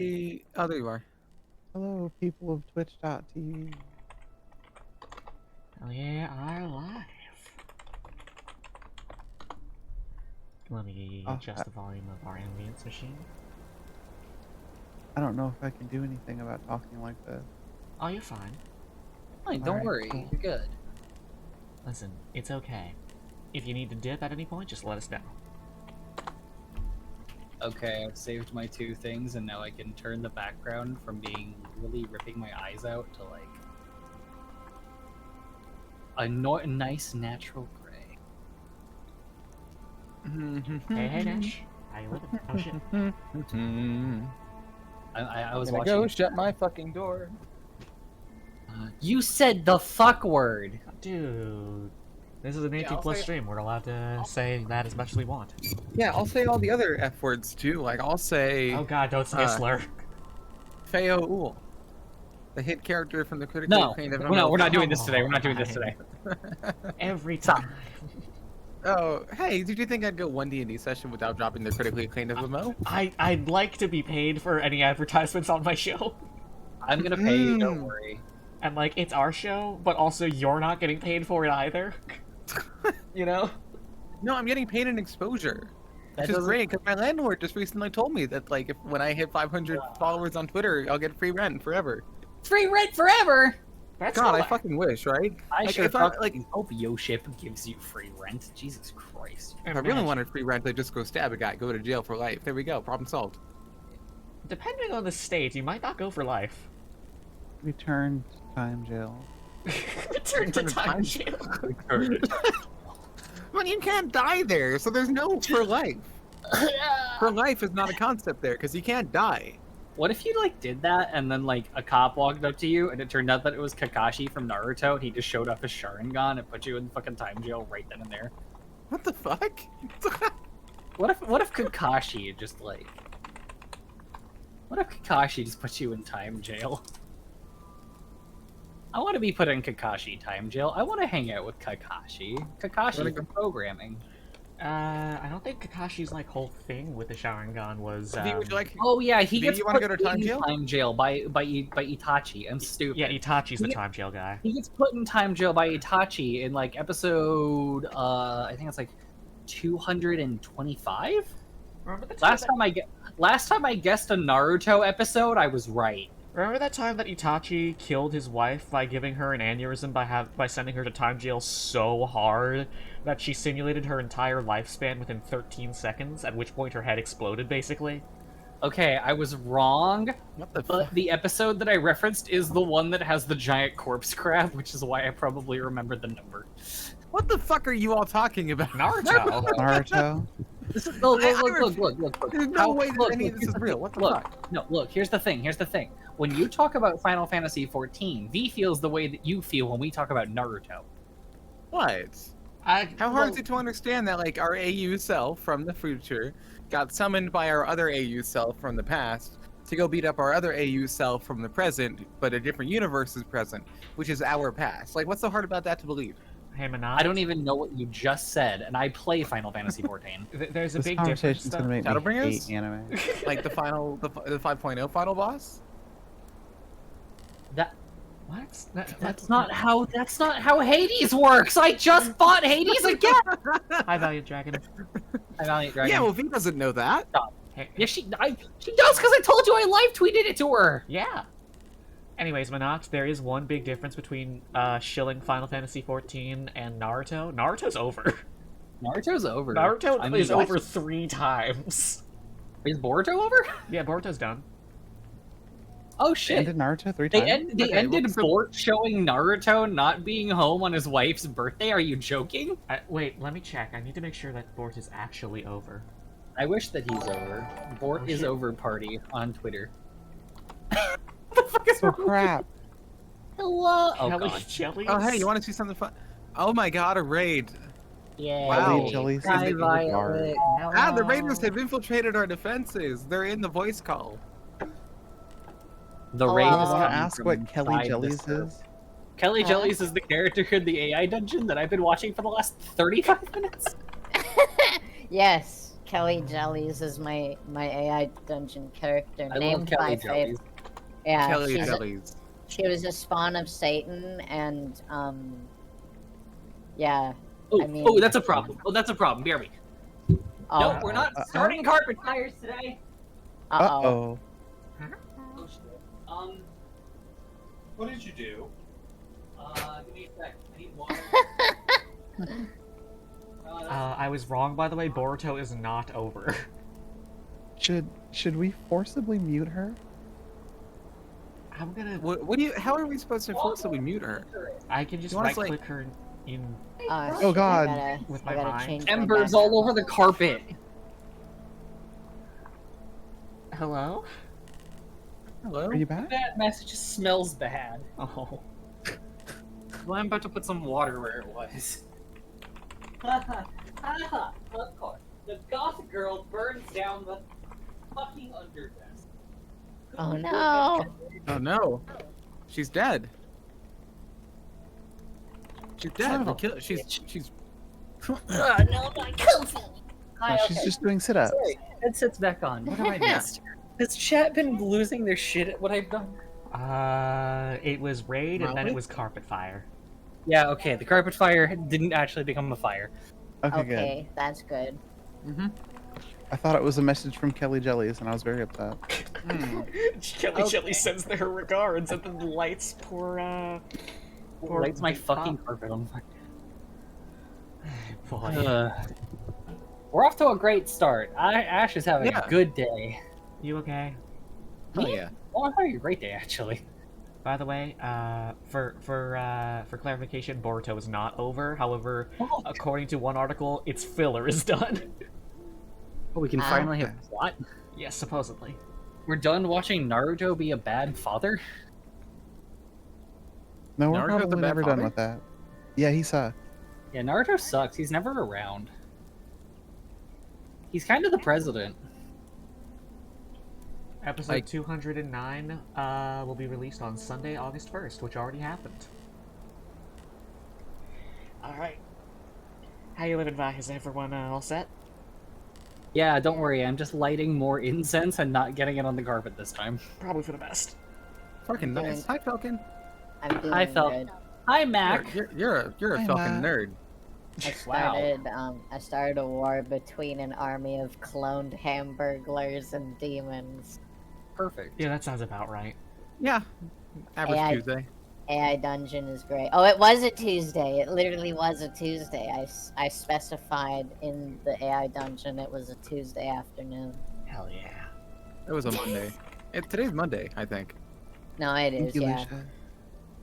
Oh, there you are. Hello, people of Twitch.tv. Oh yeah, our live. Let me adjust the volume of our ambience machine. I don't know if I can do anything about talking like this. Oh, you're fine. Fine, don't Alright, worry, cool. you're good. Listen, it's okay. If you need to dip at any point, just let us know. Okay, I've saved my two things, and now I can turn the background from being really ripping my eyes out to like a nice natural gray. Hey, Nash. How you living? Oh shit. I was I'm gonna watching. go shut my fucking door. You said the fuck word. Dude. This is an 18 I'll plus say- stream. We're allowed to say that as much as we want. Yeah, I'll say all the other F words too. Like I'll say Oh god, don't say a slur. Feo Ul, the hit character from the critically No, acclaimed no, MMO. we're not doing this Come today. We're not doing this on. today. Every Stop. time. Oh, hey, did you think I'd go one D&D session without dropping the critically acclaimed MMO? I'd like to be paid for any advertisements on my show. I'm gonna pay you. Don't worry. And like, it's our show, but also you're not getting paid for it either. You know? No, I'm getting paid in exposure. That Which is doesn't- great, because my landlord just recently told me that like when I hit 500 followers on Twitter, I'll get free rent forever. Free rent forever. That's God, I not- fucking wish, right? I Like, sure if I, fucking hope YoShip gives you free rent. Jesus Christ. If I really wanted free rent, I'd just go stab a guy, go to jail for life. There we go, problem solved. Depending on the state, you might not go for life. Return to time jail. Return to time jail. Well, you can't die there, so there's no for life. For life is not a concept there, because you can't die. What if you like did that and then like a cop walked up to you and it turned out that it was Kakashi from Naruto and he just showed up as Sharingan and put you in fucking time jail right then and there? What the fuck? What if Kakashi just like what if Kakashi just put you in time jail? I want to be put in Kakashi time jail. I want to hang out with Kakashi. Kakashi from programming. I don't think Kakashi's like whole thing with the Sharingan was. V, would you like? Oh yeah, he Do gets you wanna put go to time in jail? time jail by Itachi. I'm stupid. Yeah, Itachi's the He- time jail guy. He gets put in time jail by Itachi in like episode I think it's like 225. Remember the Last time I guessed a Naruto episode, I was right. Remember that time that Itachi killed his wife by giving her an aneurysm by sending her to time jail so hard that she simulated her entire lifespan within 13 seconds, at which point her head exploded, basically? Okay, I was wrong, What the but fuck? the episode that I referenced is the one that has the giant corpse crab, which is why I probably remembered the number. What the fuck are you all talking about? Naruto! Naruto? This is, look. There's no way that any of this is real. What the fuck? No, look, here's the thing. When you talk about Final Fantasy XIV, V feels the way that you feel when we talk about Naruto. What? How hard is it to understand that, like, our AU self from the future got summoned by our other AU self from the past to go beat up our other AU self from the present, but a different universe is present, which is our past? Like, what's so hard about that to believe? Hey, Manat. I don't even know what you just said, and I play Final Fantasy XIV. There's a This big difference, conversation's though. gonna make me Shadowbringers? hate anime. Like, the 5.0 final boss? That What? that's not how Hades works. I just fought Hades again. Hi, Valiant Dragon. I Valiant Dragon. Yeah, well, V doesn't know that. Hey, Yeah, she does because I told you I live tweeted it to her. yeah. Anyways, Manat, there is one big difference between shilling Final Fantasy XIV and Naruto. Naruto's over. Naruto's over. Naruto I mean, is what? over 3 times. Is Boruto over? Yeah, Boruto's done. Oh They shit. ended Naruto 3 They, times? they Okay, ended well, so- Bort showing Naruto not being home on his wife's birthday. Are you joking? Wait, let me check. I need to make sure that Bort is actually over. I wish that he's over. Bort Oh, is shit. over party on Twitter. What the fuck is Oh wrong? crap. Hello. Oh Kelly god. Jellies? Oh, hey, you want to see something fun? Oh my god, a raid. Yeah. Wow. Jellies Hi, is Violet. Ah, the raiders have infiltrated our defenses. They're in the voice call. The I raid is want to coming ask from what Kelly inside Jellies this server. is. Kelly Jellies is the character in the AI dungeon that I've been watching for the last 35 minutes. Yes. Kelly Jellies is my AI dungeon character, I love named Kelly by Jellies. Yeah, Kelly she's Jellies. she was a spawn of Satan, and yeah. Oh, I mean- oh, that's a problem. Oh, that's a problem. BRB. Oh, No, we're not starting carpet fires today. Uh-oh. Oh shit. What did you do? Give me a sec. I need water. I was wrong, by the way. Boruto is not over. Should we forcibly mute her? I'm gonna. What do you? How are we supposed to forcibly mute her? I can just You wanna, right click her in. Oh, God. With I my gotta mind. change my Embers background. all over the carpet. Hello? Hello. Are you back? That message just smells bad. Oh. Well, I'm about to put some water where it was. Haha, haha, of course. The goth girl burns down the fucking underdress. Oh no! Oh no. She's dead. She's dead. Son of We a kill- She's. No, my comfy. Hi, No, she's just doing sit-ups. Sorry, headset's back on. What have I missed? Has chat been losing their shit at what I've done? It was raid and then Really? it was carpet fire. Yeah, okay, the carpet fire didn't actually become a fire. Okay, Okay, that's good. Mm-hmm. good. I thought it was a message from Kelly Jellies, and I was very upset. Kelly Jelly sends her regards, and then the lights pour. Or Lights my the fucking pop- carpet on fire. Boy, We're off to a great start. Ash is having Yeah. a good day. you okay? Oh yeah. Oh, I'm having a great day, actually. By the way, for clarification, Boruto is not over. However, Oh, according to one article, its filler is done. we can Ah. finally have plot. Yes, supposedly. We're done watching Naruto be a bad father. No, we're Naruto's a probably bad never done father? with that. Yeah, he sucks. Yeah, Naruto sucks. He's never around. He's kind of the president. Episode Like- 209 will be released on Sunday, August 1st, which already happened. Alright. How you living, Vi? Is everyone all set? Yeah, don't worry. I'm just lighting more incense and not getting it on the carpet this time. Probably for the best. Fucking nice. Hi, Falcon. I'm doing Hi, Fel. good. Hi, Mac. You're a Hi, Falcon Matt. nerd. I started a war between an army of cloned hamburglers and demons. Perfect. Yeah, that sounds about right. Yeah. Average AI. Tuesday. AI dungeon is great. Oh, it was a Tuesday. It literally was a Tuesday. I specified in the AI dungeon it was a Tuesday afternoon. Hell yeah. It was a Monday. Today's Monday, I think. No, it Thank is, you, yeah. Lucia.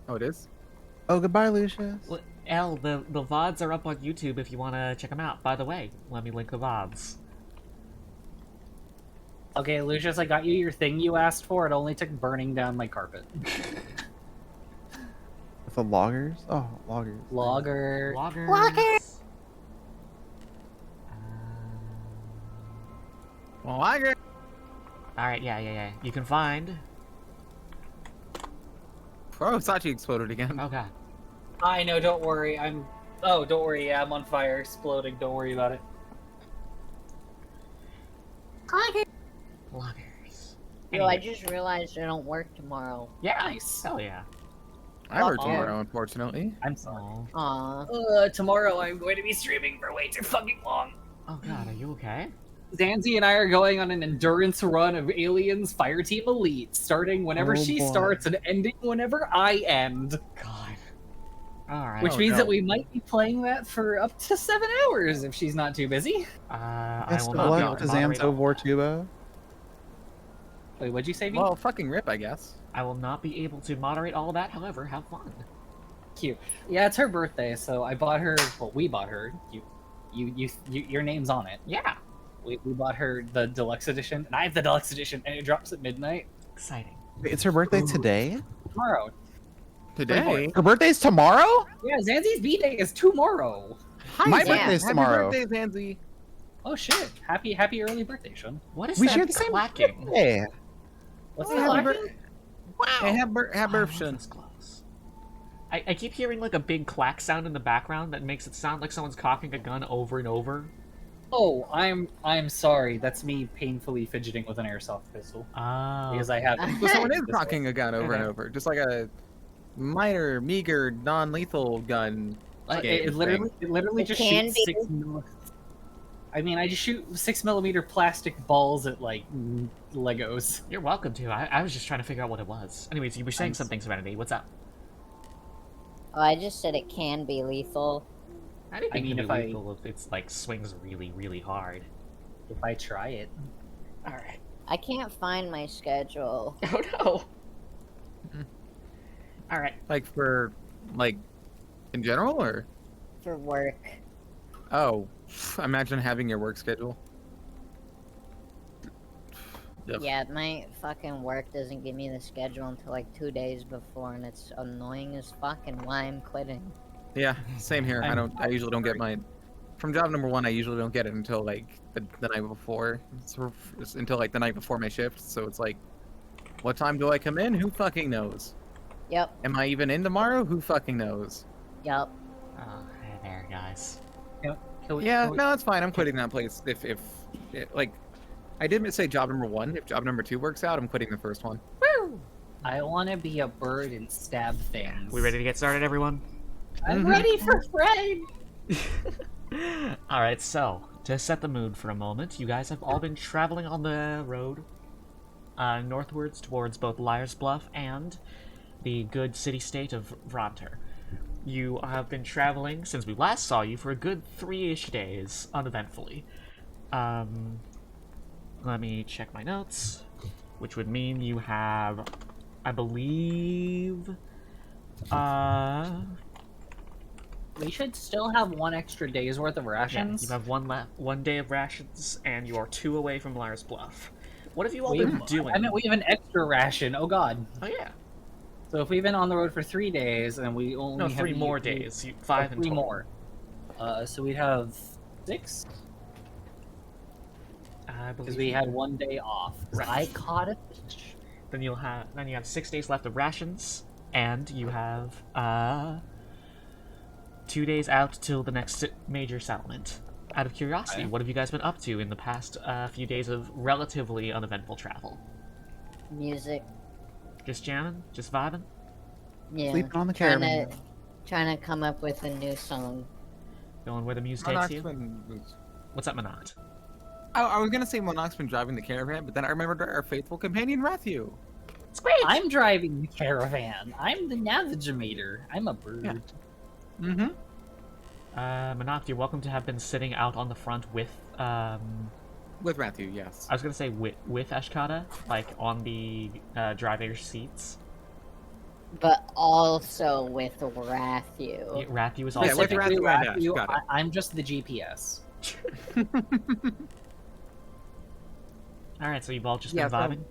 Oh, it is. Oh, goodbye, Lucius. Well, El, the VODs are up on YouTube if you want to check them out. By the way, let me link the VODs. Okay, Lucius, I got you your thing you asked for. It only took burning down my carpet. With the loggers? Oh, loggers. Logger. Loggers. Loggers. Well, I agree. Alright, yeah. You can find... Oh, Sachi exploded again. Oh god. I know, don't worry. Oh, don't worry. Yeah, I'm on fire, exploding. Don't worry about it. Loggers. Yo, I Anyway. just realized I don't work tomorrow. Yeah. Nice. Hell yeah. I work Uh-oh. tomorrow, unfortunately. I'm sorry. Aw. Aw. Tomorrow I'm going to be streaming for way too fucking long. Oh god, are you okay? Zanzi and I are going on an endurance run of Aliens Fireteam Elite, starting whenever Oh, she boy. starts and ending whenever I end. God. Alright. Which Oh, means no. that we might be playing that for up to 7 hours if she's not too busy. I Best will of not be luck able to to moderate Zamzo Vortubo. Wait, what'd you say, V? Well, fucking rip, I guess. I will not be able to moderate all of that, however, have fun. Cute. Yeah, it's her birthday, so I bought her. Well, we bought her. Your name's on it. Yeah. We bought her the deluxe edition, and I have the deluxe edition, and it drops at midnight Exciting. Wait, it's her birthday today? tomorrow. Today. Her birthday's tomorrow? Yeah, Zanzi's B-Day is tomorrow. My Yeah. birthday's Happy tomorrow. birthday, Zanzi. Oh shit! Happy early birthday, Shun. What is We that share the same clacking? Hey. What's Hey, that? happy Laughing? Hey, have I birth, love Shun. this close. I keep hearing like a big clack sound in the background that makes it sound like someone's cocking a gun over and over. Oh, I'm sorry. That's me painfully fidgeting with an airsoft pistol because I have. So someone is this cocking a gun over and over, just like a minor, meager, non-lethal gun. It literally It just can shoots be. 6 mil. I mean, I just shoot 6mm plastic balls at like Legos. You're welcome to. I was just trying to figure out what it was. Anyways, you were saying I'm something, Serenity. What's up? Oh, I just said it can be lethal. Anything mean, can if be I- lethal if it's like swings really, really hard. If I try it, All right. I can't find my schedule. Oh no. All right. Like for, like, in general, or? For work. Oh, imagine having your work schedule. Ugh. Yeah, my fucking work doesn't give me the schedule until like 2 days before, and it's annoying as fuck, and why I'm quitting. Yeah, same here. I usually don't get mine. From job number 1, I usually don't get it until like the night before. It's until like the night before my shift. So it's like, what time do I come in? Who fucking knows? Yep, Am I even in tomorrow? Who fucking knows? yep. Oh, hey there, guys. Yeah, no, it's fine. I'm quitting that place. Like, I did say job number 1. If job number 2 works out, I'm quitting the first one. I want to be a bird and stab things. We ready to get started, everyone? I'm ready for Fred. All right. So to set the mood for a moment, you guys have all been traveling on the road northwards towards both Liar's Bluff and the good city-state of Vronter. You have been traveling since we last saw you for a good 3-ish days, uneventfully. Let me check my notes, which would mean you have, I believe, We should still have 1 extra day's worth of yeah, rations. you have one day of rations, and you are 2 away from Liar's Bluff. What have you all been doing? I mean, we have an extra ration. Oh god. Oh yeah. So if we've been on the road for 3 days and we only No, have 3 more days. 5 and 3 total. more. So we'd have 6 I believe because we had 1 day off. 'Cause Right. I caught a fish. Then you have 6 days left of rations, and you have 2 days out till the next major settlement. Out of curiosity, what have you guys been up to in the past few days of relatively uneventful travel? Music. Just jamming? Just vibing? Yeah. Sleeping on the trying caravan. trying to come up with a new song. Going where the muse takes you? Monox What's up, Monot? I was gonna say Monarch's been driving the caravan, but then I remembered our faithful companion Rathu. It's great! I'm driving the caravan. I'm the navigator. I'm a bird. Yeah. Mm-hmm. Monot, you're welcome to have been sitting out on the front with, With Rathu, yes. I was gonna say with Ashkata, like on the driver's seats. But also with Rathu. Rathu is Yeah, also with sitting- Rathu and Ash, Rathu, got it. I'm just the GPS. Alright, so you've all just Yeah, been vibing?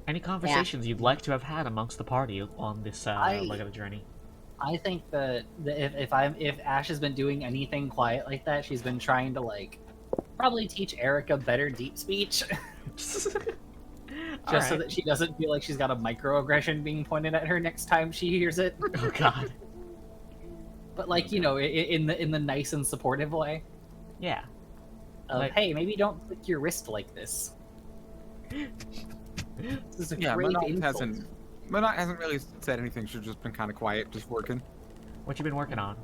Any conversations you'd like to have had amongst the party on this leg of the journey? I think that if Ash has been doing anything quiet like that, she's been trying to like probably teach Erica better deep speech, just so Alright. that she doesn't feel like she's got a microaggression being pointed at her next time she hears it. Oh god. But like in the nice and supportive way Yeah. of Like- hey, maybe don't flick your wrist like this. This is a Yeah, great Monarch insult. hasn't really said anything. She's just been kind of quiet, just working What you been working on?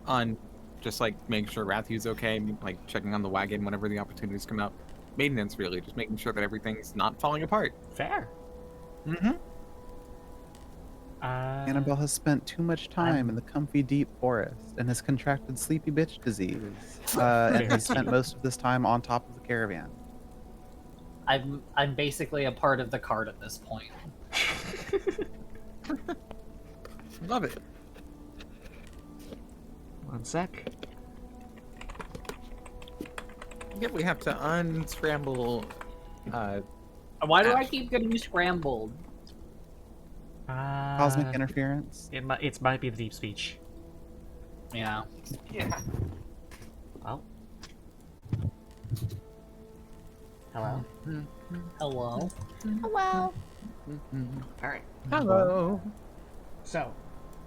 on just like making sure Rathu's okay, like checking on the wagon whenever the opportunities come up. Maintenance, really, just making sure that everything's not falling apart. Fair. Mm-hmm. Annabelle has spent too much time in the comfy deep forest and has contracted sleepy bitch disease. And has spent most of this time on top of the caravan. I'm basically a part of the cart at this point. Love it. One sec. Yeah, we have to unscramble. Why do I Ash. keep getting scrambled? Cosmic interference. It might be the deep speech. Yeah. Yeah. Oh. Hello. Hello. Hello. Alright. Hello. So,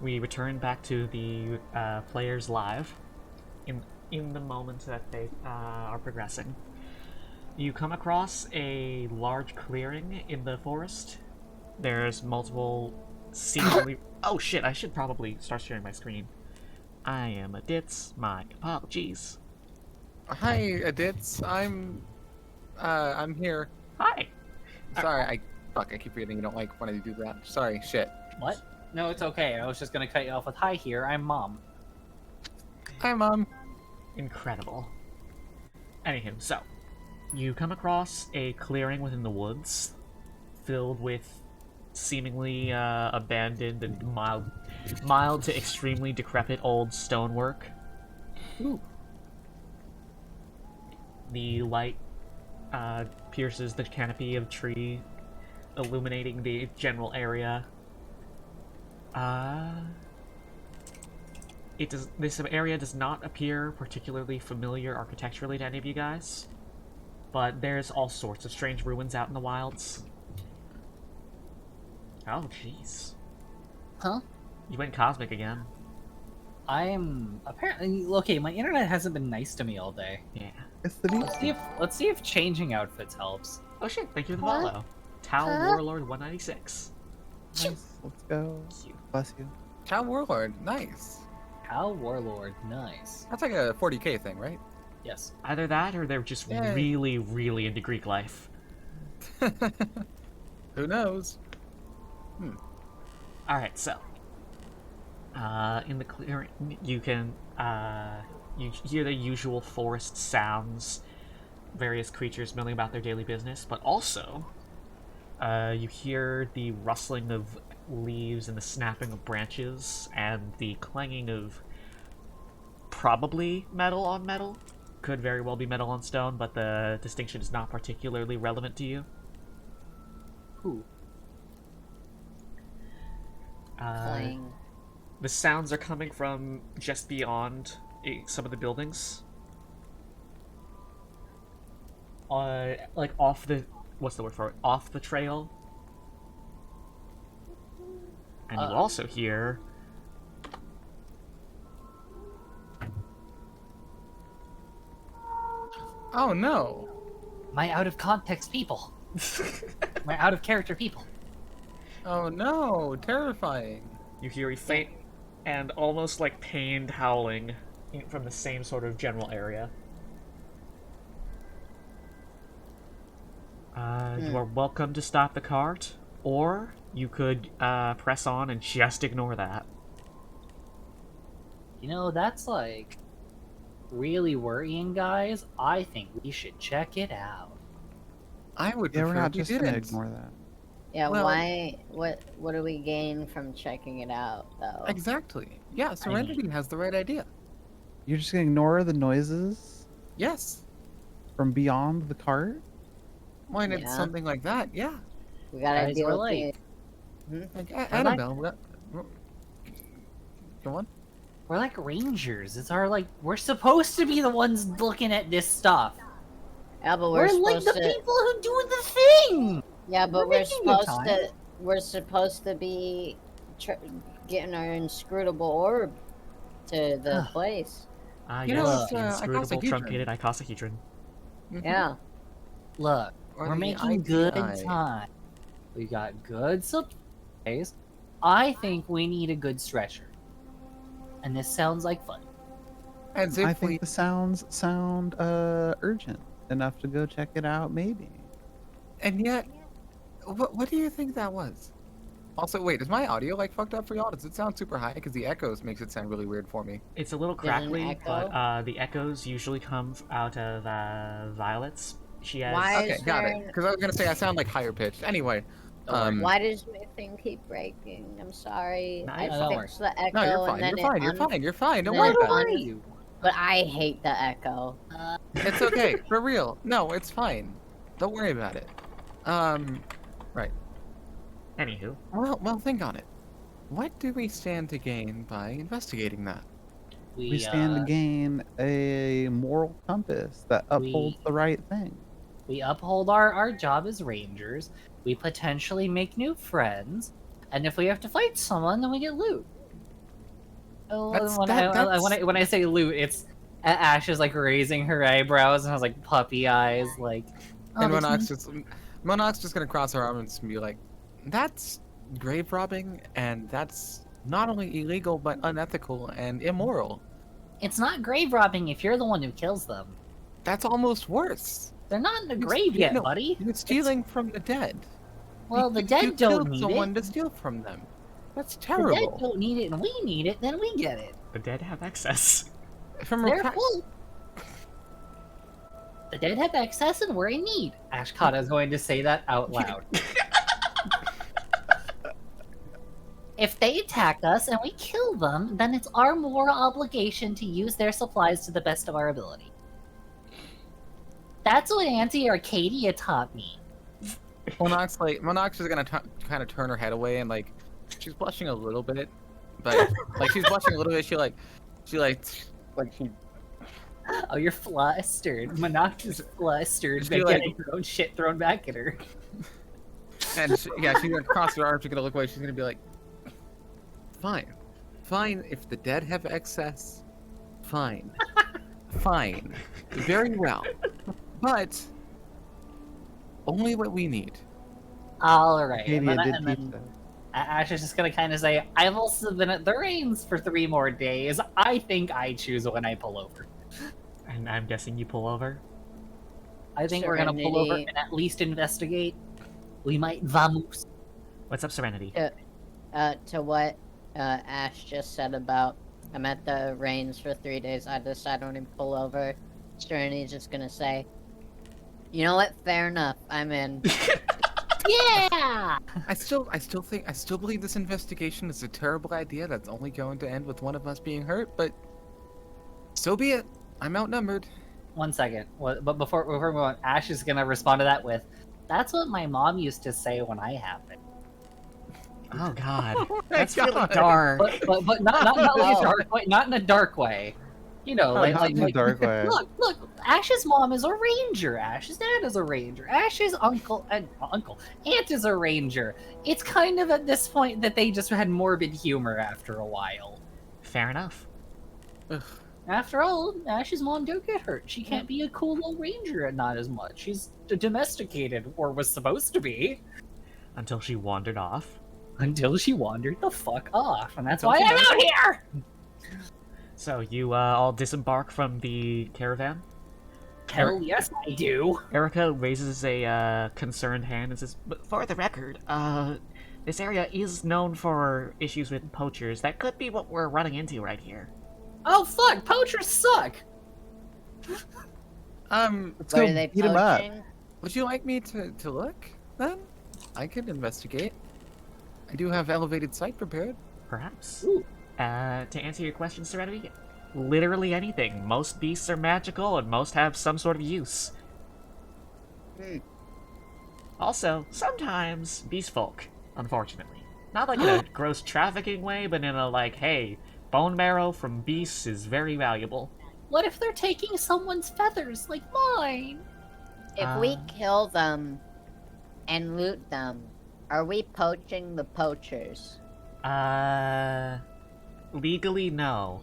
we return back to the players live. in the moment that they are progressing. You come across a large clearing in the forest. There's multiple seemingly... Oh shit, I should probably start sharing my screen. I am a ditz. My apologies. Hi, Aditz. I'm here. Hi. Sorry, I keep forgetting you don't like when I do that. Sorry, shit. What? No, it's okay. I was just gonna cut you off with hi here. I'm Mom. Hi, Mom. Incredible. Anywho, so you come across a clearing within the woods, filled with seemingly abandoned and mild to extremely decrepit old stonework. Ooh. The light pierces the canopy of tree, illuminating the general area. This area does not appear particularly familiar architecturally to any of you guys, but there's all sorts of strange ruins out in the wilds. Oh, jeez. Huh? You went cosmic again. I'm apparently okay. My internet hasn't been nice to me all day. Yeah. It's the beach. Let's see if changing outfits helps. Oh shit, thank you for the What? follow. Tau Warlord 196. Nice. Let's go. Cute. Bless you. Cow Warlord. Nice. How Warlord, nice. That's like a 40k thing, right? Yes. Either that or they're just Yay. really, really into Greek life. Who knows? Alright, so. In the clearing, you can, you hear the usual forest sounds, various creatures milling about their daily business, but also, you hear the rustling of leaves and the snapping of branches, and the clanging of probably metal on metal. Could very well be metal on stone, but the distinction is not particularly relevant to you. Who? Playing. The sounds are coming from just beyond some of the buildings. Like off the... what's the word for it? Off the trail. And you also hear... Oh no. My out of context people. My out of character people. Oh no. Terrifying. You hear a faint and almost like pained howling from the same sort of general area. You are welcome to stop the cart, or you could press on and just ignore that. You know, that's like really worrying, guys. I think we should check it out. I would Yeah, we're prefer not we just gonna didn't. ignore that. Yeah, Well- why? What do we gain from checking it out, though? Exactly. Yeah, Serenity has the right idea. You're just gonna ignore the noises Yes. from beyond the cart? When it's Yeah. something like that, yeah. We gotta Guys, deal we're with like- Like Annabelle. Go on. We're like rangers. It's our like we're supposed to be the ones looking at this stuff. Yeah, but We're we're like supposed the to. people who do the thing. Yeah, but we're we're making good supposed time. to. We're supposed to be getting our inscrutable orb to the place. You know, Yes, it's, the inscrutable icosahedron. truncated icosahedron. Mhm. Yeah. Look, Or we're the making good ITI. time. We got good supplies. I think we need a good stretcher. And this sounds like fun. As I if we. think the sounds sound urgent enough to go check it out, maybe. And yet, what do you think that was? Also, wait, is my audio like fucked up for y'all? Does it sound super high? Because the echoes makes it sound really weird for me. It's a little There's an crackly, echo? but the echoes usually come out of Violet's. She has... Why Okay, is got there it. Because I was gonna say I sound like higher pitched. Anyway, Why does my thing keep breaking? I'm sorry. No, I don't fixed the echo no, you're and fine. then You're fine. it You're fine. You're fine. Don't then worry it about it. un- But I hate the echo. It's okay. For real. No, it's fine. Don't worry about it. Right. Anywho. Well, think on it. What do we stand to gain by investigating that? We stand to gain a moral compass that upholds the right thing. We uphold our job as rangers. We potentially make new friends. And if we have to fight someone, then we get loot. Oh, That's- when, that- I, that's- when I say loot, it's Ash is like raising her eyebrows and has like puppy eyes, like. Oh, And this Monarch's just gonna cross her arms and be like, "That's grave robbing, and that's not only illegal but unethical and immoral. It's not grave robbing if you're the one who kills them. That's almost worse. They're not in the You- grave you yet, know, buddy. You're stealing from the dead. Well, the You dead don't killed need someone it. to steal from them. That's The terrible. dead don't need it, and we need it. Then we get it. The dead have excess. From a They're pra- full. The dead have excess, and we're in need. Ashkata is going to say that out loud. If they attack us and we kill them, then it's our moral obligation to use their supplies to the best of our ability. That's what Auntie Arcadia taught me. Monarch's just gonna kind of turn her head away and like, she's blushing a little bit, but like she's blushing a little bit. She Oh, you're flustered. Monox is flustered by She, like- getting her own shit thrown back at her. and she's gonna cross her arms. She's gonna look away. She's gonna be like, fine. If the dead have excess, fine. Very well, but only what we need. All right. Arcadia did and teach then that. Ash is just gonna kind of say, "I've also been at the reins for 3 more days. I think I choose when I pull over. And I'm guessing you pull over? I think we're gonna pull over Serenity. and at least investigate. We might vamos." What's up, Serenity? To what Ash just said about I'm at the reins for 3 days. I decide when to pull over. Serenity's just gonna say, "You know what? Fair enough. I'm in." Yeah. I still believe this investigation is a terrible idea that's only going to end with one of us being hurt, but so be it. I'm outnumbered. 1 second. But before we move on, Ash is gonna respond to that with, "That's what my mom used to say when I happened." Oh god. my That's really God. dark. But not like a dark way. Not in a dark way. You know, like Not in a dark way. Look. Ash's mom is a ranger. Ash's dad is a ranger. Ash's aunt is a ranger. It's kind of at this point that they just had morbid humor after a while. Fair enough. After all, Ash's mom did get hurt. She can't be a cool little ranger and not as much. She's domesticated, or was supposed to be, Until she wandered off. until she wandered the fuck off. And that's Until why she I'm does- out here! So you all disembark from the caravan? Hell yes, I do. Erica raises a concerned hand and says, "But for the record, this area is known for issues with poachers. That could be what we're running into right here." Oh fuck, poachers suck! Let's What go are they beat him up. poaching? Would you like me to look then? I could investigate. I do have elevated sight prepared. Perhaps. Ooh. To answer your question, Serenity, literally anything. Most beasts are magical, and most have some sort of use. Also, sometimes beast folk, unfortunately. Not like in a gross trafficking way, but in a like, hey, bone marrow from beasts is very valuable. What if they're taking someone's feathers, like mine? If we kill them and loot them, are we poaching the poachers? Legally, no.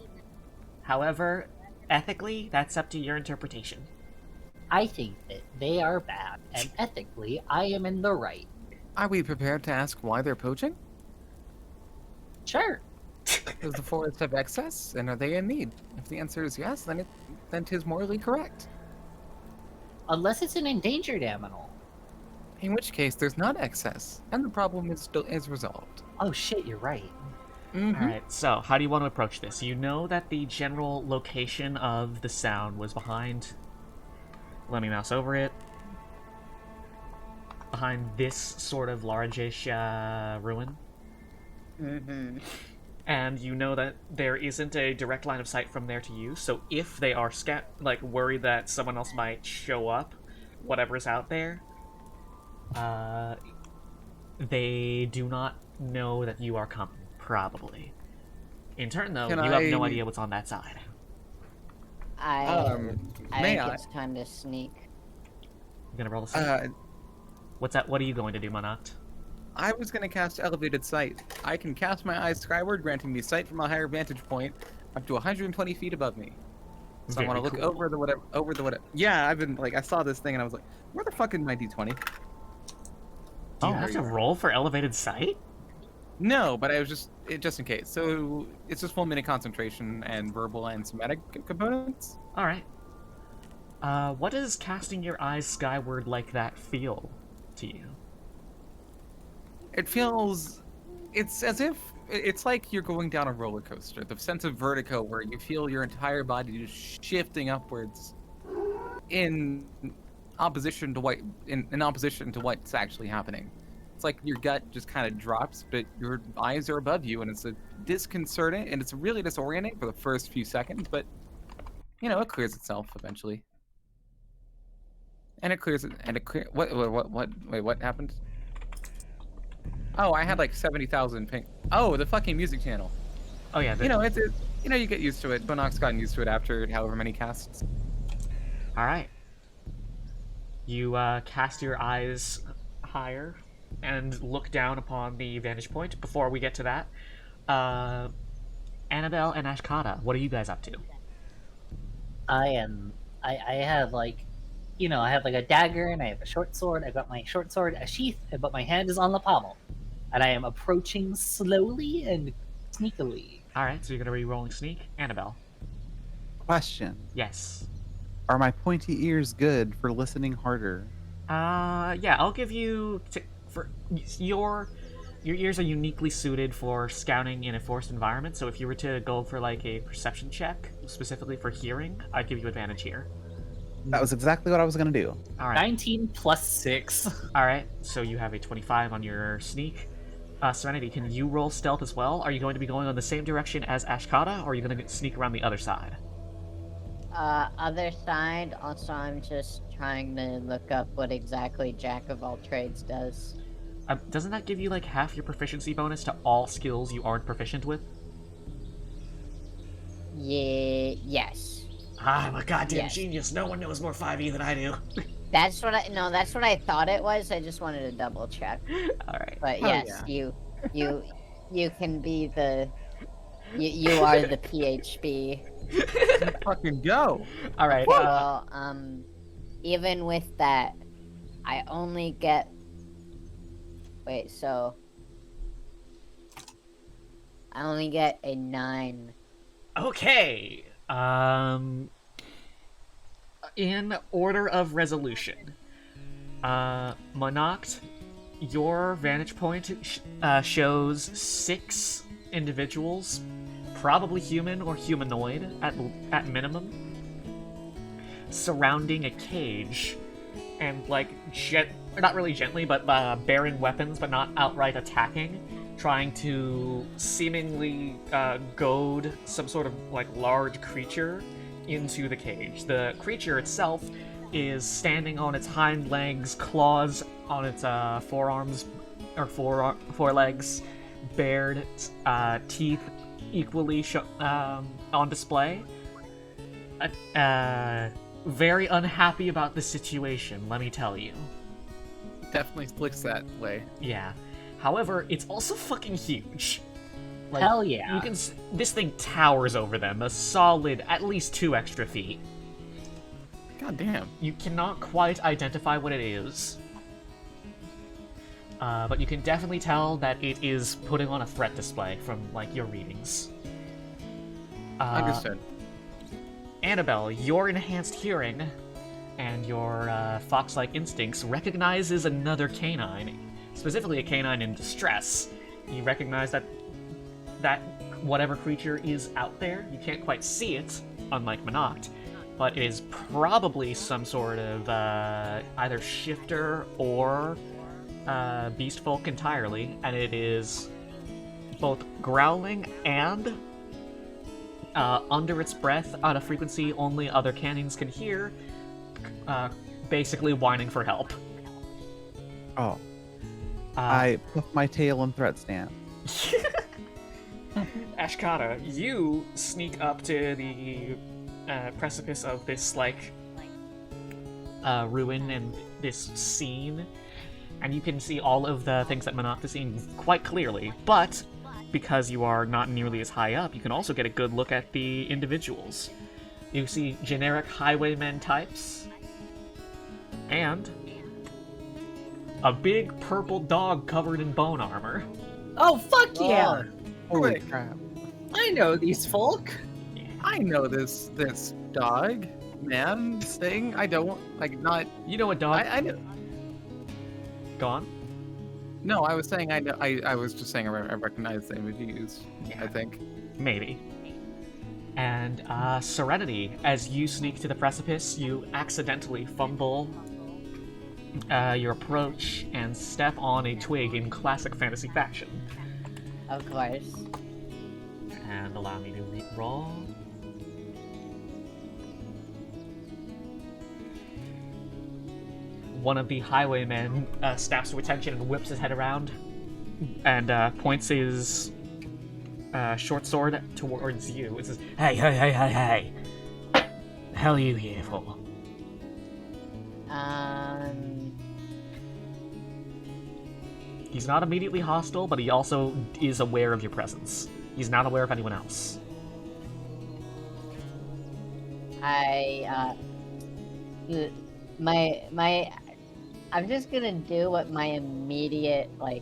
However, ethically, that's up to your interpretation. I think that they are bad, and ethically, I am in the right. Are we prepared to ask why they're poaching? Sure. Does the forest have excess, and are they in need? If the answer is yes, then it is morally correct. Unless it's an endangered animal. In which case, there's not excess, and the problem is resolved. Oh shit, you're right. Mhm. Alright, so how do you want to approach this? You know that the general location of the sound was behind... Let me mouse over it. Behind this sort of largish ruin. Mm-hmm. And you know that there isn't a direct line of sight from there to you, so if they are worried that someone else might show up, whatever's out there, they do not know that you are coming, probably. In turn, though, Can you have no I- idea what's on that side. I may think I? it's time to sneak. You gonna roll a sneak? Uh, What's that? What are you going to do, Monat? I was going to cast Elevated Sight. I can cast my eyes skyward, granting me sight from a higher vantage point up to 120 feet above me. So I want to look over the whatever. Yeah, I've been like, I saw this thing and I was like, where the fuck is my D20? Do you have to roll for elevated sight? No, but I was just in case. So it's just 1 minute concentration and verbal and somatic components. All right. What does casting your eyes skyward like that feel to you? It feels, it's as if, it's like you're going down a roller coaster. The sense of vertigo where you feel your entire body just shifting upwards in opposition to what's actually happening. It's like your gut just kind of drops, but your eyes are above you, and it's a disconcerting, and it's really disorienting for the first few seconds, but, you know, it clears itself eventually. And it clears it, and it clear. Wait, what happened? Oh, I had like 70,000 ping. Oh, the fucking music channel. Oh yeah. You know, you get used to it. Bonok's gotten used to it after however many casts. All right. You cast your eyes higher and look down upon the vantage point. Before we get to that, Annabelle and Ashkata, what are you guys up to? I have like, you know, I have like a dagger and I have a short sword. I've got my short sword a sheath, but my hand is on the pommel. And I am approaching slowly and sneakily. Alright, so you're gonna be rolling sneak. Annabelle. Question. Yes. Are my pointy ears good for listening harder? Yeah, I'll give you... for your ears are uniquely suited for scouting in a forest environment, so if you were to go for like a perception check, specifically for hearing, I'd give you advantage here. That was exactly what I was going to do. All right. 19 plus 6. All right, so you have a 25 on your sneak. Serenity, can you roll stealth as well? Are you going to be going on the same direction as Ashkata, or are you going to sneak around the other side? Other side. Also, I'm just trying to look up what exactly Jack of all trades does. Doesn't that give you like half your proficiency bonus to all skills you aren't proficient with? Yeah. Yes. I'm a goddamn genius. No one knows more 5e than I do. That's what I thought it was. I just wanted to double check. All right. But yes, you can be the you are the PHB. Fucking go. All right. Well, even with that, I only get. Wait, so I only get a 9. Okay. In order of resolution, Monoct, your vantage point shows 6 individuals, probably human or humanoid at minimum, surrounding a cage, and like not really gently, but bearing weapons, but not outright attacking, trying to seemingly goad some sort of like large creature into the cage. The creature itself is standing on its hind legs, claws on its forearms or forelegs, bared, teeth equally on display. Very unhappy about the situation, let me tell you. Definitely looks that way. Yeah. However, it's also fucking huge. Like, Hell yeah. You can. This thing towers over them, a solid at least 2 extra feet. God damn. You cannot quite identify what it is, but you can definitely tell that it is putting on a threat display from like your readings. Understood. Annabelle, your enhanced hearing and your fox-like instincts recognizes another canine, specifically a canine in distress. You recognize that whatever creature is out there, you can't quite see it, unlike Monoct, but it is probably some sort of either shifter or beast folk entirely, and it is both growling and under its breath at a frequency only other canines can hear, basically whining for help. Oh. I puff my tail in threat stance. Ashkata, you sneak up to the precipice of this, like, ruin and this scene, and you can see all of the things that Monoct is seeing quite clearly, but because you are not nearly as high up, you can also get a good look at the individuals. You see generic highwaymen types, and a big purple dog covered in bone armor. Oh, fuck yeah! Holy Quick. crap. I know these folk. I know this dog man thing. I don't like not. You know what dog? I know. Gone? No, I was saying I know. I was just saying I recognize the image you used. Yeah. I think. Maybe. And Serenity, as you sneak to the precipice, you accidentally fumble your approach and step on a twig in classic fantasy fashion. Of course. And allow me to re-roll. One of the highwaymen snaps to attention and whips his head around and points his short sword towards you. It says, "Hey, hey, hey, hey, hey! The hell are you here for?" He's not immediately hostile, but he also is aware of your presence. He's not aware of anyone else. I'm just gonna do what my immediate, like,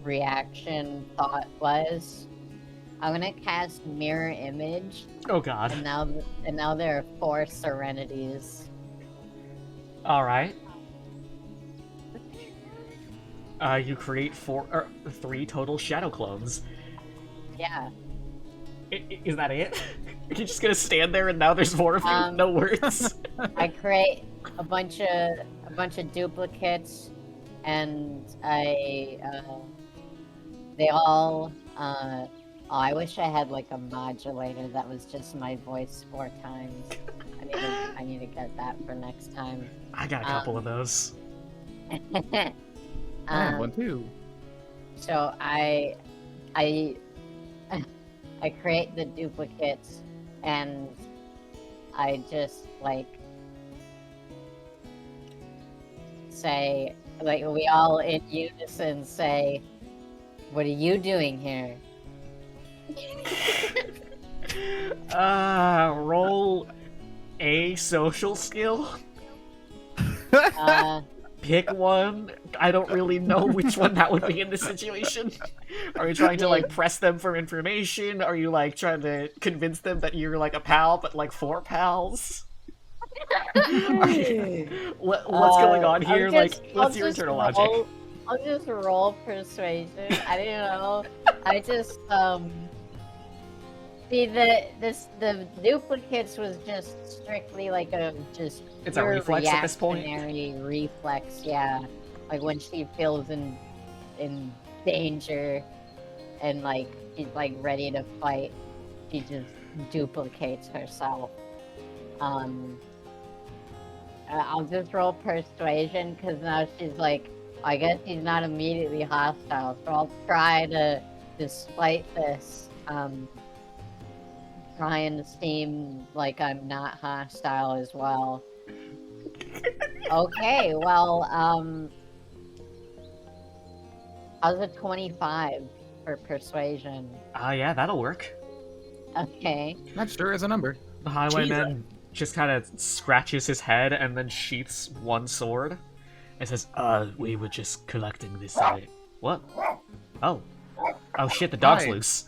reaction thought was. I'm gonna cast Mirror Image, Oh god. and now there are 4 Serenities. Alright. You create 3 total shadow clones. Yeah. Is that it? You're just gonna stand there and now there's 4 of you? No words. I create a bunch of duplicates, and they all. I wish I had like a modulator that was just my voice 4 times. I need to get that for next time. I got a couple of those. I have one too. So I create the duplicates, and I just like say, like, we all in unison say, "What are you doing here?" Roll a social skill. Pick one. I don't really know which one that would be in this situation. Are you trying to like press them for information? Are you like trying to convince them that you're like a pal, but like 4 pals? What's going on here? What's your internal logic? I'll just roll persuasion. I don't know. I just see the duplicates was just strictly like it's a reflex at this point. Reactionary reflex, yeah. Like when she feels in danger and like she's like ready to fight, she just duplicates herself. I'll just roll persuasion because now she's like, I guess she's not immediately hostile, so I'll try to, despite this, try and seem like I'm not hostile as well. Okay, well, how's a 25 for persuasion? Yeah, that'll work. Okay. That sure is a number. The highwayman just kind of scratches his head and then sheaths one sword and says, we were just collecting this. What? Oh shit, the dog's loose.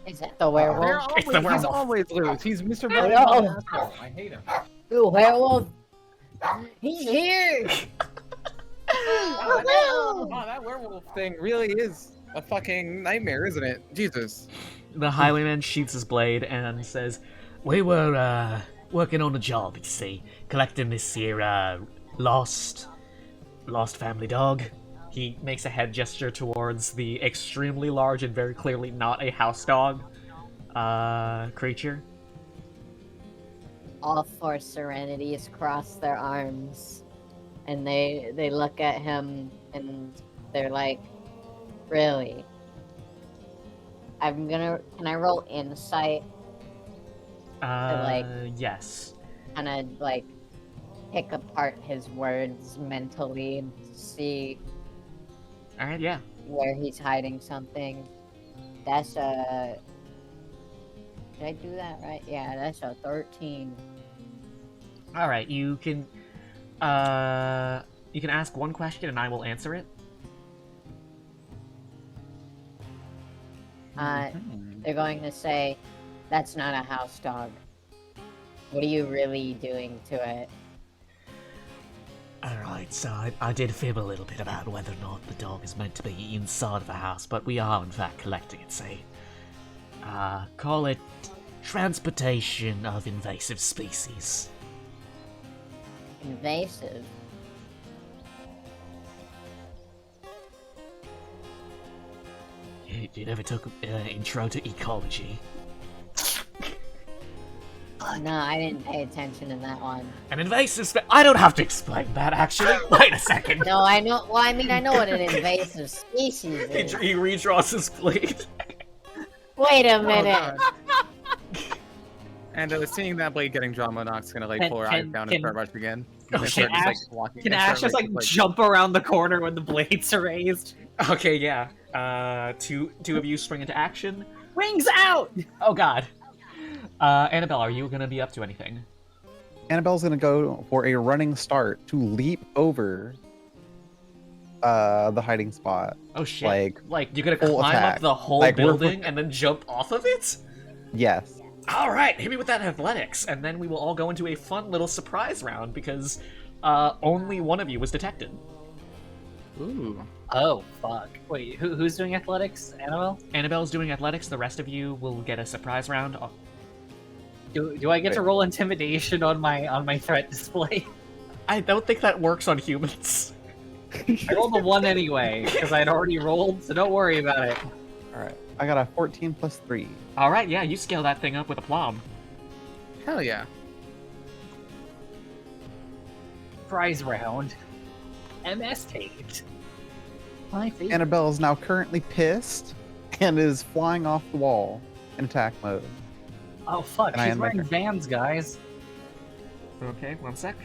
Is that the werewolf? He's always loose. He's Mr. I hate him. Ooh, werewolf! He's here! Oh, that werewolf thing really is a fucking nightmare, isn't it? Jesus. The highwayman sheaths his blade and says, we were working on a job, you see, collecting this here lost family dog. He makes a head gesture towards the extremely large and very clearly not a house dog creature. All 4 Serenities cross their arms, and they look at him, and they're like, really? Can I roll insight? Yes. Kind of like pick apart his words mentally and see Alright, yeah. where he's hiding something. That's Did I do that right? Yeah, that's a 13. All right, you can ask one question and I will answer it. They're going to say, that's not a house dog. What are you really doing to it? Alright, so I did fib a little bit about whether or not the dog is meant to be inside of the house, but we are in fact collecting it, say. Call it transportation of invasive species. Invasive? You never took intro to ecology. No, I didn't pay attention to that one. An invasive I don't have to explain that, actually. Wait a second. No, I know. Well, I mean, I know what an invasive species is. He redraws his blade. Wait a minute. And seeing that blade getting drawn, Monarch's gonna like pull her eyes down and start rushing again. Oh, shit. Can Ash just like jump around the corner when the blades are raised? Okay, yeah. Two of you spring into action. Wings out! Oh god. Annabelle, are you gonna be up to anything? Annabelle's gonna go for a running start to leap over the hiding spot. Oh shit. Like you're gonna full climb attack. up the whole Like, we're- building and then jump off of it? Yes. Alright, hit me with that athletics, and then we will all go into a fun little surprise round because only one of you was detected. Ooh. Oh, fuck. Wait, who's doing athletics? Annabelle? Annabelle's doing athletics, the rest of you will get a surprise round. Oh, Do I get to roll intimidation on my threat display? I don't think that works on humans. I rolled a 1 anyway, because I'd already rolled, so don't worry about it. Alright. I got a 14 plus 3. Alright, yeah, you scale that thing up with aplomb. Hell yeah. Prize round. MS taped. My favorite. Annabelle is now currently pissed and is flying off the wall in attack mode. Oh fuck, And I she's end my wearing turn. Vans, guys. Okay, one sec.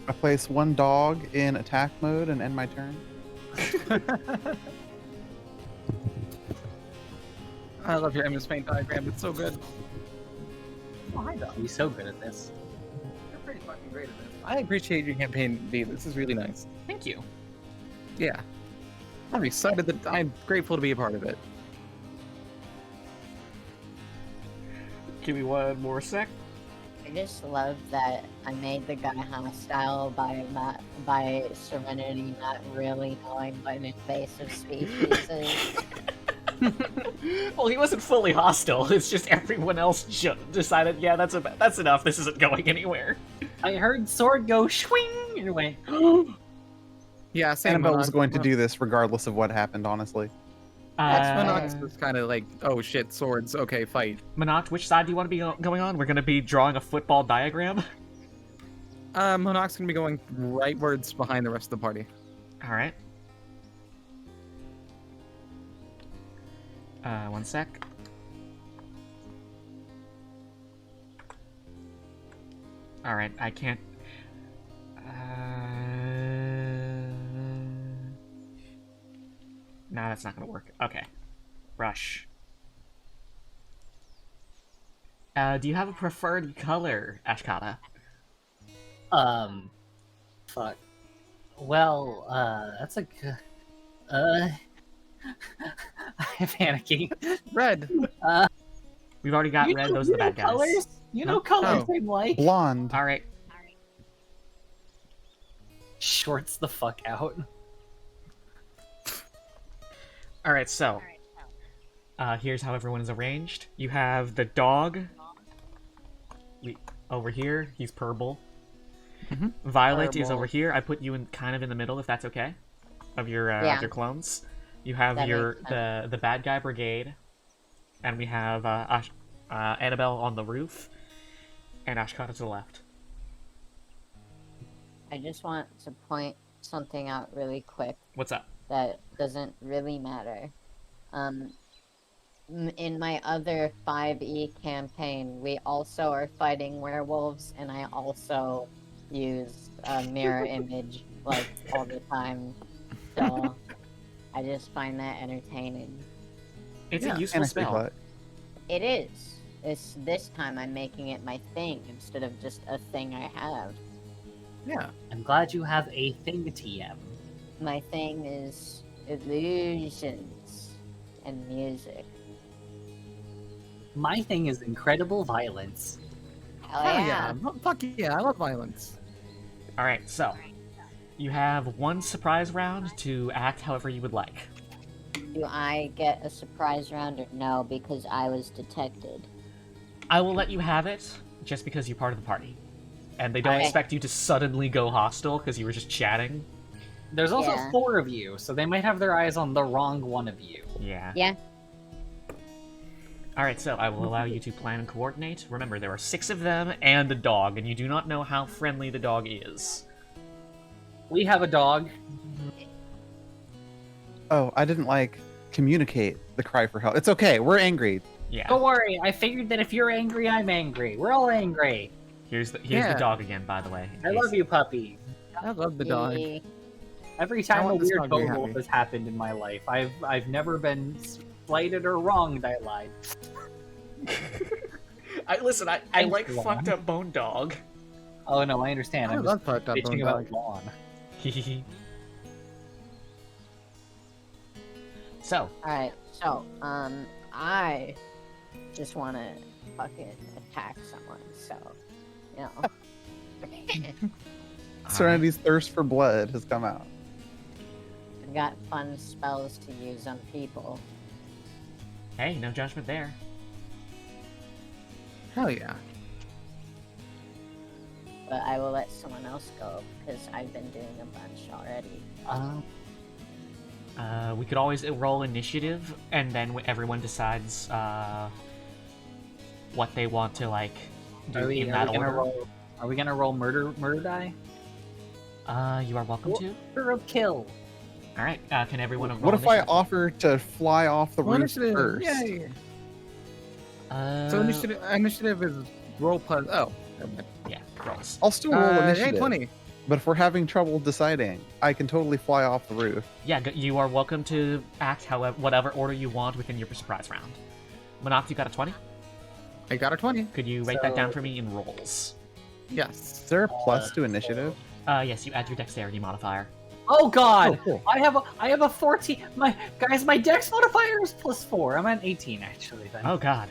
I place one dog in attack mode and end my turn. I love your MS Paint diagram. It's so good. He's so good at this. You're pretty fucking great at this. I appreciate your campaign, V. This is really nice. Thank you. Yeah. I'm excited that I'm grateful to be a part of it. Give me one more sec. I just love that I made the guy hostile by Serenity not really knowing what an invasive species is. Well, he wasn't fully hostile. It's just everyone else decided, yeah, that's enough. This isn't going anywhere. I heard sword go swing and it went. Yeah, same. Annabelle was Monarch. going to do this regardless of what happened, honestly. Monarch's just kind of like, oh shit, swords. Okay, fight. Monarch, which side do you want to be going on? We're going to be drawing a football diagram. Monarch's gonna be going rightwards behind the rest of the party. All right. One sec. All right, I can't. No, that's not gonna work. Okay. Rush. Do you have a preferred color, Ashkata? Fuck. Well, that's a good. I'm panicking. Red. We've already got red. Those are the bad guys. Colors? You know No? colors Oh. I like. Blonde. All right. Shorts the fuck out. All right. So, here's how everyone is arranged. You have the dog. Over here, he's purple. Mhm. Violet is Purple. over here. I put you in kind of in the middle, if that's okay, of your Yeah. clones. You have That your makes the bad guy brigade, and we have Annabelle on the roof, and Ashkata to the left. I just want to point something out really quick What's up? that doesn't really matter. In my other 5e campaign, we also are fighting werewolves, and I also use a mirror image like all the time. So I just find that entertaining. It's Yeah, a useful And a spell. spell. It is. it's this time I'm making it my thing instead of just a thing I have. Yeah. I'm glad you have a thing, TM. My thing is illusions and music. My thing is incredible violence. Hell Oh yeah. yeah. Fuck yeah, I love violence. Alright, so you have one surprise round to act however you would like. Do I get a surprise round or no because I was detected? I will let you have it just because you're part of the party. And they don't Okay. expect you to suddenly go hostile because you were just chatting. There's also Yeah. 4 of you, so they might have their eyes on the wrong one of you. Yeah. Yeah. Alright, so I will allow you to plan and coordinate. Remember, there are 6 of them and a dog, and you do not know how friendly the dog is. We have a dog. Oh, I didn't communicate the cry for help. It's okay. We're angry. Yeah. Don't worry, I figured that if you're angry, I'm angry. We're all angry. Here's the Yeah. dog again, by the way. in I case- love you, puppy. I love the dog. Yeah. Every I time a want this weird dog to be bone wolf happy. has happened in my life, I've never been slighted or wronged. I lied. Listen, I Thanks, like Lon. fucked up bone dog. Oh no, I understand. I I'm love just fucked up bitching bone about dog. Lawn. So, Alright, so, I just want to fucking attack someone, so, you know. Serenity's thirst for blood has come out. I've got fun spells to use on people. hey, no judgment there. Hell yeah. But I will let someone else go because I've been doing a bunch already. We could always roll initiative, and then everyone decides what they want to do Are we, in are that we gonna order. roll? Are we gonna roll murder die? You are welcome to. Order of kill. All right. Can everyone roll What if I initiative? offer to fly off the Well, roof initiative. first? Yay. So initiative is roll plus. Oh. never mind. Yeah, rolls. I'll still roll Hey, initiative. 20. But if we're having trouble deciding, I can totally fly off the roof. Yeah, you are welcome to act however whatever order you want within your surprise round. Monox, you got a 20? I got a 20. Could you write that down for me in rolls? Yes. Is there a plus to initiative? Yes, you add your dexterity modifier. Oh God! Oh, cool. I have a 14. My dex modifier is +4. I'm at 18 actually. Then. Oh God.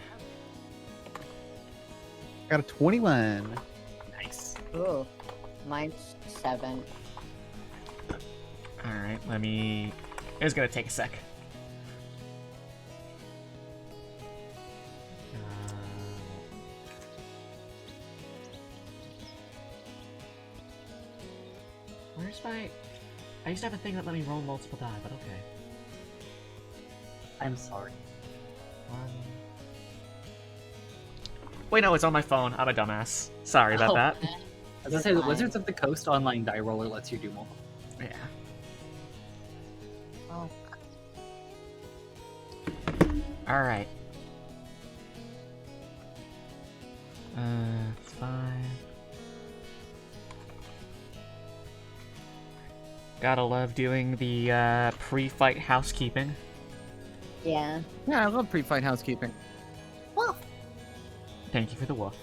Got a 21. Nice. Ooh. Mine's 7. All right, let me. It's gonna take a sec. Where's my? I used to have a thing that let me roll multiple die, but okay. I'm sorry. Wait, no, it's on my phone. I'm a dumbass. Sorry about Oh. that. As I say, the Wizards of the Coast online die roller lets you do multiple. Yeah. Oh. All right. 5. Gotta love doing the pre-fight housekeeping. Yeah. Yeah, I love pre-fight housekeeping. Thank you for the woof.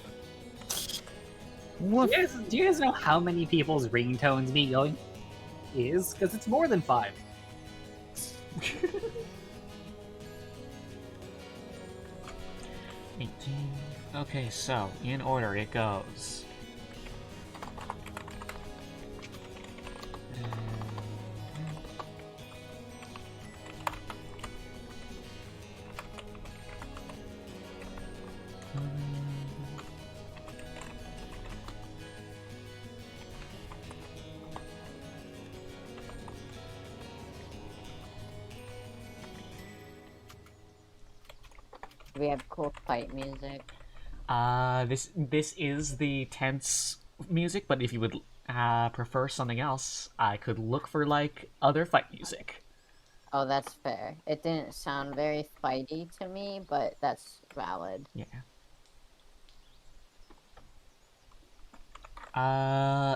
Woof. Do you guys know how many people's ringtones me going is? Because it's more than 5. 18. Okay, so in order it goes. We have cool fight music. This is the tense music, but if you would prefer something else, I could look for other fight music. Oh, that's fair. It didn't sound very fighty to me, but that's valid. Yeah.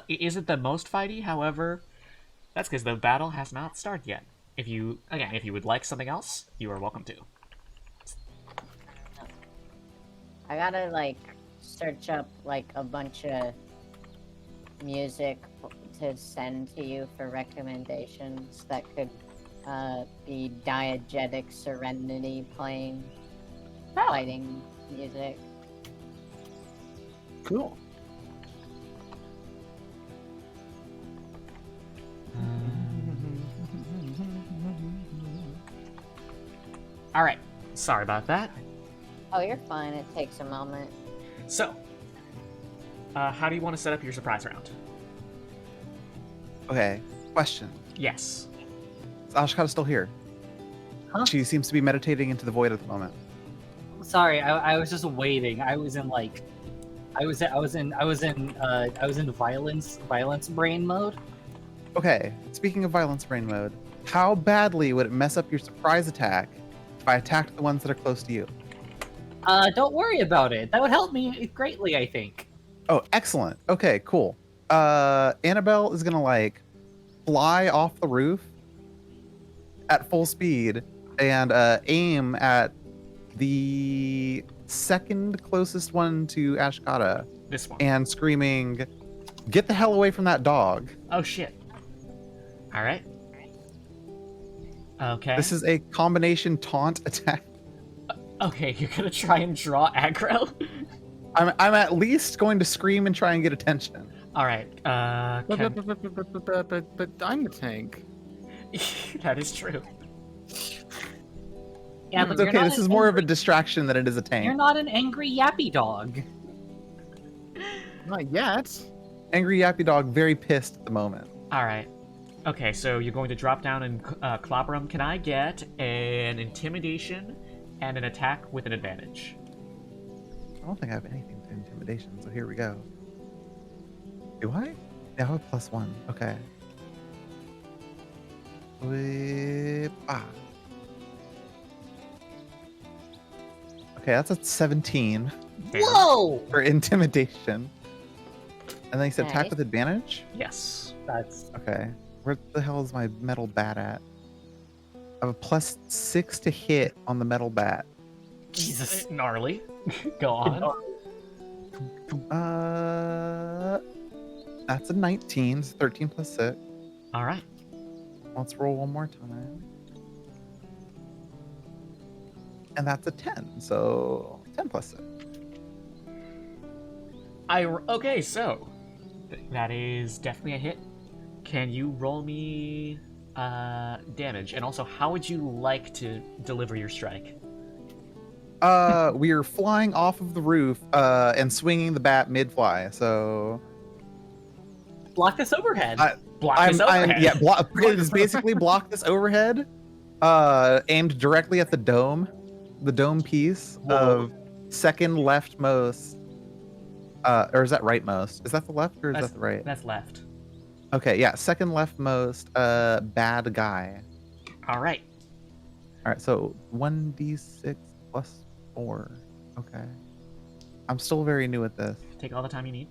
It isn't the most fighty, however, that's because the battle has not started yet. If you would like something else, you are welcome to. I gotta like search up like a bunch of music to send to you for recommendations that could be diegetic serenity playing fighting music. Cool. All right. Sorry about that. Oh, you're fine. It takes a moment. So, how do you want to set up your surprise round? Okay, question. Yes. Is Ashkata still here? Huh? She seems to be meditating into the void at the moment. Sorry, I was just waiting. I was in like, I was in violence brain mode. Okay, speaking of violence brain mode, how badly would it mess up your surprise attack if I attacked the ones that are close to you? Don't worry about it. That would help me greatly, I think. Oh, excellent. Okay, cool. Annabelle is gonna like fly off the roof at full speed and aim at the second closest one to Ashkata This one. and screaming, "Get the hell away from that dog!" Oh shit. All right. Okay. This is a combination taunt attack. Okay, you're gonna try and draw aggro. I'm at least going to scream and try and get attention. All right. But I'm the tank. That is true. Yeah, but It's you're okay. not This an is more of a angry- distraction than it is a tank. You're not an angry yappy dog. Not yet. Angry Yappy Dog, very pissed at the moment. All right. Okay, so you're going to drop down and clobber him. Can I get an intimidation and an attack with an advantage? I don't think I have anything to intimidation, so here we go. Do I? Yeah, I have a +1. Okay. Okay, that's a 17 Whoa! for intimidation. And then he said attack Nice. with advantage? Yes. That's Okay. Where the hell is my metal bat at? I have a +6 to hit on the metal bat. Jesus. Gnarly. Go on. That's a 19, so 13 + 6. All right. Let's roll one more time. And that's a 10, so 10 + 6. Okay, so that is definitely a hit. Can you roll me damage? And also, how would you like to deliver your strike? We are flying off of the roof and swinging the bat mid-fly, so Block this overhead. Block this overhead. it is basically block this overhead, aimed directly at the dome piece of second leftmost. Or is that rightmost? Is that the left or is that the right? That's left. Okay, yeah, second leftmost bad guy. All right. All right, so 1d6 + 4. Okay. I'm still very new at this. Take all the time you need.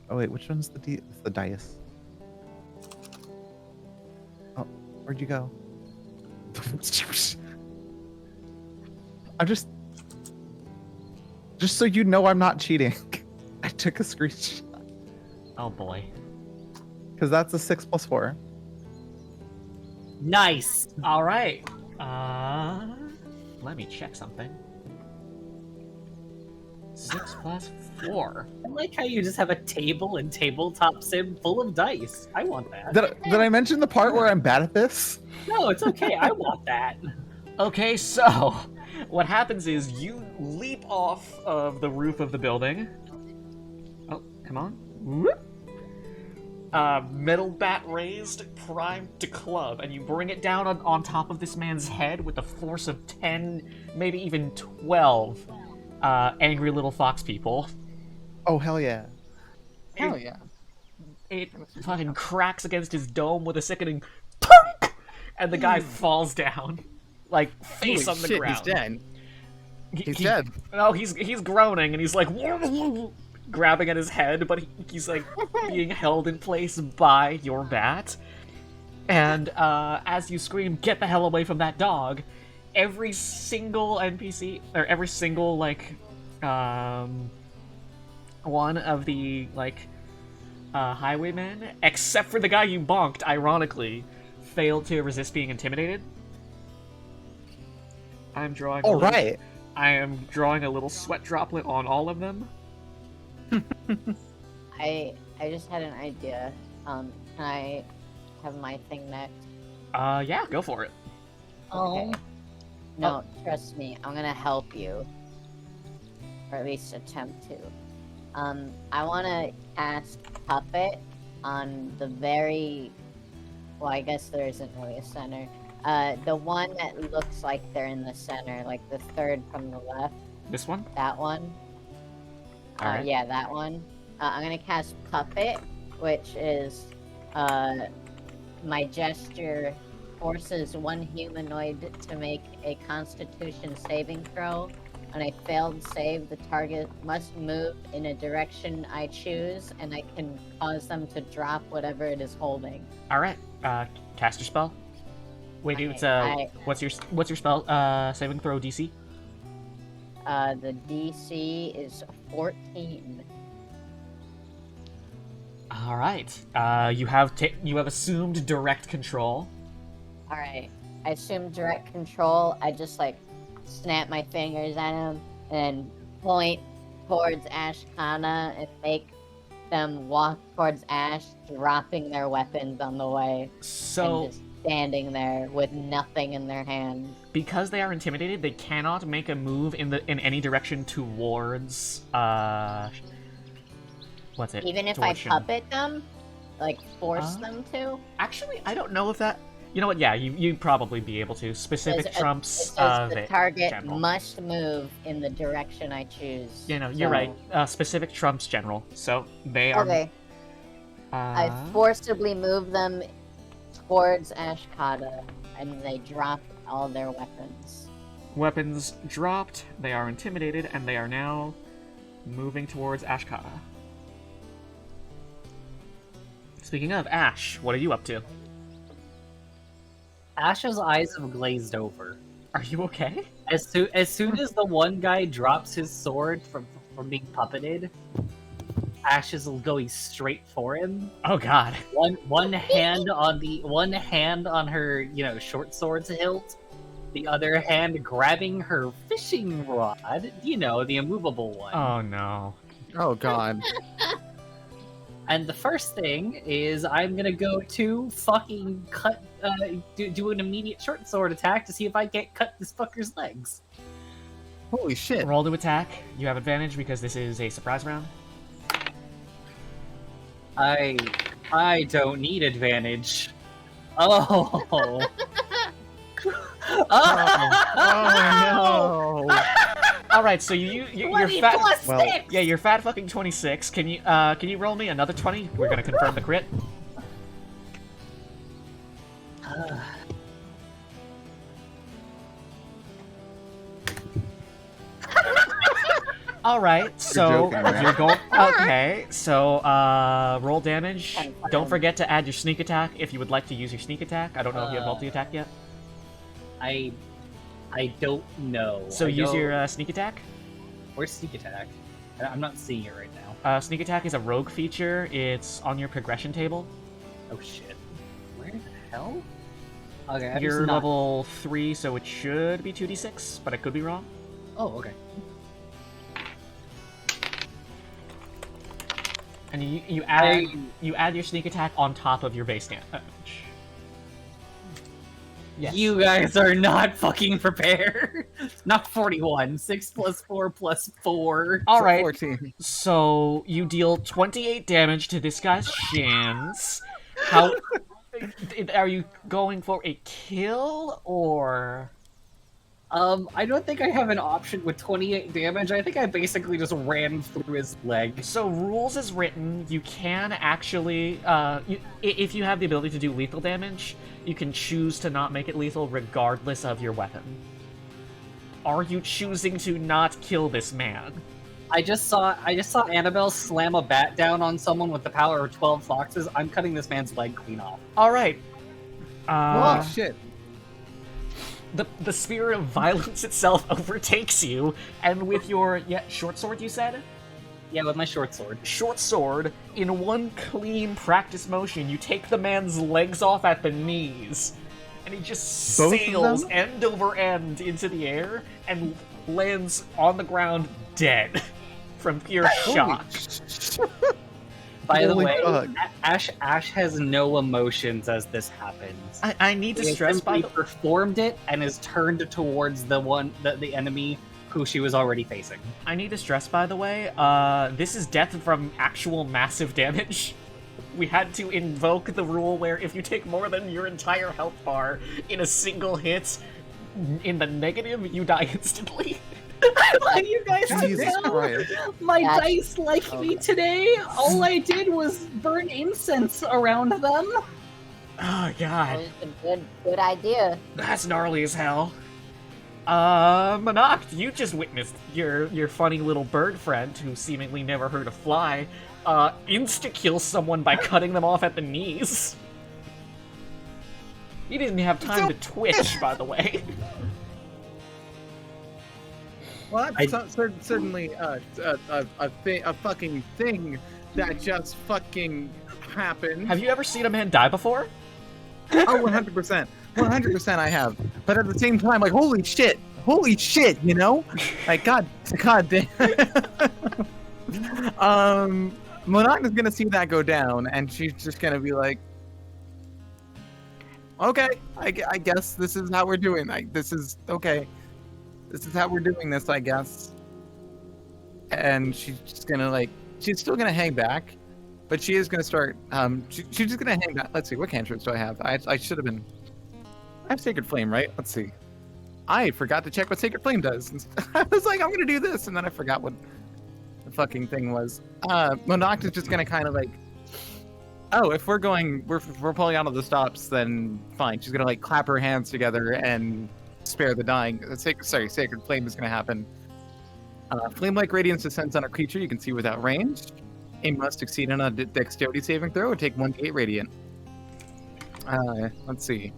Oh wait, which one's the it's the dice? Oh, where'd you go? I'm just so you know, I'm not cheating. I took a screenshot Oh boy. because that's a 6 + 4. Nice. All right. Let me check something. 6 + 4. I like how you just have a table and tabletop sim full of dice. I want that. Did I mention the part where I'm bad at this? No, it's okay. I want that. Okay, so what happens is you leap off of the roof of the building. Oh, come on. Whoop. Metal bat raised, primed to club, and you bring it down on top of this man's head with the force of 10, maybe even 12 angry little fox people. Oh hell yeah! Hell yeah. It fucking cracks against his dome with a sickening punk, and the guy falls down, like face Holy on the shit, ground. he's dead. He- He's he- dead. No, he's groaning and he's like grabbing at his head, but he's like being held in place by your bat. And as you scream, "Get the hell away from that dog!" every single NPC or every single like one of the highwaymen, except for the guy you bonked, ironically, failed to resist being intimidated. I'm drawing. All right. I am drawing a little sweat droplet on all of them. I just had an idea. Can I have my thing next? Yeah, go for it. Okay. No, trust me, I'm gonna help you. Or at least attempt to. I wanna cast Puppet on the very... Well, I guess there isn't really a center. The one that looks like they're in the center, like the third from the left. This one? That one. Alright. Yeah, that one. I'm gonna cast Puppet, which is, my gesture forces one humanoid to make a Constitution saving throw. On a failed save, the target must move in a direction I choose, and I can cause them to drop whatever it is holding. Alright, cast your spell. Wait, Okay, it's, what's your spell, saving throw DC? The DC is 14. Alright, you have assumed direct control. Alright, I assume direct control. I just, snap my fingers at him and point towards Ashkana and make them walk towards Ash, dropping their weapons on the way. So, and just standing there with nothing in their hand. Because they are intimidated, they cannot make a move in any direction towards, what's it? Even if Torsion. I puppet them? Force them to? Actually, I don't know if that... You know what, yeah, you'd probably be able to. Specific trumps, It says the target general. must move in the direction I choose. You know, you're right. Specific trumps general, so they are... Okay. I forcibly move them towards Ashkata, and they drop all their weapons. Weapons dropped, they are intimidated, and they are now moving towards Ashkata. Speaking of, Ash, what are you up to? Ash's eyes have glazed over. Are you okay? As soon as the one guy drops his sword from being puppeted, Ash is going straight for him. Oh god. One hand on her, short sword's hilt, the other hand grabbing her fishing rod, the immovable one. Oh no. Oh god. And the first thing is I'm gonna go to fucking cut, do an immediate short sword attack to see if I can't cut this fucker's legs. Holy shit. Roll to attack. You have advantage because this is a surprise round. I don't need advantage. Oh. Oh no. All right, so you're fat. Well, yeah, you're fat fucking 26. Can you roll me another 20? We're gonna confirm the crit. All right, so joking, right? you're going. Okay, so roll damage. Don't forget to add your sneak attack if you would like to use your sneak attack. I don't know if you have multi attack yet. I don't know. So use your sneak attack. Where's sneak attack? I'm not seeing it right now. Sneak attack is a rogue feature. It's on your progression table. Oh shit. Where the hell? Okay, You're level 3, so it should be 2d6, but I could be wrong. Oh, okay. And you add your sneak attack on top of your base damage. Yes. You guys are not fucking prepared. Not 41. 6 plus 4 plus 4. All right. 14. So you deal 28 damage to this guy's shins. How are you going for a kill or? I don't think I have an option with 28 damage. I think I basically just ran through his leg. So rules is written, you can actually, if you have the ability to do lethal damage, you can choose to not make it lethal regardless of your weapon. Are you choosing to not kill this man? I just saw Annabelle slam a bat down on someone with the power of 12 foxes. I'm cutting this man's leg clean off. All right. Oh shit. the spirit of violence itself overtakes you, and with your short sword, you said? Yeah, with my short sword. Short sword, in one clean practice motion, you take the man's legs off at the knees, and he just Both of sails them? end over end into the air and lands on the ground dead from pure shock. By the Holy way, fuck. Ash has no emotions as this happens. I need to He stress, by simply the performed it and is turned towards the enemy who she was already facing. I need to stress, by the way, this is death from actual massive damage. We had to invoke the rule where if you take more than your entire health bar in a single hit, in the negative, you die instantly. I want you guys to Jesus know Christ. my That's- dice like me today. All I did was burn incense around them. Oh, That God. was a good idea. That's gnarly as hell. Monoct, you just witnessed your funny little bird friend, who seemingly never heard a fly, insta-kill someone by cutting them off at the knees. He didn't have time to twitch, by the way. Well, that's certainly a fucking thing that just fucking happened. Have you ever seen a man die before? Oh, 100%. 100% I have. But at the same time, like, holy shit, you know? Like, god damn. Monarch is gonna see that go down, and she's just gonna be like, okay, I guess this is how we're doing. This is how we're doing this, I guess. And she's just gonna, like, she's still gonna hang back, but she is gonna start, she's just gonna hang back. Let's see, what cantrips do I have? I should have been, I have Sacred Flame, right? Let's see. I forgot to check what Sacred Flame does. I was like, I'm gonna do this, and then I forgot what the fucking thing was. Monarch is just gonna kind of like, oh, if we're pulling out of the stops, then fine. She's gonna, like, clap her hands together and spare the dying. Sacred Flame is gonna happen. Flame-like radiance descends on a creature you can see without range. It must succeed on a dexterity saving throw or take 1d8 radiant. Let's see.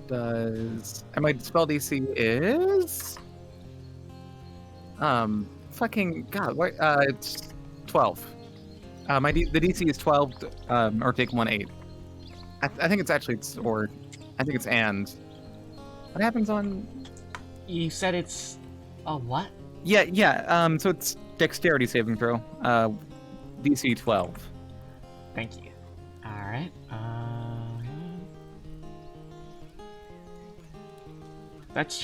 And my spell DC is fucking god. What? It's 12. The DC is 12, or take 1/8. I think it's actually I think it's and. What happens on? You said it's a what? Yeah. So it's dexterity saving throw. DC 12. Thank you. All right. That's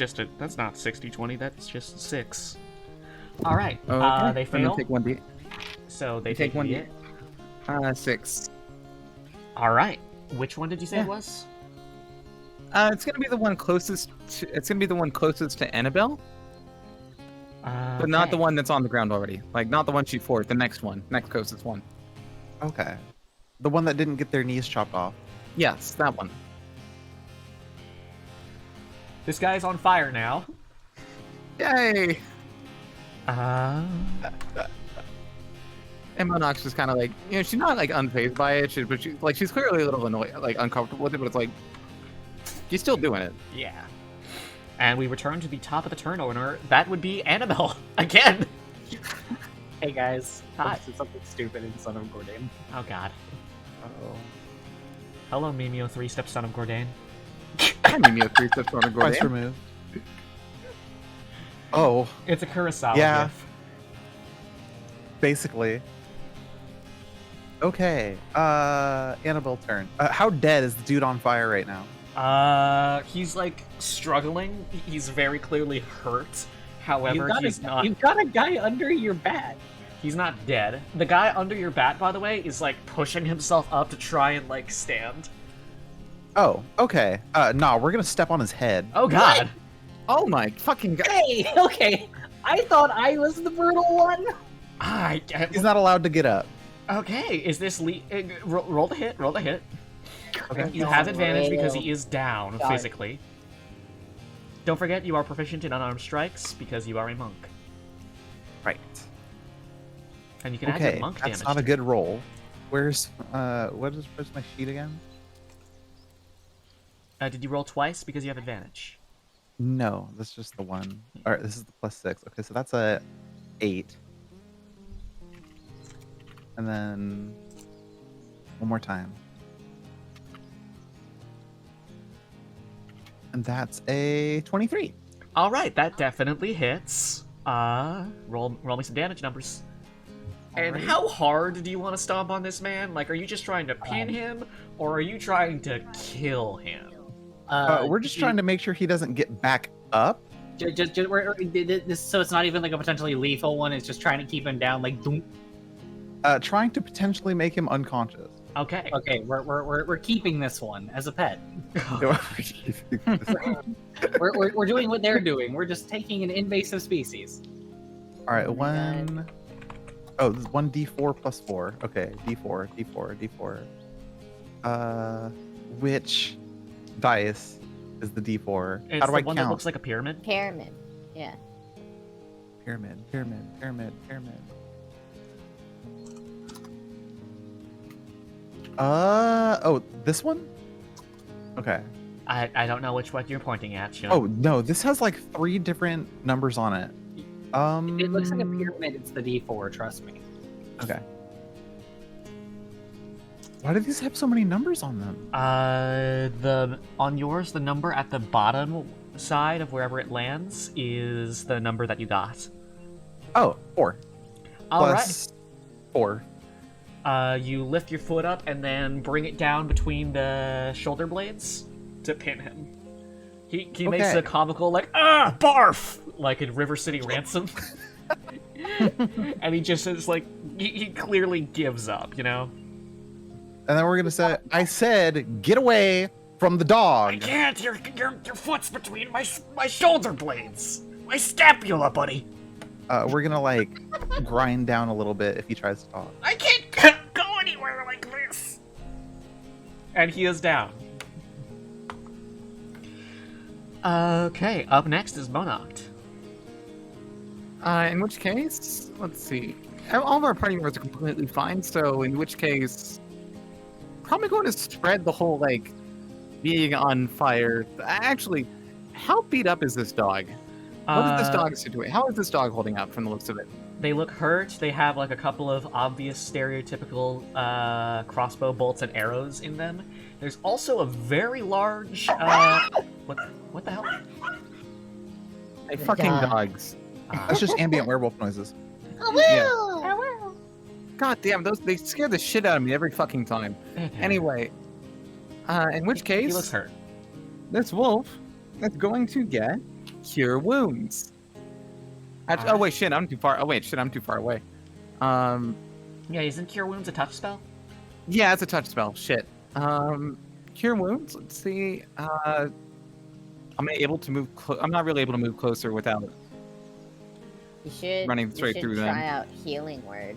not 60-20. That's just 6. All right. Okay. They I'm gonna fail. take 1d. So they take take 1d. 6. All right. Which one did you say Yeah. it was? It's gonna be the one closest. It's gonna be the one closest to Annabelle, but not the Okay. one that's on the ground already. Like, not the one she fought. The next one, next closest one. Okay. The one that didn't get their knees chopped off. Yes, that one. This guy's on fire now. Yay! Uh, And Monarch's just kind of like, she's not like unfazed by it, but she's clearly a little annoyed, like uncomfortable with it. But it's like, she's still doing it. yeah. And we return to the top of the turn order. That would be Annabelle again. Hey guys, Hi. I did something stupid in Son of Gordain. Oh God. Uh-oh. Hello, Mimio, 3-step son of Gordain. I mean, you have 3 steps on a Twice Gordian. removed. Oh, It's a Kurosawa Yeah. gif. basically. Okay. Annabelle turn. How dead is the dude on fire right now? He's like struggling. He's very clearly hurt. However, he's not. You've got a guy under your bat. He's not dead. The guy under your bat, by the way, is like pushing himself up to try and like stand. Oh, okay. No, we're gonna step on his head. Oh God. Oh my fucking god! Hey, okay. I thought I was the brutal one. He's not allowed to get up. Okay, is this roll the hit? Roll the hit. Okay. You have advantage because Real. he is down Sorry. physically. Don't forget you are proficient in unarmed strikes because you are a monk, Right. and you can add Okay. your monk That's damage. not a good roll. Where's where's my sheet again? Did you roll twice because you have advantage? No, that's just the one. All right, this is the +6. Okay, so that's a 8. And then one more time. And that's a 23. All right, that definitely hits. Roll me some damage numbers. And Alright. how hard do you want to stomp on this man? Like, are you just trying to pin him, or are you trying to kill him? We're just trying to make sure he doesn't get back up. so it's not even like a potentially lethal one. It's just trying to keep him down. Like, doom. Trying to potentially make him unconscious. Okay. Okay, we're keeping this one as a pet. We're doing what they're doing. We're just taking an invasive species. All right, Oh my one. Oh, this is 1d4 plus 4. Okay, d4, d4, d4. Which dice is the d4? It's How do the I one count? that looks like a pyramid. Pyramid. Yeah. Pyramid. Oh, this one? Okay. I don't know which one you're pointing at, Shun. Oh, no, this has like 3 different numbers on it. It looks like a pyramid. It's the D4. Trust me. Okay. Why do these have so many numbers on them? On yours, the number at the bottom side of wherever it lands is the number that you got. Oh, 4. All right. Plus 4. You lift your foot up and then bring it down between the shoulder blades to pin him. He makes Okay. a comical like barf like in River City Ransom, and he just is like he clearly gives up, you know. And then we're gonna say, I said, get away from the I dog. can't. Your foot's between my shoulder blades. My scapula, buddy. We're gonna like grind down a little bit if he tries to talk. I can't go anywhere like this. And he is down. Okay, up next is Monoct. In which case, let's see. All of our party members are completely fine, so in which case, probably going to spread the whole, like, being on fire. Actually, how beat up is this dog? What is this dog situation? How is this dog holding up from the looks of it? They look hurt. They have like a couple of obvious stereotypical crossbow bolts and arrows in them. There's also a very large what the hell? Hey, fucking Dog. dogs. That's just ambient werewolf noises. God damn, they scare the shit out of me every fucking time. Anyway, in which case, he looks hurt. this wolf is going to get Cure Wounds. Oh wait, shit, I'm too far. Oh wait, shit, I'm too far away. Yeah, isn't Cure Wounds a touch spell? Yeah, it's a touch spell. Shit. Cure Wounds. Let's see. I'm able to move. I'm not really able to move closer without You should running straight you should through try them. out Healing Word.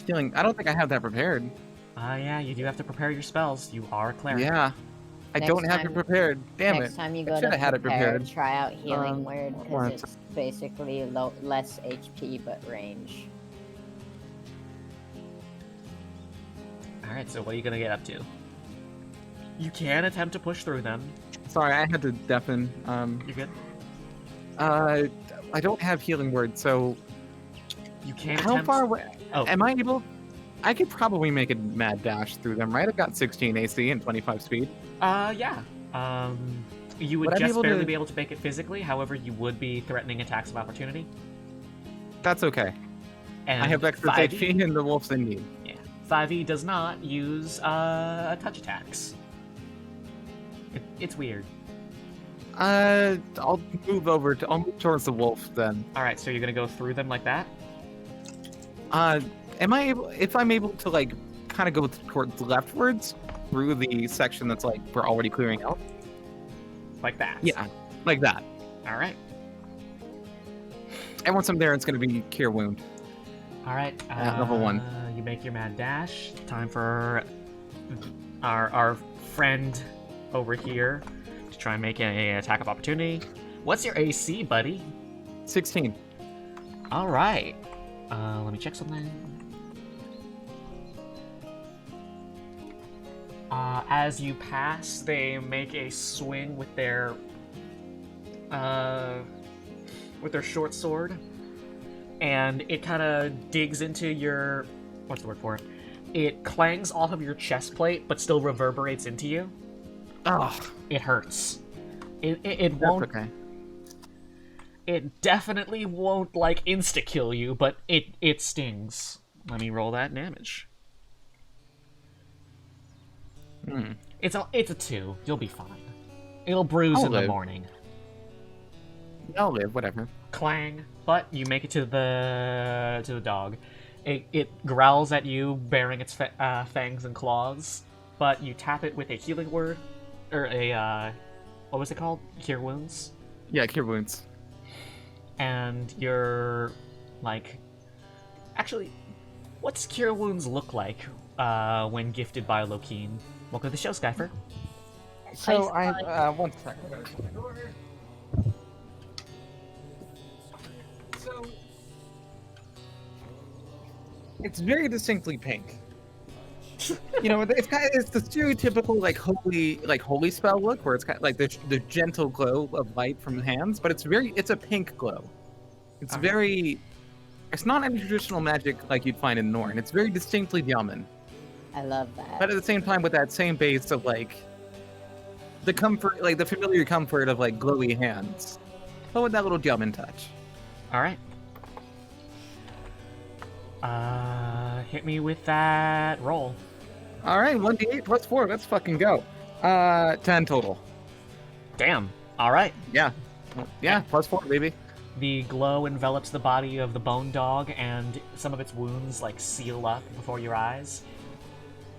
Healing. I don't think I have that prepared. Yeah, you do have to prepare your spells. You are a cleric. Yeah, I Next don't have it time- prepared. Damn Next it. time you I go to shoulda had it prepare, prepared. try out Healing Word or because it's basically less HP but range. Alright, so what are you gonna get up to? You can attempt to push through them. Sorry, I had to deafen. You're good. I don't have Healing Word, so You can how attempt... far away? Oh. Am I able? I could probably make a mad dash through them, right? I've got 16 AC and 25 speed. Yeah. You would Would I be just able barely to- be able to make it physically, however, you would be threatening attacks of opportunity. That's okay. And I have extra 5e HP and the wolf's in me. Yeah. 5e does not use touch attacks. It's weird. I'll move I'll move towards the wolf then. Alright, so you're gonna go through them like that? Am I able? If I'm able to like kind of go towards leftwards through the section that's like we're already clearing out? Like that? Yeah, like that. Alright. And once I'm there, it's gonna be Cure Wound. Alright. Level 1. You make your mad dash. Time for our friend over here to try and make an attack of opportunity. What's your AC, buddy? 16. Alright. Let me check something. As you pass, they make a swing with their short sword, and it kind of digs into your, what's the word for it? It clangs off of your chest plate, but still reverberates into you. Oh, It hurts. It won't. okay. It definitely won't like insta kill you, but it stings. Let me roll that damage. It's a 2. You'll be fine. It'll bruise I'll in the live. morning. I'll live, whatever. Clang, but you make it to the dog. It growls at you, baring its fangs and claws, but you tap it with a healing word, or a what was it called? Cure wounds. Yeah, cure wounds. And you're like, actually, what's cure wounds look like when gifted by Lokeen? Welcome to the show, Skyfer. So I 1 second. So it's very distinctly pink. You know, it's the stereotypical holy spell look, where it's kind of like the gentle glow of light from the hands, but it's a pink glow. It's it's not any traditional magic like you'd find in Norn. It's very distinctly Yaman. I love that. But at the same time, with that same base of the comfort, the familiar comfort of glowy hands, but with that little Yaman touch. All right. Hit me with that roll. All right, 1d8 plus 4. Let's fucking go. 10 total. Damn. All right. Yeah, plus 4, baby. The glow envelops the body of the bone dog, and some of its wounds seal up before your eyes.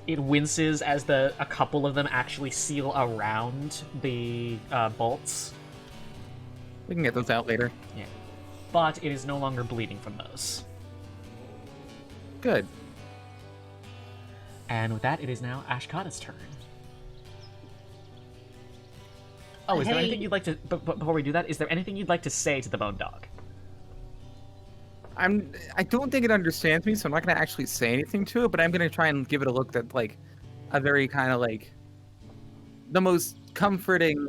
It winces as a couple of them actually seal around the bolts. We can get those out later. Yeah. But it is no longer bleeding from those. Good. And with that, it is now Ashkata's turn. Oh, is there anything you'd like to... But before we do that, is there anything you'd like to say to the bone dog? I don't think it understands me, so I'm not going to actually say anything to it, but I'm going to try and give it a look that, a very kind of, the most comforting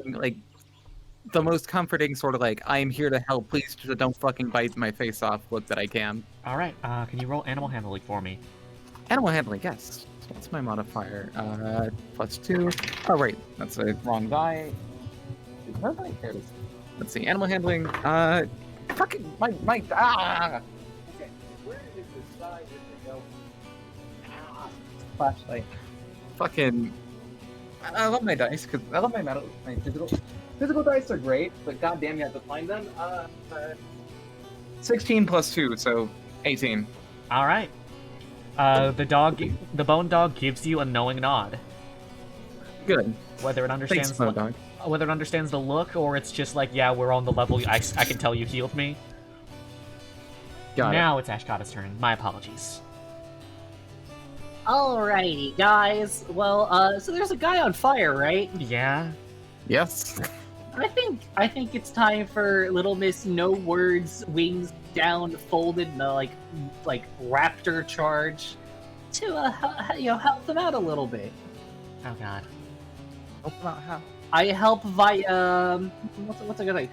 sort of, I am here to help, please just don't fucking bite my face off look that I can. All right, can you roll animal handling for me? Animal handling, yes. So what's my modifier? +2. Oh, wait, that's a wrong die. There it is. Let's see, animal handling, fucking, my, Okay, where is this die? Where did it go? Flashlight. Fucking, I love my dice, because I love my physical dice are great, but goddamn, you have to find them. 16 plus 2, so 18. All right. The bone dog gives you a knowing nod. Good. Whether it understands Thanks, bone dog. Whether it understands the look, or it's just yeah, we're on the level. I can tell you healed me. Now it's Ashkata's turn. My apologies. Alrighty, guys. Well, so there's a guy on fire, right? Yeah. Yes. I think it's time for Little Miss No Words, wings down, folded, like raptor charge, to help them out a little bit. Oh God. Help them out how? I help via what's I gonna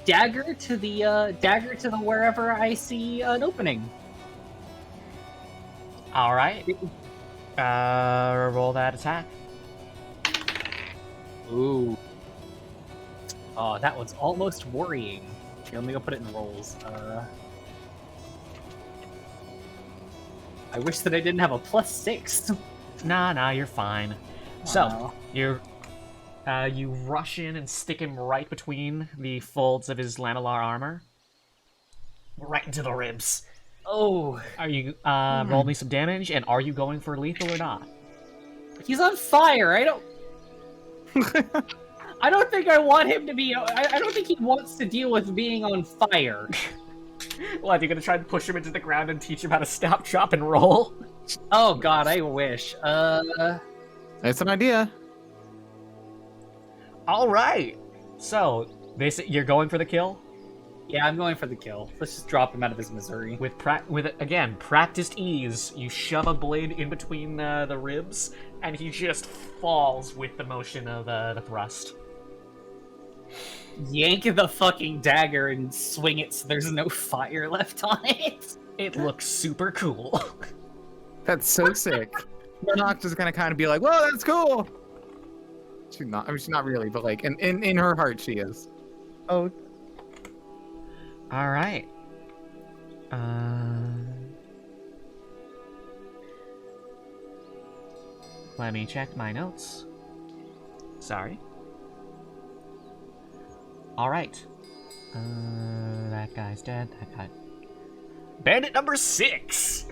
dagger to the wherever I see an opening. All right. Roll that attack. Ooh. Oh, that one's almost worrying. Okay, let me go put it in rolls. I wish that I didn't have a +6. Nah, you're fine. So, you rush in and stick him right between the folds of his Lanalar armor. Right into the ribs. Oh. Are you, roll me some damage, and are you going for lethal or not? He's on fire, I don't think I want him to be, I don't think he wants to deal with being on fire. What, you gonna try and push him into the ground and teach him how to stop, drop, and roll? Oh god, I wish. That's an idea. Alright! So, you're going for the kill? Yeah, I'm going for the kill. Let's just drop him out of his misery. With again practiced ease, you shove a blade in between the ribs, and he just falls with the motion of the thrust. Yank the fucking dagger and swing it so there's no fire left on it. It looks super cool. That's so sick. Monarch is gonna kind of be like, "Whoa, that's cool." She's not. I mean, she's not really, but like, in her heart, she is. Oh, All right. Let me check my notes. Sorry. All right. That guy's dead. That guy. Bandit number 6.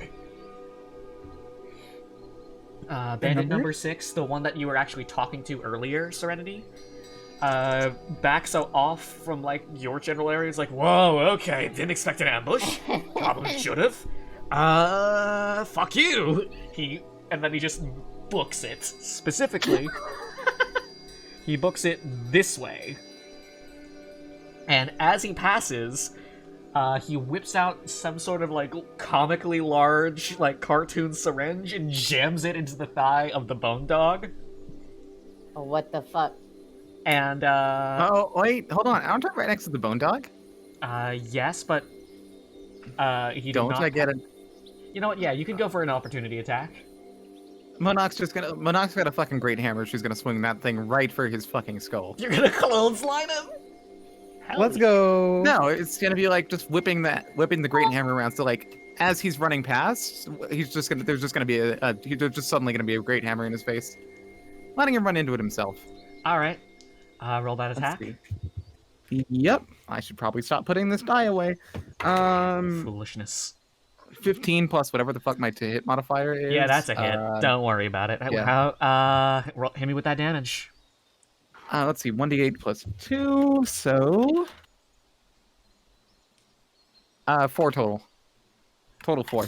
Bandit number 6, the one that you were actually talking to earlier, Serenity. Backs off from like your general area. It's like, whoa, okay, didn't expect an ambush. Probably should have. Fuck you. And then he just books it. Specifically, he books it this way. And as he passes, he whips out some sort of like comically large, like cartoon syringe and jams it into the thigh of the bone dog. Oh, what the fuck? And Oh wait, hold on. Aren't I right next to the bone dog? yes, but he did Don't not. I get it? You know what? Yeah, you can go for an opportunity attack. Monarch's got a fucking great hammer. She's gonna swing that thing right for his fucking skull. You're gonna clothesline him. Hell let's yeah. go. No, it's gonna be like just whipping the great hammer around. So like as he's running past, there's just gonna be there's just suddenly gonna be a great hammer in his face, letting him run into it himself. All right. Roll that Let's attack. see. Yep, I should probably stop putting this die away. Foolishness. 15 plus whatever the fuck my hit modifier is. Yeah, that's a hit. Don't worry about it. yeah. Hit me with that damage. Let's see, 1d8 plus 2, so 4 total. Total 4.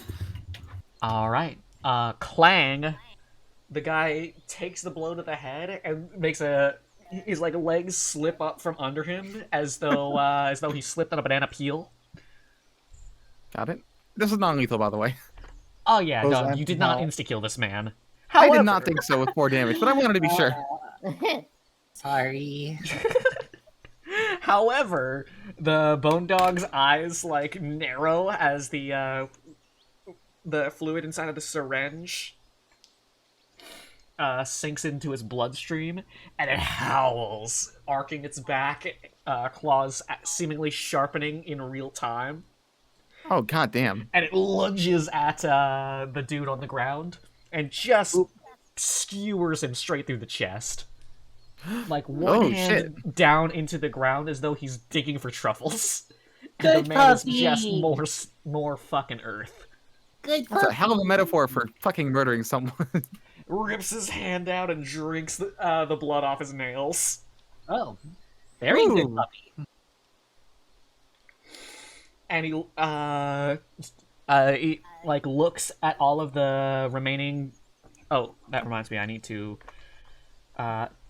All right. Clang. The guy takes the blow to the head and makes his like legs slip up from under him as though he slipped on a banana peel. Got it. This is non-lethal, by the way. Oh yeah, Goes no, on you did now. not insta-kill this man. I did not think so with 4 damage, but I wanted to be sure. Sorry. However, the bone dog's eyes like narrow as the fluid inside of the syringe sinks into his bloodstream, and it howls, arcing its back, claws seemingly sharpening in real time. Oh, goddamn. And it lunges at the dude on the ground and just skewers him straight through the chest. Like one hand down into the ground as though he's digging for truffles. And Good the man puppy. is just more fucking earth. Good. That's a hell of a metaphor for fucking murdering someone. Rips his hand out and drinks the blood off his nails. Oh, very good puppy. And he like looks at all of the remaining. Oh, that reminds me, I need to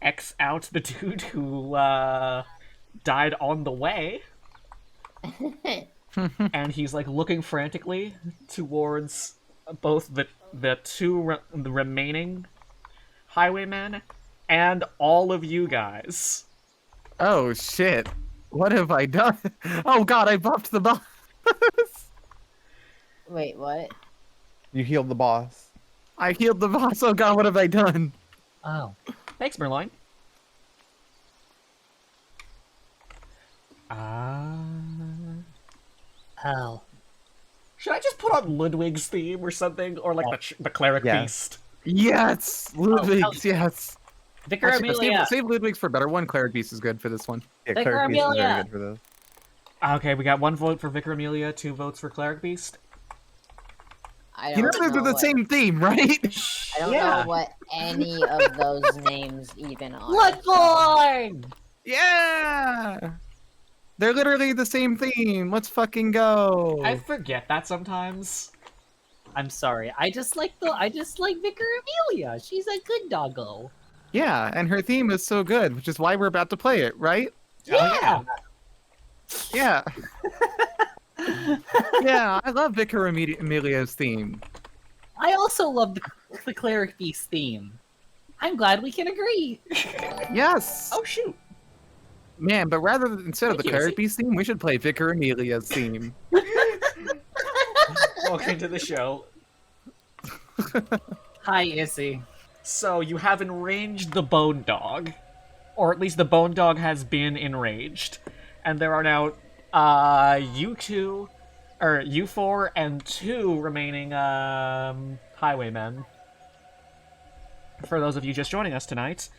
X out the dude who died on the way. And he's like looking frantically towards both the remaining highwaymen and all of you guys. Oh, shit. What have I done? Oh, God, I buffed the boss. Wait, what? You healed the boss. I healed the boss. Oh, God, what have I done? Oh. Thanks, Merloin. Oh. Should I just put on Ludwig's theme or something, or like the cleric Yeah. beast? Yes! Ludwig's, yes. Vicar Actually, Amelia. save Ludwig's for a better one. Cleric Beast is good for this one. Yeah, Vicar Cleric Beast is very Amelia. good for this. Okay, we got 1 vote for Vicar Amelia, 2 votes for cleric beast. I You know don't they're the what- same theme, right? I don't Yeah. know what any of those names even are. Bloodborne! Yeah! They're literally the same theme. Let's fucking go. I forget that sometimes. I'm sorry. I just like Vicar Amelia. She's a good doggo. Yeah, and her theme is so good, which is why we're about to play it, right? Yeah. Yeah. Yeah, I love Vicar Emilia's theme. I also love the Cleric Beast theme. I'm glad we can agree. Yes. Oh shoot! Man, but instead of the Thank you, Cleric Izzy. Beast theme, we should play Vicar Emilia's theme. Welcome to the show. Hi, Issy. So you have enraged the Bone Dog, or at least the Bone Dog has been enraged, and there are now you four and 2 remaining highwaymen. For those of you just joining us tonight,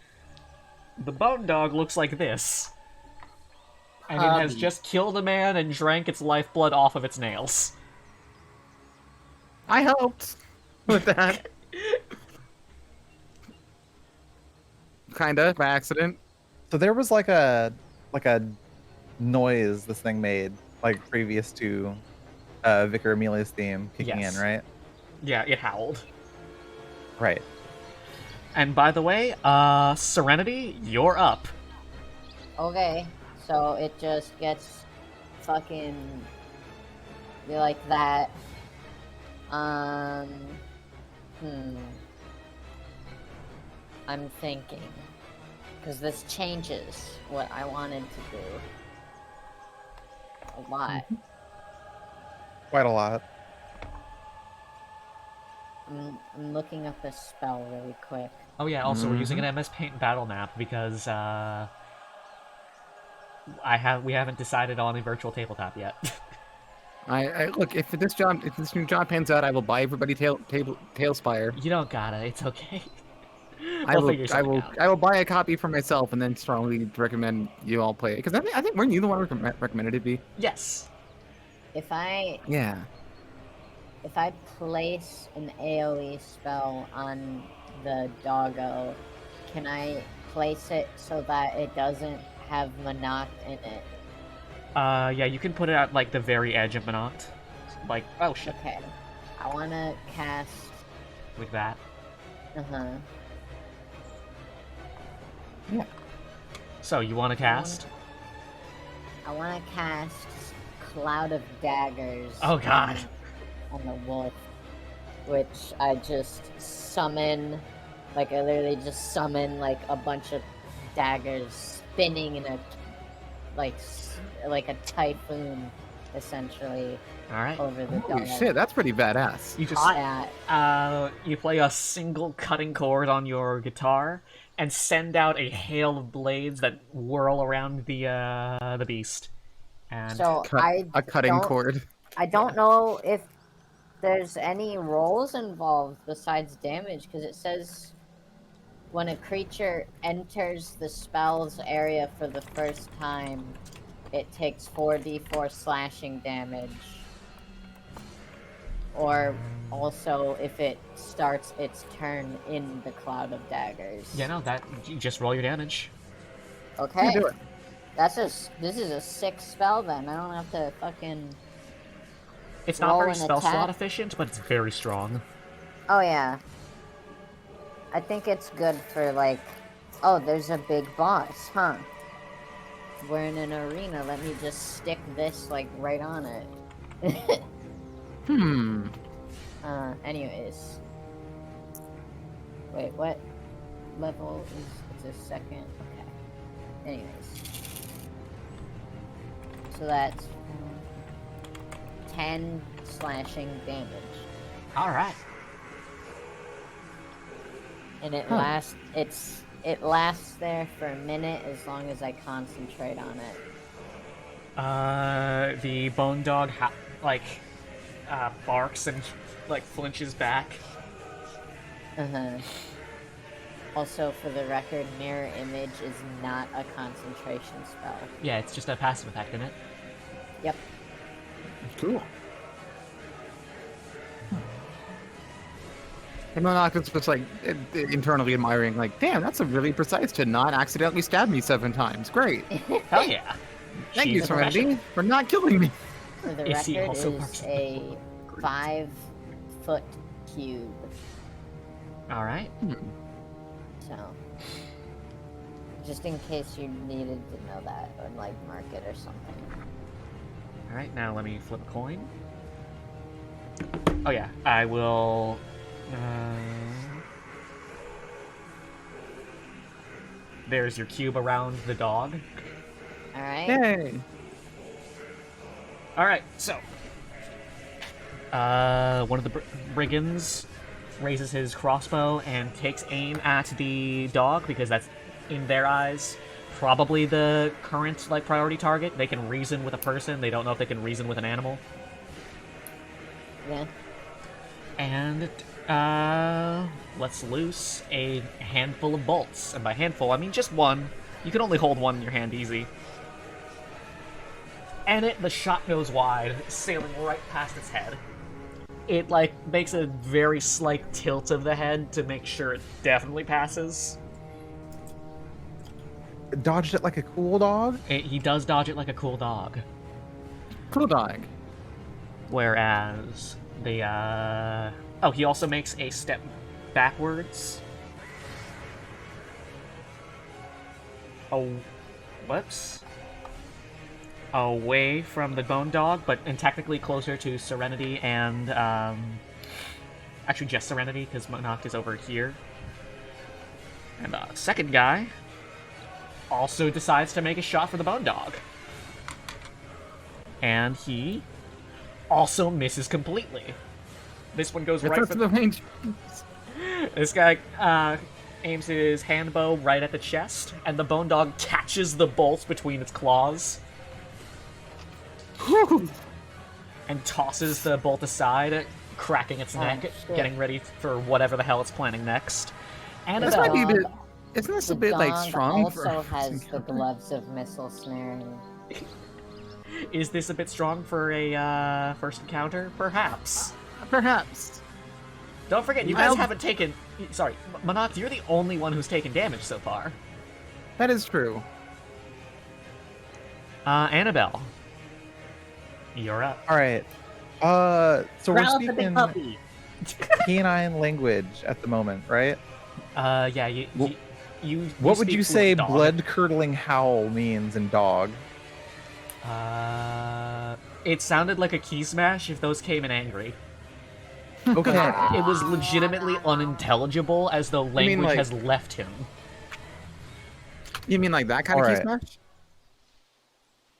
the Bone Dog looks like this, and it has just killed a man and drank its lifeblood off of its nails. I helped with that. Kinda, by accident. So there was like a noise this thing made, like previous to Vicar Emilia's theme kicking Yes. in, right? Yeah, it howled. Right. And by the way, Serenity, you're up. Okay, so it just gets fucking like that. I'm thinking, because this changes what I wanted to do a lot. Quite a lot. I'm looking up a spell really quick. Oh yeah, also we're using an MS Paint battle map because we haven't decided on a virtual tabletop yet. I look, if this new job pans out, I will buy everybody Tailspire. You don't gotta, it's okay. I We'll figure something out. will buy a copy for myself and then strongly recommend you all play it. Because I think weren't you the one who recommended it be? Yes. If I place an AoE spell on the doggo, can I place it so that it doesn't have Monoct in it? Yeah, you can put it at like the very edge of Monoct. Like, oh shit. Okay. I wanna cast. Like that. Yeah. So you want to cast? I wanna cast Cloud of Daggers. Oh god. On the wolf, which I just summon, like I literally just summon like a bunch of daggers spinning in a like a typhoon, essentially, All right. over the Holy dog. shit, that's pretty badass. You just you play a single cutting chord on your guitar and send out a hail of blades that whirl around the beast. And So A cutting cord. I don't know if there's any rolls involved besides damage, because it says when a creature enters the spell's area for the first time, it takes 4d4 slashing damage. Or also if it starts its turn in the Cloud of Daggers. yeah, no, that you just roll your damage. Okay. do it. This is a sick spell then. I don't have to fucking. It's not Roll very an spell slot attack? efficient, but it's very strong. Oh yeah. I think it's good for like. Oh, there's a big boss, huh? We're in an arena. Let me just stick this like right on it. Anyways. Wait, what level is it's a second? Okay. Anyways. So that's 10 slashing damage. All right. And it lasts there for a minute as long as I concentrate on it. The bone dog barks and like flinches back. Also, for the record, Mirror Image is not a concentration spell. Yeah, it's just a passive effect in it. Yep. Cool. And Monoc is just like internally admiring, like, damn, that's a really precise to not accidentally stab me 7 times. Great. Hell yeah. Thank She's you, a Serenity, professional. for not killing me. For the Is he record, also is marks- a 5-foot cube. All right. So, just in case you needed to know that, or like mark it or something. Alright, now let me flip a coin. Oh yeah, I will... There's your cube around the dog. Alright. Yay! Alright, so... one of the brigands raises his crossbow and takes aim at the dog, because that's, in their eyes, probably the current, like, priority target. They can reason with a person, they don't know if they can reason with an animal. Yeah. And, let's loose a handful of bolts. And by handful, I mean just one. You can only hold one in your hand easy. And the shot goes wide, sailing right past its head. It, like, makes a very slight tilt of the head to make sure it definitely passes. Dodged it like a cool dog? He does dodge it like a cool dog. Cool dog. Whereas the, Oh, he also makes a step backwards. Oh, whoops. Away from the bone dog, and technically closer to Serenity and, actually just Serenity, because Monarch is over here. And the second guy also decides to make a shot for the bone dog. And he also misses completely. This one goes right for the range. This guy aims his hand bow right at the chest, and the bone dog catches the bolts between its claws. And tosses the bolt aside, cracking its neck, shit. getting ready for whatever the hell it's planning next. And This might be a bit. Isn't this a bit like dog strong? also has the gloves of missile snaring. Is this a bit strong for a first encounter? Perhaps. Perhaps. Don't forget, you guys haven't taken... Sorry, Monarch, you're the only one who's taken damage so far. That is true. Annabelle. You're up. All right. So we're Growl the big speaking puppy. canine language at the moment, right? Yeah, you What would speak you say dog. blood-curdling howl means in dog? It sounded like a key smash if those came in angry. Okay. It was legitimately unintelligible, as though language like- has left him. You mean like that kind of Alright. key smash?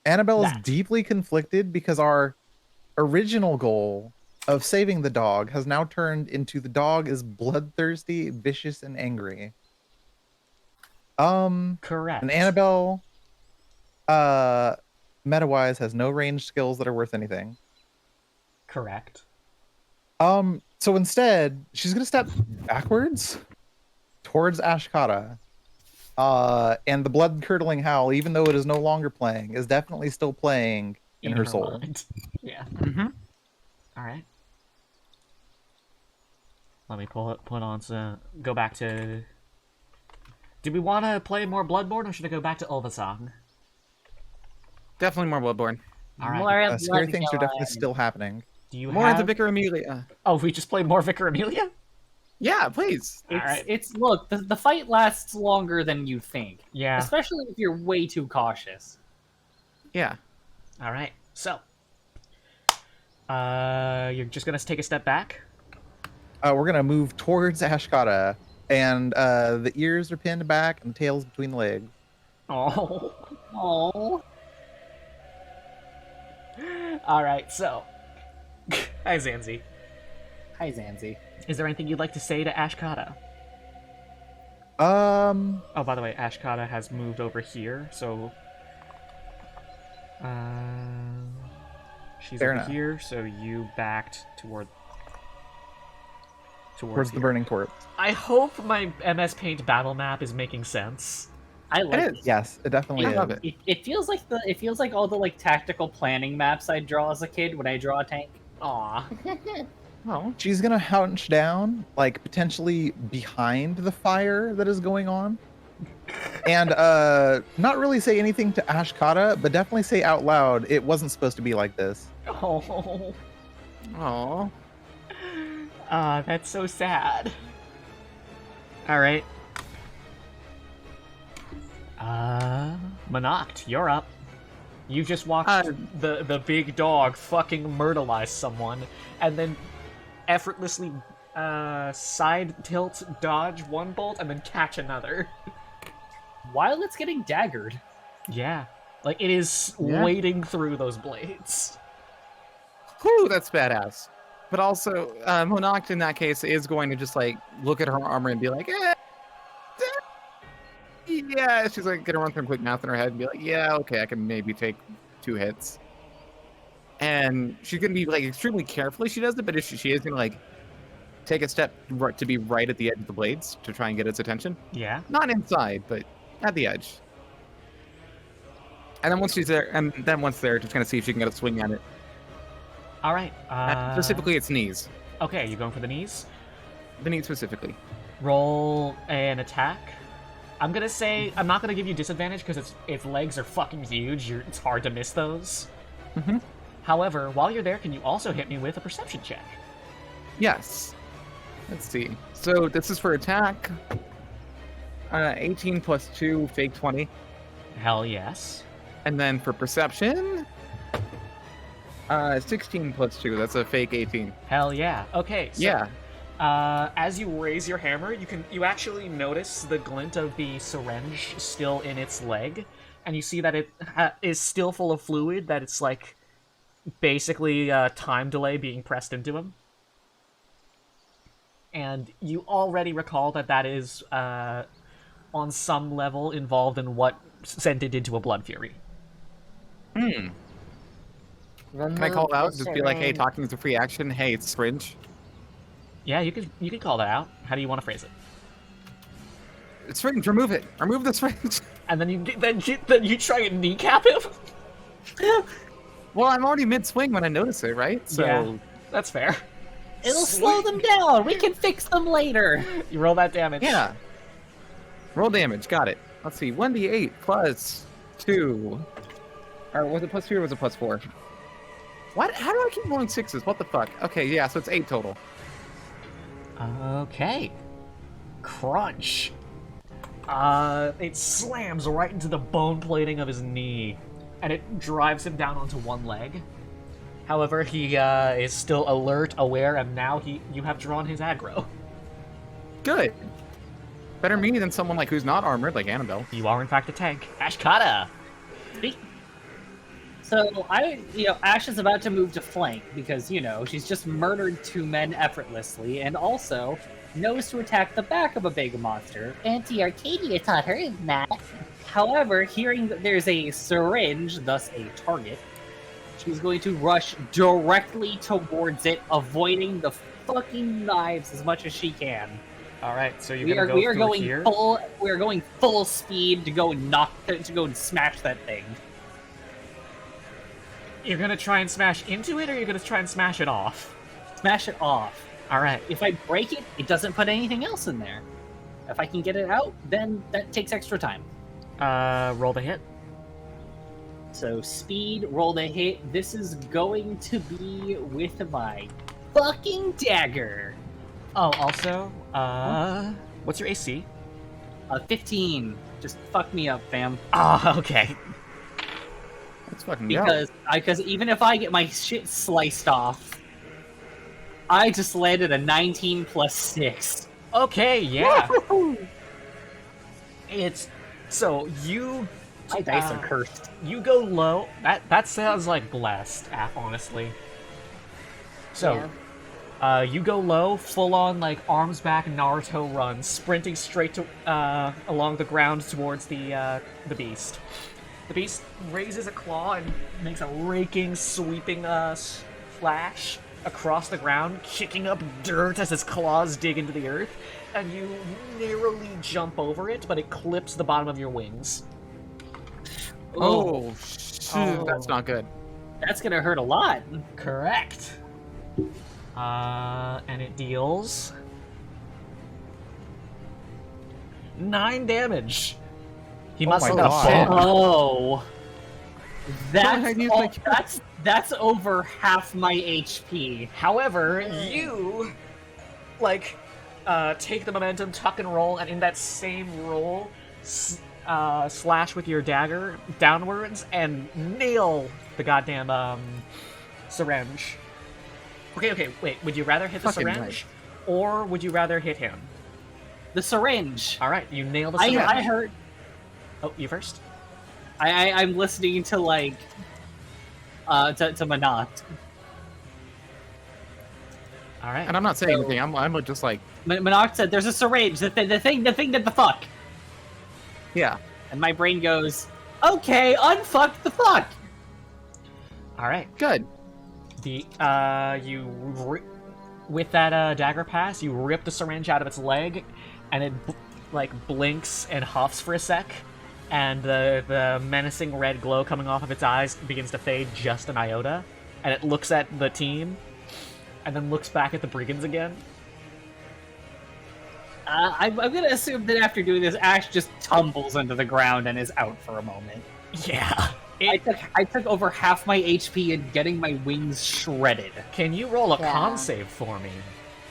Annabelle is That. deeply conflicted because our original goal of saving the dog has now turned into the dog is bloodthirsty, vicious, and angry. Correct. And Annabelle, meta-wise, has no ranged skills that are worth anything. Correct. So instead, she's gonna step backwards towards Ashkata. And the blood-curdling howl, even though it is no longer playing, is definitely still playing in her soul. mind. Yeah. Mm-hmm. Alright. Let me put on some... Go back to... Do we want to play more Bloodborne, or should I go back to Ulvasong? Definitely more Bloodborne. Alright. More Scary blood things are definitely going. still happening. Do you More have... of the Vicar Amelia. Oh, we just played more Vicar Amelia? Yeah, please. Alright. It's look, the fight lasts longer than you think, Yeah. especially if you're way too cautious. Yeah. Alright. So... you're just gonna take a step back? We're gonna move towards Ashkata, and the ears are pinned back and the tail's between the legs. Oh. Oh, Alright, so... Hi, Zanzi. hi Zanzi. Is there anything you'd like to say to Ashkata? Oh, by the way, Ashkata has moved over here, so... she's Fair over enough. here, so you backed towards towards the here. burning corpse. I hope my MS Paint battle map is making sense. I like It it. is. Yes, it definitely I is. love it. It feels like all the like tactical planning maps I draw as a kid when I draw a tank. Aw. Oh. She's gonna hunch down, like potentially behind the fire that is going on, and not really say anything to Ashkata, but definitely say out loud, "It wasn't supposed to be like this." Oh. Oh. That's so sad. Alright. Monoct, you're up. You just watched the big dog fucking myrtleize someone, and then effortlessly side tilt dodge one bolt and then catch another. While it's getting daggered. Yeah. Like, it is wading through those blades. Whew, that's badass. But also, Monarch in that case is going to just, like, look at her armor and be like, yeah, she's like gonna run through quick math in her head and be like, yeah, okay, I can maybe take 2 hits. And she's gonna be like extremely carefully she does it, but she is gonna like take a step to be right at the edge of the blades to try and get its attention. Yeah. Not inside, but at the edge. And then once she's there, just gonna see if she can get a swing at it. All right. Specifically, its knees. Okay, you going for the knees? The knees specifically. Roll an attack. I'm gonna say I'm not gonna give you disadvantage because its legs are fucking huge. It's hard to miss those. Mm-hmm. However, while you're there, can you also hit me with a perception check? Yes. Let's see. So this is for attack. 18 plus 2, fake 20. Hell yes. And then for perception, 16 plus 2. That's a fake 18. Hell yeah. Okay. So, yeah. As you raise your hammer, you actually notice the glint of the syringe still in its leg, and you see that it is still full of fluid. That it's like basically a time delay being pressed into him. And you already recall that is on some level involved in what sent it into a blood fury. Can I call it out? Just be like, hey, talking is a free action. Hey, it's syringe. Yeah, you can call that out. How do you want to phrase it? It's syringe. Remove it. Remove the syringe. And then you try and kneecap him. Well, I'm already mid-swing when I notice it, right? So yeah, that's fair. It'll slow them down. We can fix them later. You roll that damage. Yeah. Roll damage. Got it. Let's see. 1d8 plus 2. Or was it plus 2 or was it plus 4? What? How do I keep rolling 6s? What the fuck? Okay, yeah, so it's 8 total. Okay. Crunch. It slams right into the bone plating of his knee, and it drives him down onto one leg. However, he is still alert, aware, and now you have drawn his aggro. Good. Better me than someone like who's not armored, like Annabelle. You are in fact a tank. Ashkata! So Ash is about to move to flank because, she's just murdered 2 men effortlessly and also knows to attack the back of a big monster. Auntie Arcadia taught her that. However, hearing that there's a syringe, thus a target, she's going to rush directly towards it, avoiding the fucking knives as much as she can. All right, so we are going full speed to go and smash that thing. You're gonna try and smash into it, or you're gonna try and smash it off? Smash it off. All right. If I break it, it doesn't put anything else in there. If I can get it out, then that takes extra time. Roll the hit. So speed, roll the hit. This is going to be with my fucking dagger. Oh, also, what's your AC? 15. Just fuck me up, fam. Ah, okay. Let's fucking because even if I get my shit sliced off, I just landed a 19 plus 6. Okay, yeah. It's so you. My dice are cursed. You go low. That sounds like blessed, honestly. So, you go low, full on like arms back Naruto run, sprinting straight to along the ground towards the beast. The beast raises a claw and makes a raking, sweeping flash across the ground, kicking up dirt as its claws dig into the earth, and you narrowly jump over it, but it clips the bottom of your wings. Oh, shoot, that's not good. That's gonna hurt a lot. Correct. And it deals 9 damage. He must have fallen. Oh, that's over half my HP. However, you take the momentum, tuck and roll, and in that same roll, slash with your dagger downwards and nail the goddamn syringe. Okay, wait. Would you rather hit the Fucking syringe, right. or would you rather hit him? The syringe. All right, you nail the syringe. I heard. Oh, you first. I'm listening to like to Manat. All right. And I'm not saying anything. I'm just like, Manat said, "There's a syringe. The thing did the fuck." yeah. And my brain goes, "Okay, unfuck the fuck." All right. Good. With that dagger pass, you rip the syringe out of its leg, and it blinks and huffs for a sec, and the menacing red glow coming off of its eyes begins to fade just an iota, and it looks at the team, and then looks back at the brigands again. I'm gonna assume that after doing this, Ash just tumbles into the ground and is out for a moment. Yeah. I took over half my HP and getting my wings shredded. Can you roll a Yeah. con save for me?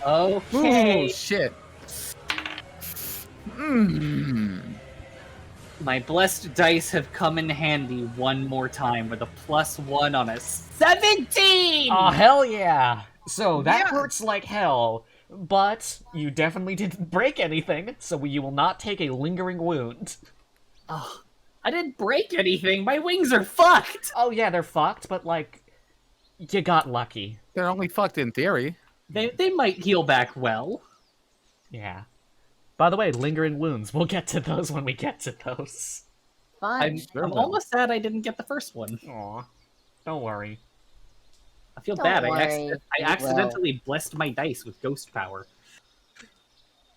Okay. Ooh, shit. Mm. My blessed dice have come in handy one more time with a +1 on a 17! Oh, hell yeah! So, that Yeah. hurts like hell, but you definitely didn't break anything, so you will not take a lingering wound. Oh, I didn't break anything. My wings are fucked. Oh yeah, they're fucked, but you got lucky. They're only fucked in theory. They might heal back well. Yeah. By the way, lingering wounds, we'll get to those when we get to those. I'm Fun. almost sad I didn't get the first one. Aw. Don't worry. I feel Don't bad. worry, I you accidentally blessed my dice with ghost power.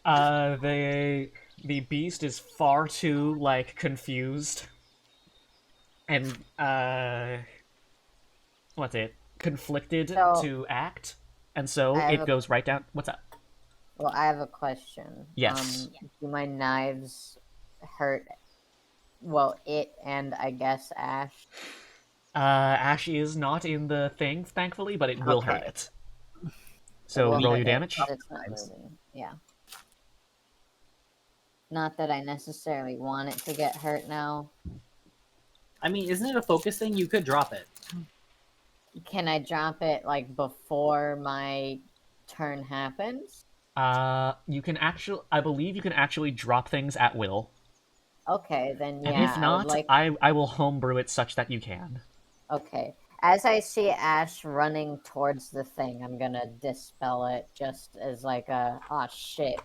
The beast is far too, confused. And, conflicted So, to act. And so I have it a- goes right down. What's up? Well, I have a question. Yes. Do my knives hurt? Well, it and I guess Ash. Ash is not in the thing, thankfully, but it will hurt Okay. it. So Well, roll hurt your it, damage. but it's not moving. Yeah. Not that I necessarily want it to get hurt now. I mean, isn't it a focus thing? You could drop it. Can I drop it before my turn happens? You can actually, I believe you can actually drop things at will. Okay, then yeah. And if I would not, like... I will homebrew it such that you can. Okay. As I see Ash running towards the thing, I'm gonna dispel it just as oh shit.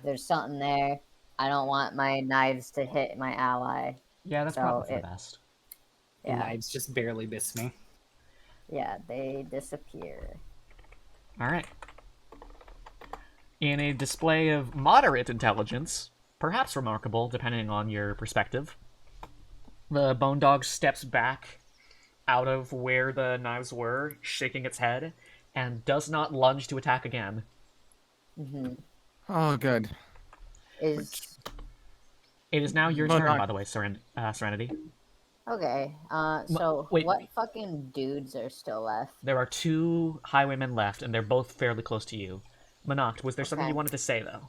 There's something there. I don't want my knives to hit my ally. Yeah, that's So probably for the best. The Yeah. knives just barely miss me. Yeah, they disappear. Alright. In a display of moderate intelligence, perhaps remarkable depending on your perspective, the bone dog steps back out of where the knives were, shaking its head, and does not lunge to attack again. Mm-hmm. Oh, good. Is It is now your Bone turn, dog. by the way, Serenity. okay. So wait. what fucking dudes are still left? There are 2 highwaymen left, and they're both fairly close to you. Monoct, was there something Okay. you wanted to say, though?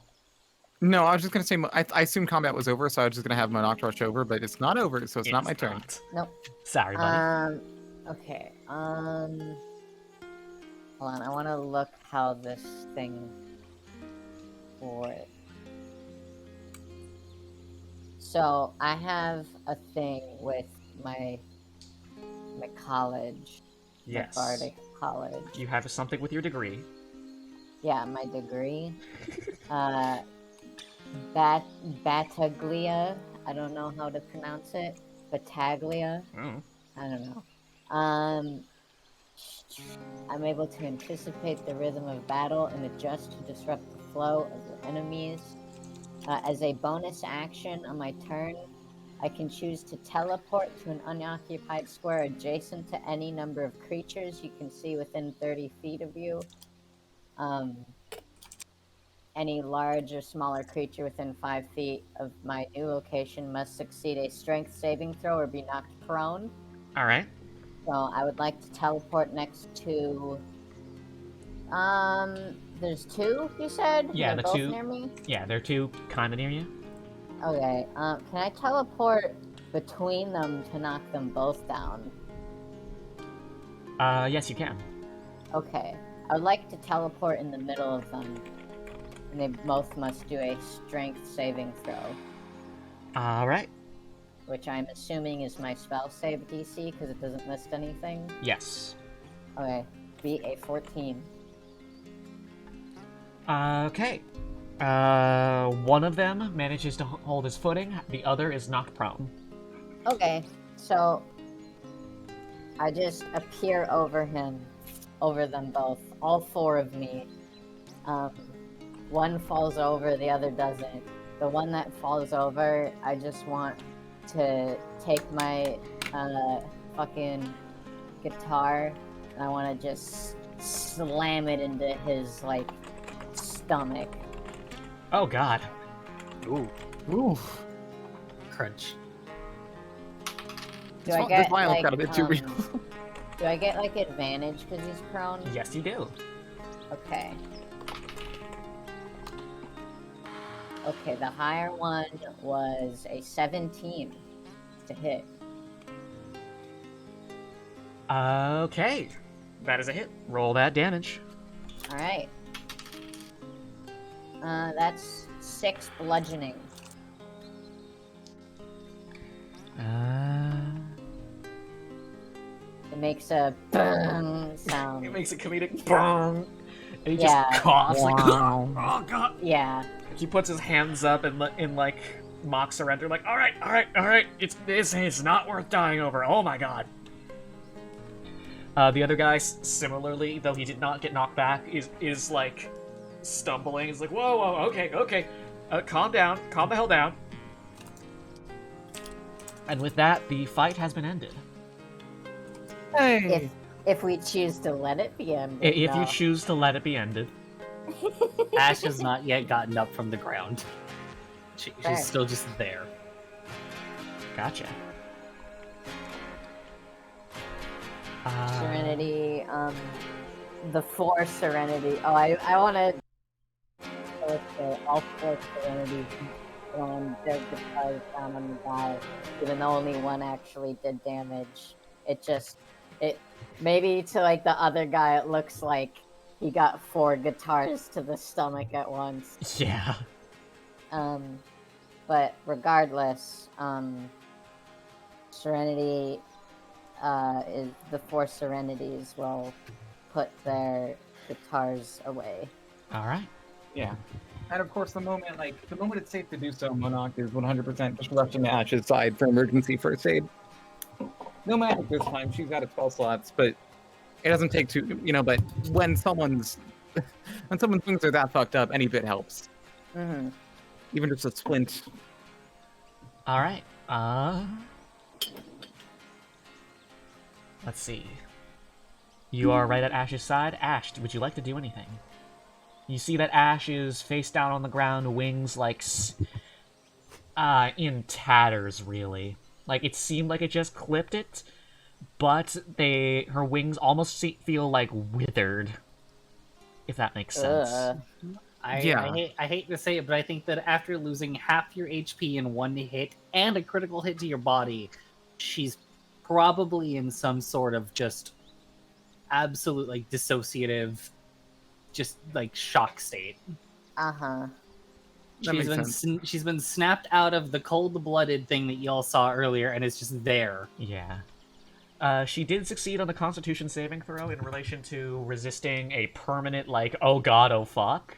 No, I was just gonna say. I assumed combat was over, so I was just gonna have Monarch rush over, but it's not over, so it's not my turn. not. Nope. Sorry, buddy. Okay. Hold on. I want to look how this thing works. So I have a thing with my college, Yes. the Bardic College. You have something with your degree. Yeah, my degree. Battaglia. I don't know how to pronounce it. Battaglia. Oh. I don't know. I'm able to anticipate the rhythm of battle and adjust to disrupt the flow of the enemies. As a bonus action on my turn, I can choose to teleport to an unoccupied square adjacent to any number of creatures you can see within 30 feet of you. Any large or smaller creature within 5 feet of my new location must succeed a strength saving throw or be knocked prone. Alright. So I would like to teleport next to... there's 2, you said? Yeah, They're the both 2 near me? Yeah, they're 2 kinda near you. Okay, can I teleport between them to knock them both down? Yes, you can. Okay. I would like to teleport in the middle of them. And they both must do a strength saving throw. Alright. Which I'm assuming is my spell save DC, because it doesn't list anything. Yes. Okay. Beat a 14. Okay. One of them manages to hold his footing, the other is knocked prone. Okay, so I just appear over him, over them both, all four of me. One falls over, the other doesn't. The one that falls over, I just want to take my fucking guitar and I want to just slam it into his like stomach. Oh god. Ooh. Crunch. Do I get this violence like got a bit too real. do I get like advantage because he's prone? Yes, you do. Okay. Okay, the higher one was a 17 to hit. Okay. That is a hit. Roll that damage. Alright. That's 6 bludgeoning. It makes a boom sound. It makes a comedic bong, and he Yeah. just coughs like, Wow. oh god. Yeah. He puts his hands up in like mock surrender, like, all right. It's not worth dying over. Oh my god. The other guy, similarly, though he did not get knocked back, is like stumbling. He's like, whoa, okay. Calm down, calm the hell down. And with that, the fight has been ended. Hey. If we choose to let it be ended. If you no. choose to let it be ended. Ash has not yet gotten up from the ground. Fair. She's still just there. Gotcha. Serenity, the 4 Serenity. Oh, I want to. All 4 Serenities thrown their guitars down on the guy, even though only one actually did damage. It maybe to like the other guy, it looks like he got 4 guitars to the stomach at once. Yeah. But regardless, Serenity, is the 4 Serenities will put their guitars away. All right. Yeah. And of course, the moment it's safe to do so, Monarch is 100% just rushing to Ash's side for emergency first aid. No magic this time. She's got 12 slots, but it doesn't take two. But when someone's things are that fucked up, any bit helps. Mm-hmm. Even just a splint. All right. Let's see. You are right at Ash's side. Ash, would you like to do anything? You see that Ash is face down on the ground, wings like in tatters, really. Like it seemed like it just clipped it, but her wings almost feel like withered. If that makes sense. I hate to say it, but I think that after losing half your HP in one hit and a critical hit to your body, she's probably in some sort of just absolute like dissociative, just like shock state. Uh-huh. She's been snapped out of the cold-blooded thing that y'all saw earlier, and it's just there. Yeah. She did succeed on the Constitution saving throw in relation to resisting a permanent, like, oh god, oh fuck.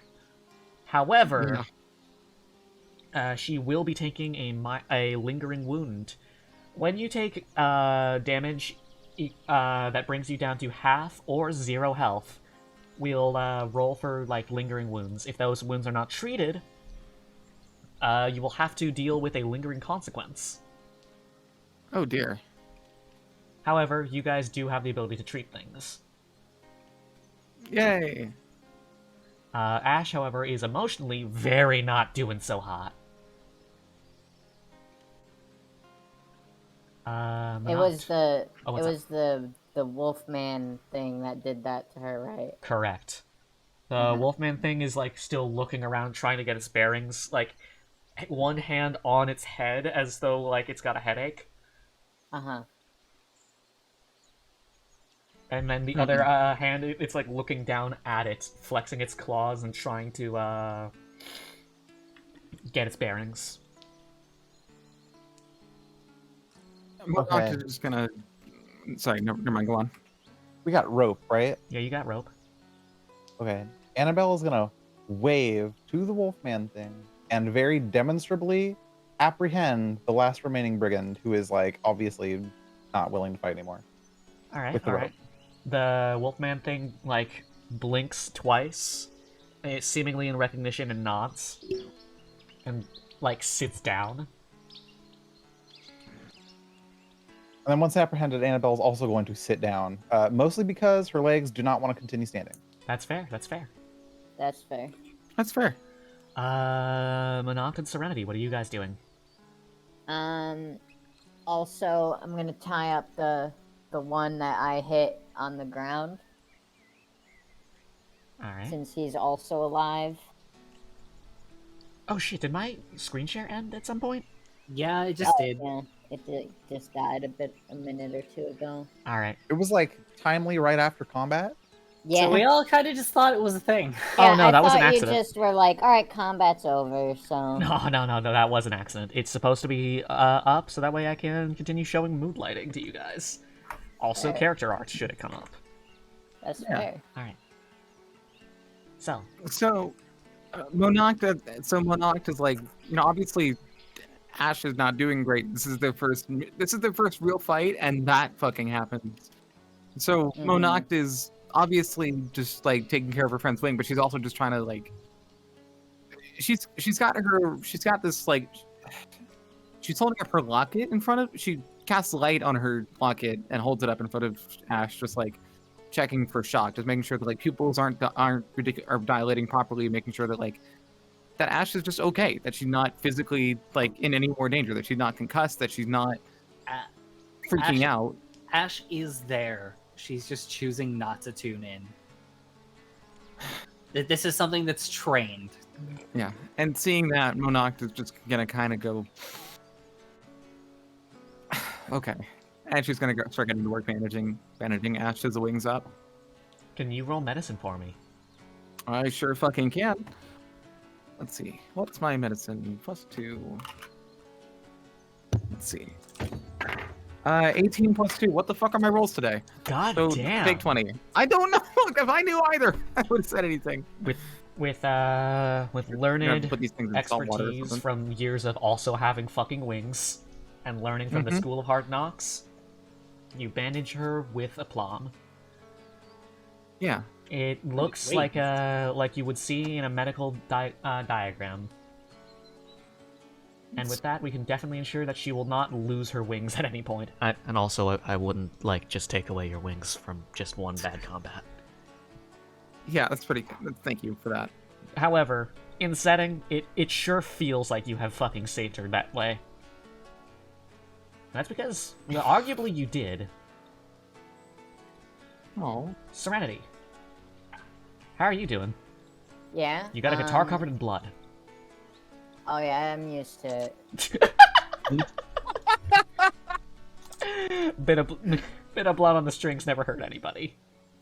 However, she will be taking a lingering wound. When you take damage that brings you down to half or 0 health, we'll roll for, like, lingering wounds. If those wounds are not treated, you will have to deal with a lingering consequence. Oh dear. However, you guys do have the ability to treat things. Yay. Ash, however, is emotionally very not doing so hot. It was the the Wolfman thing that did that to her, right? Correct. The Wolfman thing is like still looking around, trying to get its bearings. Like, one hand on its head as though like it's got a headache, Uh-huh. and then the other hand it's like looking down at it, flexing its claws and trying to get its bearings. Monarch is just gonna. Sorry, never mind. Go on. We got rope, right? Yeah, you got rope. Okay. Annabelle is gonna wave to the Wolfman thing and very demonstrably apprehend the last remaining brigand, who is like obviously not willing to fight anymore. All right, With the all rope. right. The Wolfman thing like blinks twice, seemingly in recognition, and nods, and like sits down. And then once apprehended, Annabelle is also going to sit down, mostly because her legs do not want to continue standing. That's fair. That's fair. That's fair. That's fair. Monarch and Serenity, what are you guys doing? Also, I'm gonna tie up the one that I hit on the ground, All right. since he's also alive. Oh shit! Did my screen share end at some point? Yeah, it just did. Yeah, it just died a minute or two ago. All right. It was like timely right after combat. Yeah. So we all kind of just thought it was a thing. Oh no, I that was an thought accident. You just were like, all right, combat's over. So No, that was an accident. It's supposed to be up, so that way I can continue showing mood lighting to you guys. Also, Alright. character art should it come up. that's Yeah. fair. All right. So, So, Monarch is like, obviously, Ash is not doing great. This is their first real fight, and that fucking happens. So Monarch is obviously just like taking care of her friend's wing, but she's also just trying to like. She's got this like. She's holding up her locket in front of. She casts light on her locket and holds it up in front of Ash, just like checking for shock, just making sure that like pupils are dilating properly, making sure that like that Ash is just okay, that she's not physically like in any more danger, that she's not concussed, that she's not freaking out. Ash is there. She's just choosing not to tune in. This is something that's trained. Yeah, and seeing that, Monarch is just gonna kind of go, okay, and she's gonna start getting to work bandaging Ash's wings up. can you roll medicine for me? I sure fucking can. Let's see, what's my medicine? +2. Let's see. 18 +2. What the fuck are my rolls today? God So damn. take 20. I don't know. If I knew either, I would have said anything. With I'm learned gonna put these things in salt water or expertise something. from years of also having fucking wings and learning from the School of Hard Knocks, you bandage her with aplomb. Yeah. It looks Wait. like you would see in a medical diagram. And with that, we can definitely ensure that she will not lose her wings at any point. And also, I wouldn't like just take away your wings from just one bad combat. Yeah, that's pretty good. Thank you for that. However, in setting, it sure feels like you have fucking saved her that way. That's because, well, arguably you did. Oh. Serenity. How are you doing? Yeah. You got a guitar covered in blood. Oh yeah, I'm used to it. bit of blood on the strings never hurt anybody.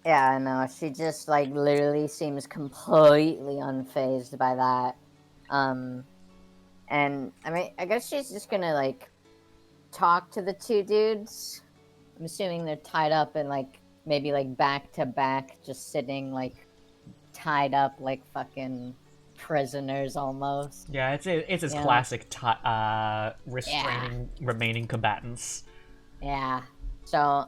Yeah, I know. She just like literally seems completely unfazed by that. And I mean, I guess she's just gonna like talk to the two dudes. I'm assuming they're tied up and like maybe like back to back, just sitting like tied up like fucking prisoners almost. Yeah, it's his Yeah. classic restraining remaining combatants. Yeah. So,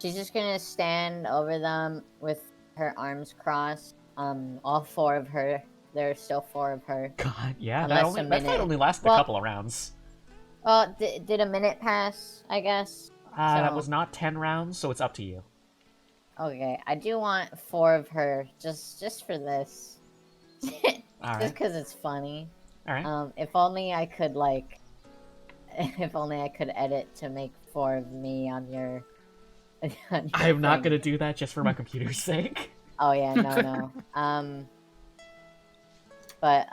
she's just gonna stand over them with her arms crossed. All four of her. There's still four of her. God, yeah, Unless that a fight minute- only lasted a well- couple of rounds. Well, did a minute pass? I guess. That so- was not 10 rounds, so it's up to you. Okay, I do want four of her just for this. All Just right, because it's funny. all right. If only I could like. If only I could edit to make four of me on your. on your I'm not thing. gonna do that just for my computer's sake. Oh yeah, no. but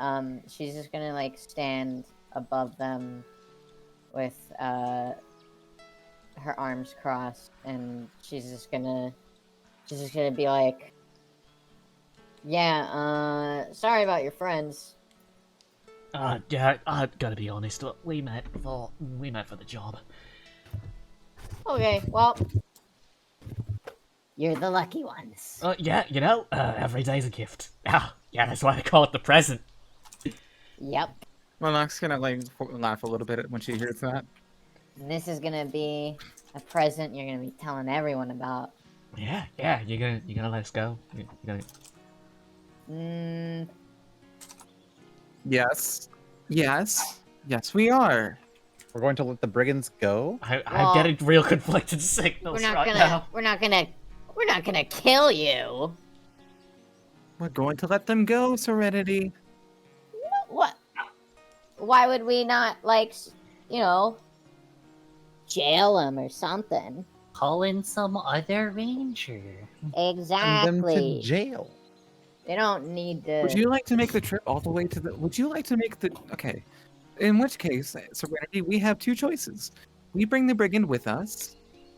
she's just gonna like stand above them with her arms crossed, and she's just gonna be like, yeah, sorry about your friends. Yeah, I gotta be honest. We met for the job. Okay, well, you're the lucky ones. Yeah, every day's a gift. Ah, yeah, that's why they call it the present. Yep. Monarch's gonna like laugh a little bit when she hears that. And this is gonna be a present you're gonna be telling everyone about. Yeah, you're gonna let us go. You're gonna... Yes, we are. We're going to let the brigands go? I'm getting real conflicted signals now. We're not gonna kill you. We're going to let them go, Serenity. What? Why would we not, like, jail them or something? Call in some other ranger. Exactly. Send them to jail. They don't need to. Would you like to make the trip all the way to the... Would you like to make the... Okay. In which case, Serenity, we have two choices. We bring the brigand with us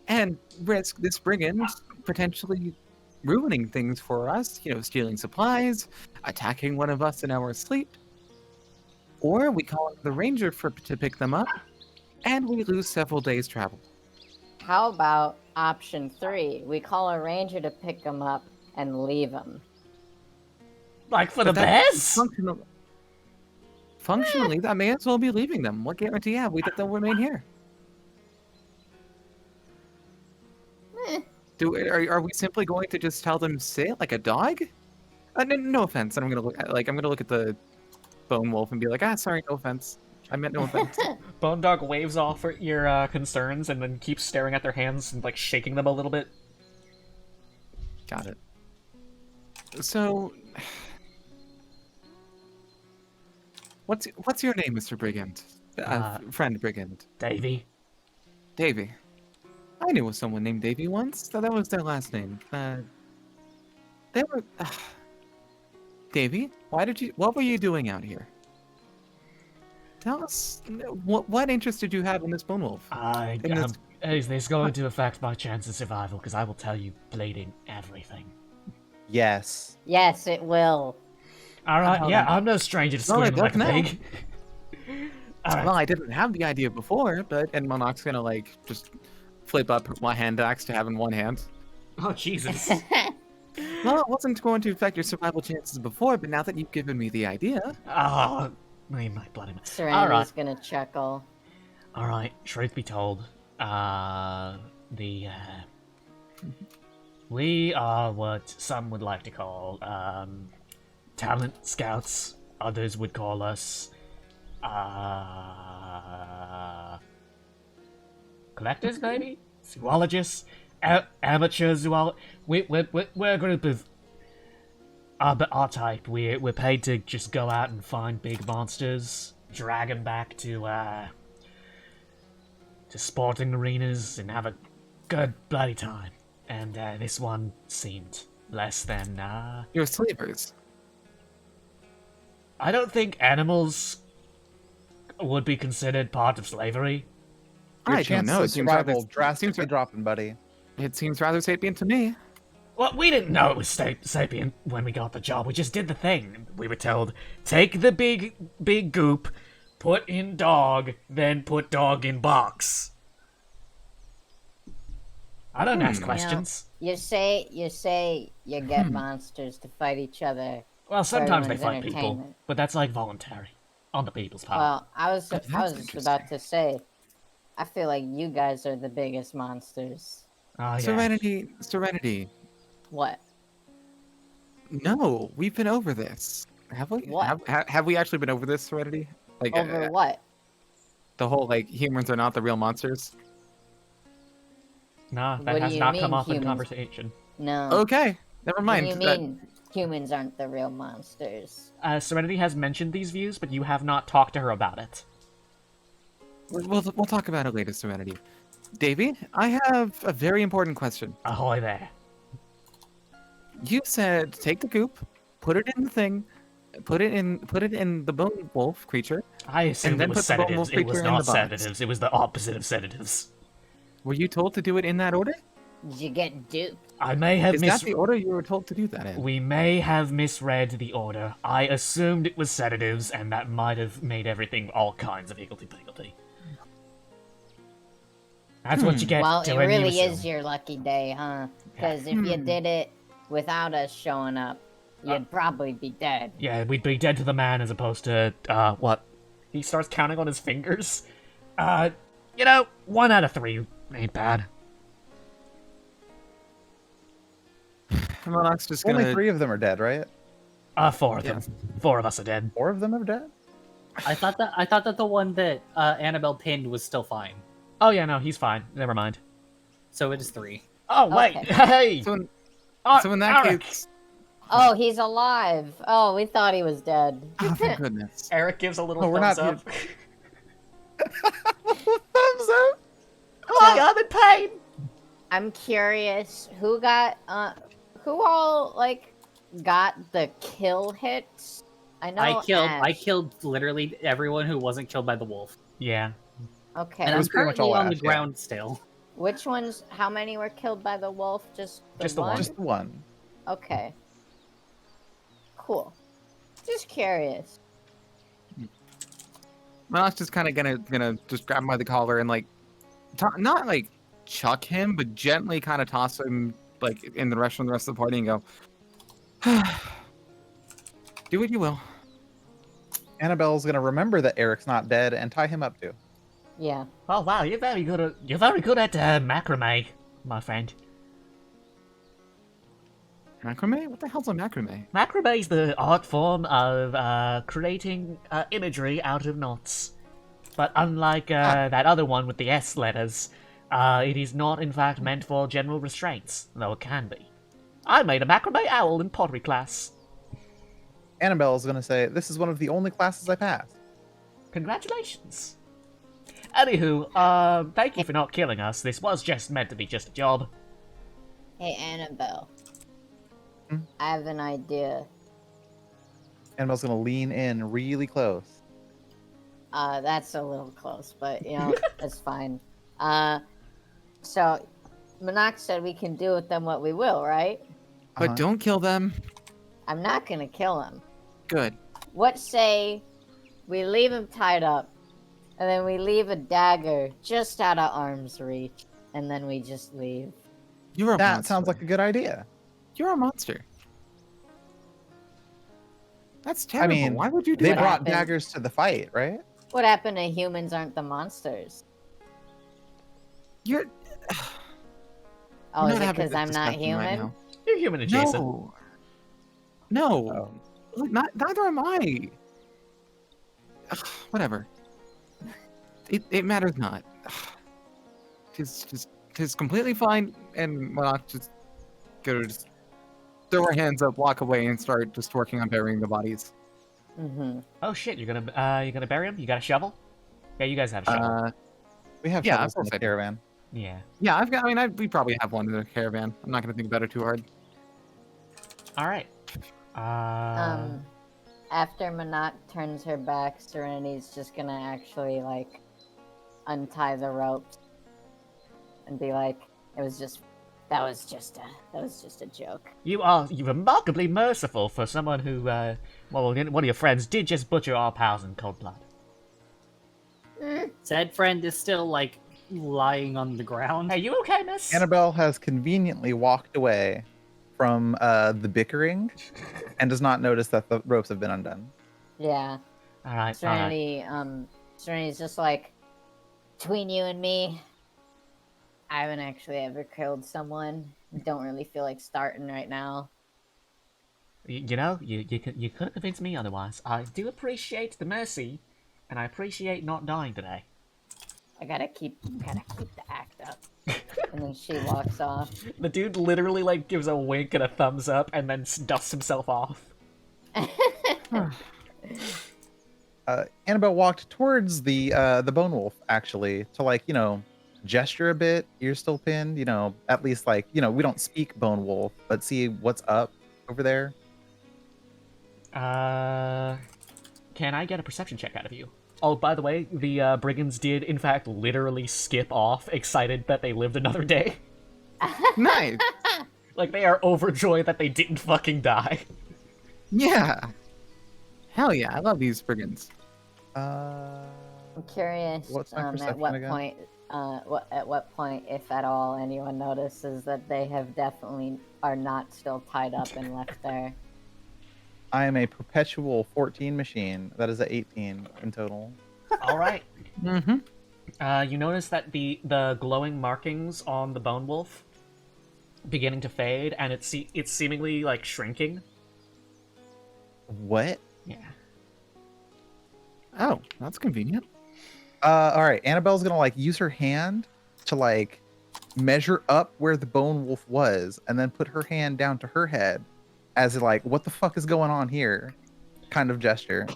and risk this brigand potentially ruining things for us, stealing supplies, attacking one of us in our sleep. Or we call the ranger to pick them up, and we lose several days' travel. How about option 3? We call a ranger to pick them up and leave them. Like for the bears? Functionally, that may as well be leaving them. What guarantee have we that they'll remain here? Are we simply going to just tell them sit like a dog? No offense. And I'm gonna look at the Bone Wolf and be like, sorry, no offense. I meant no offense. Bone Dog waves off your concerns and then keeps staring at their hands and like shaking them a little bit. Got it. So, what's your name, Mr. Brigand? Friend Brigand. Davy. Davy. I knew someone named Davy once. That was their last name. They were. Davy, what were you doing out here? Tell us, what interest did you have in this Bone Wolf? Is this going to affect my chance of survival? Because I will tell you bleeding everything. Yes. Yes, it will. Alright, yeah, I'm no stranger to screaming like a pig. Right. Well, I didn't have the idea before, and Monarch's gonna, just flip up my hand axe to have in one hand. Oh, Jesus. Well, it wasn't going to affect your survival chances before, but now that you've given me the idea... Oh, my bloody... Serenity's gonna chuckle. Alright, truth be told, we are what some would like to call, talent scouts. Others would call us, collectors, maybe? Zoologists? Amateur zoologists? We're a group of our type. We're paid to just go out and find big monsters, drag them back to sporting arenas and have a good bloody time. And this one seemed less than You're slavers. I don't think animals would be considered part of slavery. Your chances of survival drastically dropping, buddy. It seems rather sapient to me. Well, we didn't know it was sapient when we got the job. We just did the thing. We were told, take the big goop, put in dog, then put dog in box. I don't ask questions. You say you get monsters to fight each other. Well, sometimes they fight people, but that's voluntary on the people's part. Well, I was just about to say, I feel like you guys are the biggest monsters. Oh, yeah. Serenity. What? No, we've been over this. Have we? What? Have we actually been over this, Serenity? Over what? The whole humans are not the real monsters. Nah, that has not come up in conversation. No. Okay, never mind. What do you mean humans aren't the real monsters? Serenity has mentioned these views, but you have not talked to her about it. We'll talk about it later, Serenity. Davy, I have a very important question. Ahoy there. You said take the goop, put it in the thing, Put it in the bone wolf creature. I assumed then it was put the bone sedatives. wolf It was creature in not the box. sedatives. It was the opposite of sedatives. Were you told to do it in that order? Did you get duped? I may have Is that the order you were told to do that in? We may have misread the order. I assumed it was sedatives, and that might have made everything all kinds of higgledy-piggledy. That's what you get Well, it when you really assume. is your lucky day, huh? Because if you did it without us showing up, you'd probably be dead. Yeah, we'd be dead to the man as opposed to, what? He starts counting on his fingers? 1 out of 3 ain't bad. Monarch's just Only gonna. 3 of them are dead, right? 4 of them. 4 of us are dead. 4 of them are dead. I thought that the one that Annabelle pinned was still fine. Oh yeah, no, he's fine. Never mind. So it is 3. Oh, wait! Okay. Hey! So in that Eric! case. Oh, he's alive. Oh, we thought he was dead. Oh, for goodness. Eric gives a little Oh, we're thumbs not up. Thumbs up. I'm in pain! I'm curious, who all, like, got the kill hits? I know I Ash. killed literally everyone who wasn't killed by the wolf. Yeah. Okay. And I'm was pretty much currently all on the Ash, yeah. ground still. Which ones, how many were killed by the wolf? Just Just the one. Just the one. Okay. Cool. Just curious. Monarch's just kind of gonna just grab him by the collar and like, not like chuck him, but gently kind of toss him like in the rest of the party and go, do what you will. Annabelle's gonna remember that Eric's not dead and tie him up too. Yeah. Oh wow, you're very good at macrame, my friend. Macrame? What the hell's a macrame? Macrame is the art form of creating imagery out of knots. But unlike that other one with the S letters, it is not in fact meant for general restraints, though it can be. I made a macrame owl in pottery class. Annabelle's gonna say, "This is one of the only classes I passed." Congratulations. Anywho, thank you for not killing us. This was just meant to be just a job. Hey, Annabelle. Hmm? I have an idea. Annabelle's gonna lean in really close. That's a little close, but, you know, that's fine. So, Monarch said we can do with them what we will, right? But Uh-huh. don't kill them. I'm not gonna kill him. Good. What say we leave him tied up, and then we leave a dagger just out of arm's reach, and then we just leave? You're a That monster. sounds like a good idea. You're a monster. That's terrible. mean, Why would you do They What that? brought happened? daggers to the fight, right? What happened to humans aren't the monsters? You're Oh, we're is not it having because this I'm not discussion right human? now. You're human adjacent. No. No. Oh. Look, neither am I. Ugh, whatever. It matters not. Tis completely fine, and Monarch just go just throw her hands up, walk away, and start just working on burying the bodies. Mm-hmm. Oh shit, you're gonna bury him? You got a shovel? Yeah, you guys have a shovel. We have Yeah, shovels of in course the I do. caravan. Yeah. Yeah, we probably have one in the caravan. I'm not gonna think about it too hard. Alright. After Monarch turns her back, Serenity's just gonna actually, like, untie the ropes and be like, that was just a joke. You're remarkably merciful for someone who, well, one of your friends did just butcher our pals in cold blood. Said friend is still like lying on the ground. Hey, you okay, miss? Annabelle has conveniently walked away from the bickering and does not notice that the ropes have been undone. Yeah. Alright, alright. Serenity's just like, between you and me, I haven't actually ever killed someone. Don't really feel like starting right now. You know, you couldn't convince me otherwise. I do appreciate the mercy, and I appreciate not dying today. I gotta keep the act up. And then she walks off. The dude literally, like, gives a wink and a thumbs up, and then dusts himself off. Annabelle walked towards the bone wolf, actually, to, like, you know, gesture a bit. Ears still pinned, you know, at least, like, you know, we don't speak bone wolf, but see what's up over there. Can I get a perception check out of you? Oh, by the way, the brigands did, in fact, literally skip off, excited that they lived another day. Nice. Like, they are overjoyed that they didn't fucking die. Yeah. Hell yeah, I love these brigands. Uh, I'm curious What's my at perception what again? point, at what point, if at all, anyone notices that they have definitely are not still tied up and left there. I am a perpetual 14 machine. That is a 18 in total. All right. Mm-hmm. You notice that the glowing markings on the bone wolf beginning to fade, and it's seemingly like shrinking. What? Yeah. Oh, that's convenient. All right. Annabelle's gonna like use her hand to like measure up where the bone wolf was, and then put her hand down to her head, as like, what the fuck is going on here? Kind of gesture.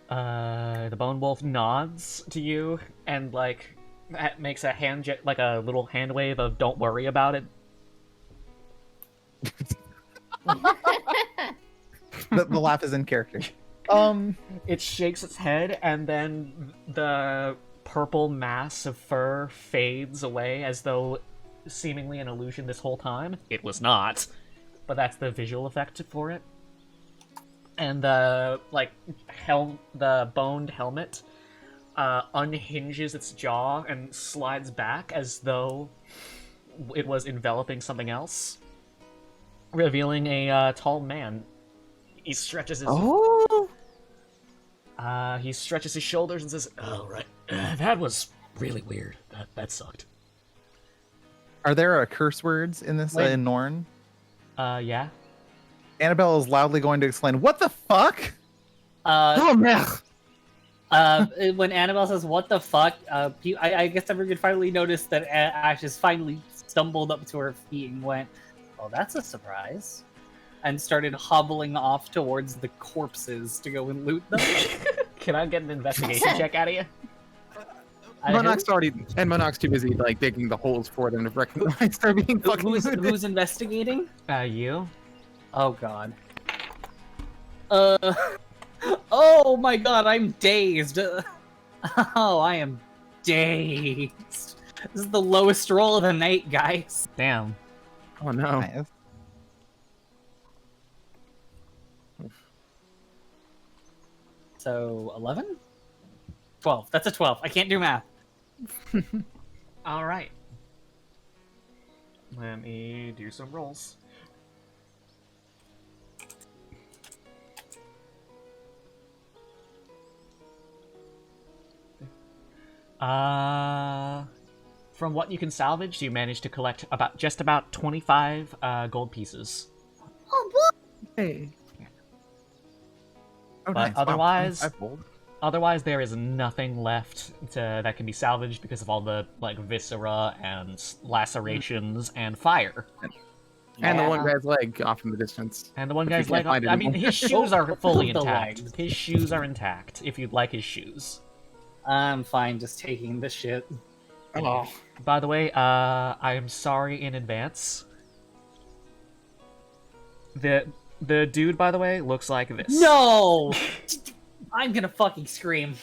The bone wolf nods to you and like makes a like a little hand wave of "Don't worry about it." The laugh is in character. It shakes its head, and then the purple mass of fur fades away as though seemingly an illusion this whole time. It was not, but that's the visual effect for it. And the the boned helmet unhinges its jaw and slides back as though it was enveloping something else, revealing a tall man. He stretches his he stretches his shoulders and says, "Oh right, that was really weird. That sucked." Are there curse words in this in Norn? Yeah. Annabelle is loudly going to exclaim, "What the fuck?" Oh man. When Annabelle says "What the fuck," I guess everyone finally noticed that Ash has finally stumbled up to her feet and went, "Oh, that's a surprise," and started hobbling off towards the corpses to go and loot them. Can I get an investigation check out of you? Monarch's too busy like digging the holes for them to recognize they're being fucking looted. Who's investigating? You? Oh god. Oh my god, I'm dazed. Oh, I am dazed. This is the lowest roll of the night, guys. Damn. Oh no. Nice. So 11? 12. That's a 12. I can't do math. All right. Let me do some rolls. From what you can salvage, you manage to collect just about 25 gold pieces. Hey. Oh, But nice. Wow, otherwise, 25 gold. otherwise there is nothing left that can be salvaged because of all the like viscera and lacerations and fire. And the one Yeah. guy's leg off in the distance. And the one If you guy's can't leg. find it I mean, anymore. his shoes are fully The intact. legs. His shoes are intact. If you'd like his shoes. I'm fine just taking the shit. Oh. By the way, I am sorry in advance. The dude, by the way, looks like this. No! I'm gonna fucking scream.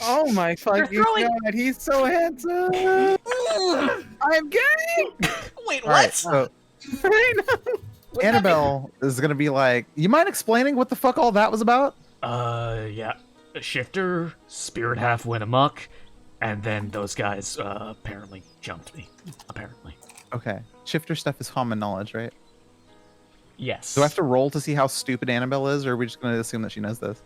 Oh my fucking throwing- god, he's so handsome! I'm gay! Wait, All right, so I know. Annabelle is gonna be like, "You mind explaining what the fuck all that was about?" Yeah. Shifter, Spirit Half went amok, and then those guys, apparently jumped me. Apparently. Okay. Shifter stuff is common knowledge, right? Yes. Do I have to roll to see how stupid Annabelle is, or are we just gonna assume that she knows this?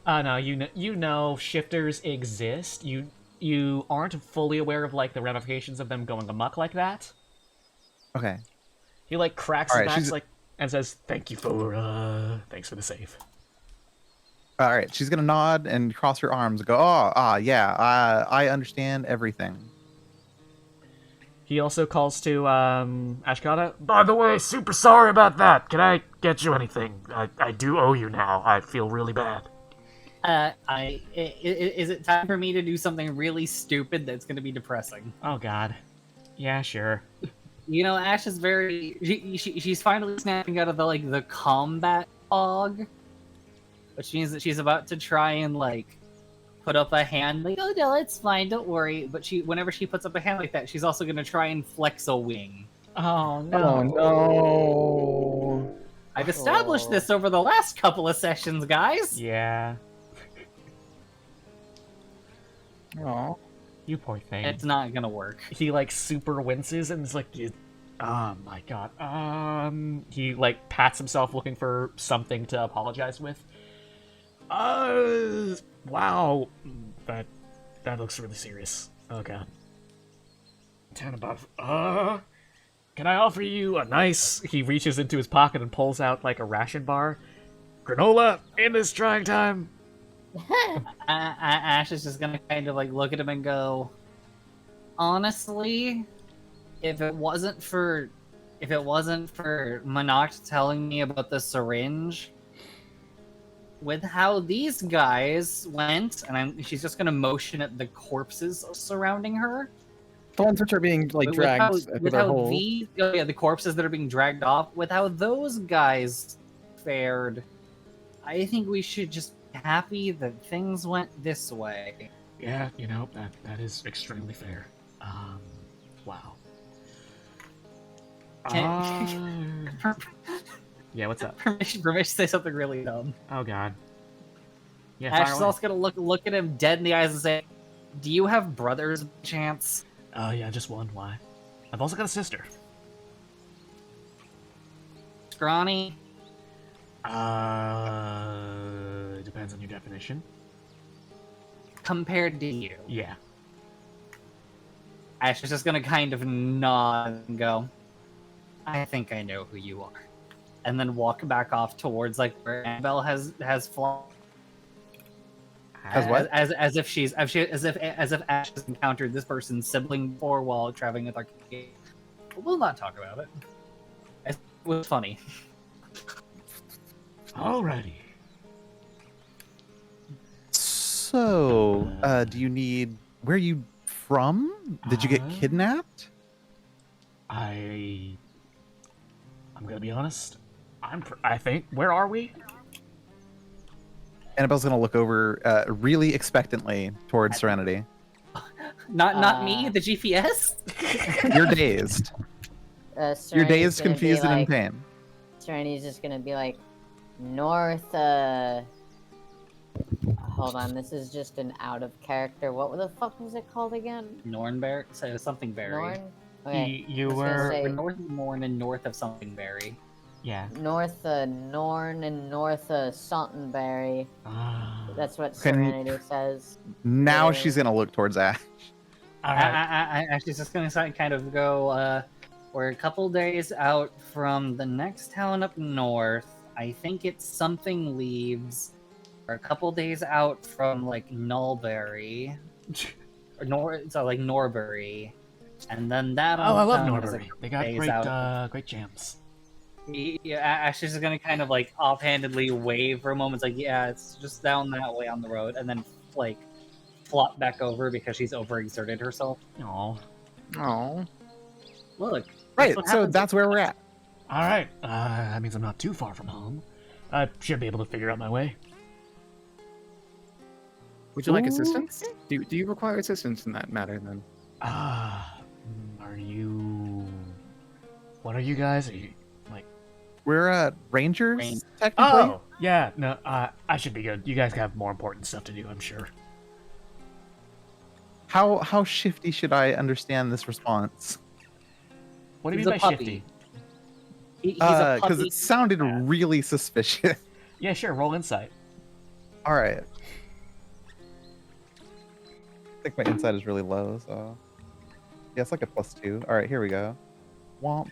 No, you know shifters exist. You aren't fully aware of like the ramifications of them going amok like that. Okay. He like cracks All his right, back she's- like and says, thanks for the save. All right. She's gonna nod and cross her arms and go, "Oh, yeah. I understand everything." He also calls to Ashkata. By the way, super sorry about that. Can I get you anything? I do owe you now. I feel really bad. Is it time for me to do something really stupid that's gonna be depressing? Oh god. Yeah, sure. You know, Ash is very. She's finally snapping out of the combat fog, which means that she's about to try and put up a hand. Like, oh no, it's fine, don't worry. But whenever she puts up a hand like that, she's also gonna try and flex a wing. Oh no! Oh no! I've established this over the last couple of sessions, guys. Yeah. Oh. You poor thing. It's not gonna work. He super winces and is like, oh my god. He pats himself looking for something to apologize with. Wow. That looks really serious. Oh god. Tanabov. Can I offer you a nice... He reaches into his pocket and pulls out a ration bar. Granola in this trying time. Ash is just gonna kind of look at him and go, honestly, if it wasn't for Monoct telling me about the syringe, with how these guys went, and she's just gonna motion at the corpses surrounding her. The ones which are being dragged with our whole... the corpses that are being dragged off, with how those guys fared, I think we should just happy that things went this way. Yeah, that is extremely fair. Wow. Yeah, what's up? Permission to say something really dumb. Oh god. Yeah, Ash is also gonna look at him dead in the eyes and say, "Do you have brothers, by chance?" Oh yeah, just one. Why? I've also got a sister. Scrawny. Depends on your definition. Compared to you. Yeah. Ash is just gonna kind of nod and go, I think I know who you are. And then walk back off towards where Annabelle has flown. As what? As if Ash has encountered this person's sibling before while traveling with our kid. We'll not talk about it. It was funny. Alrighty. So, do you need... Where are you from? Did you get kidnapped? I'm gonna be honest. I think... Where are we? Annabelle's gonna look over really expectantly towards Serenity. Not me, the GPS? You're dazed. You're dazed, confused, and in pain. Serenity's just gonna be north, hold on, this is just an out of character. What the fuck was it called again? Nornberry? So something berry. Norn? Okay. You were... We're north of Norn and north of something berry. Yeah. North, Norn and north, Saltonberry. That's what Can- Serenity says. Now Yeah. she's gonna look towards Ash. She's just gonna kind of go, we're a couple days out from the next town up north. I think it's something leaves. We're a couple days out from Nullberry. Or Norbury. And then that Oh, I love town is Norbury. They got days great, out. great jams. Yeah, Ash is gonna kind of offhandedly wave for a moment. It's yeah, it's just down that way on the road, and then flop back over because she's overexerted herself. Aw. Oh. Look. Right, so that's where we're at. Alright, that means I'm not too far from home. I should be able to figure out my way. Would you like assistance? Do you require assistance in that matter then? Are you... What are you guys? Are you, We're rangers, Range- technically. Oh! Yeah, no, I should be good. You guys have more important stuff to do, I'm sure. How shifty should I understand this response? What do you He's mean a by puppy. shifty? He's a Because puppy. it sounded really suspicious. Yeah, sure, roll insight. All right. I think my insight is really low, so yeah, it's a +2. All right, here we go. Womp.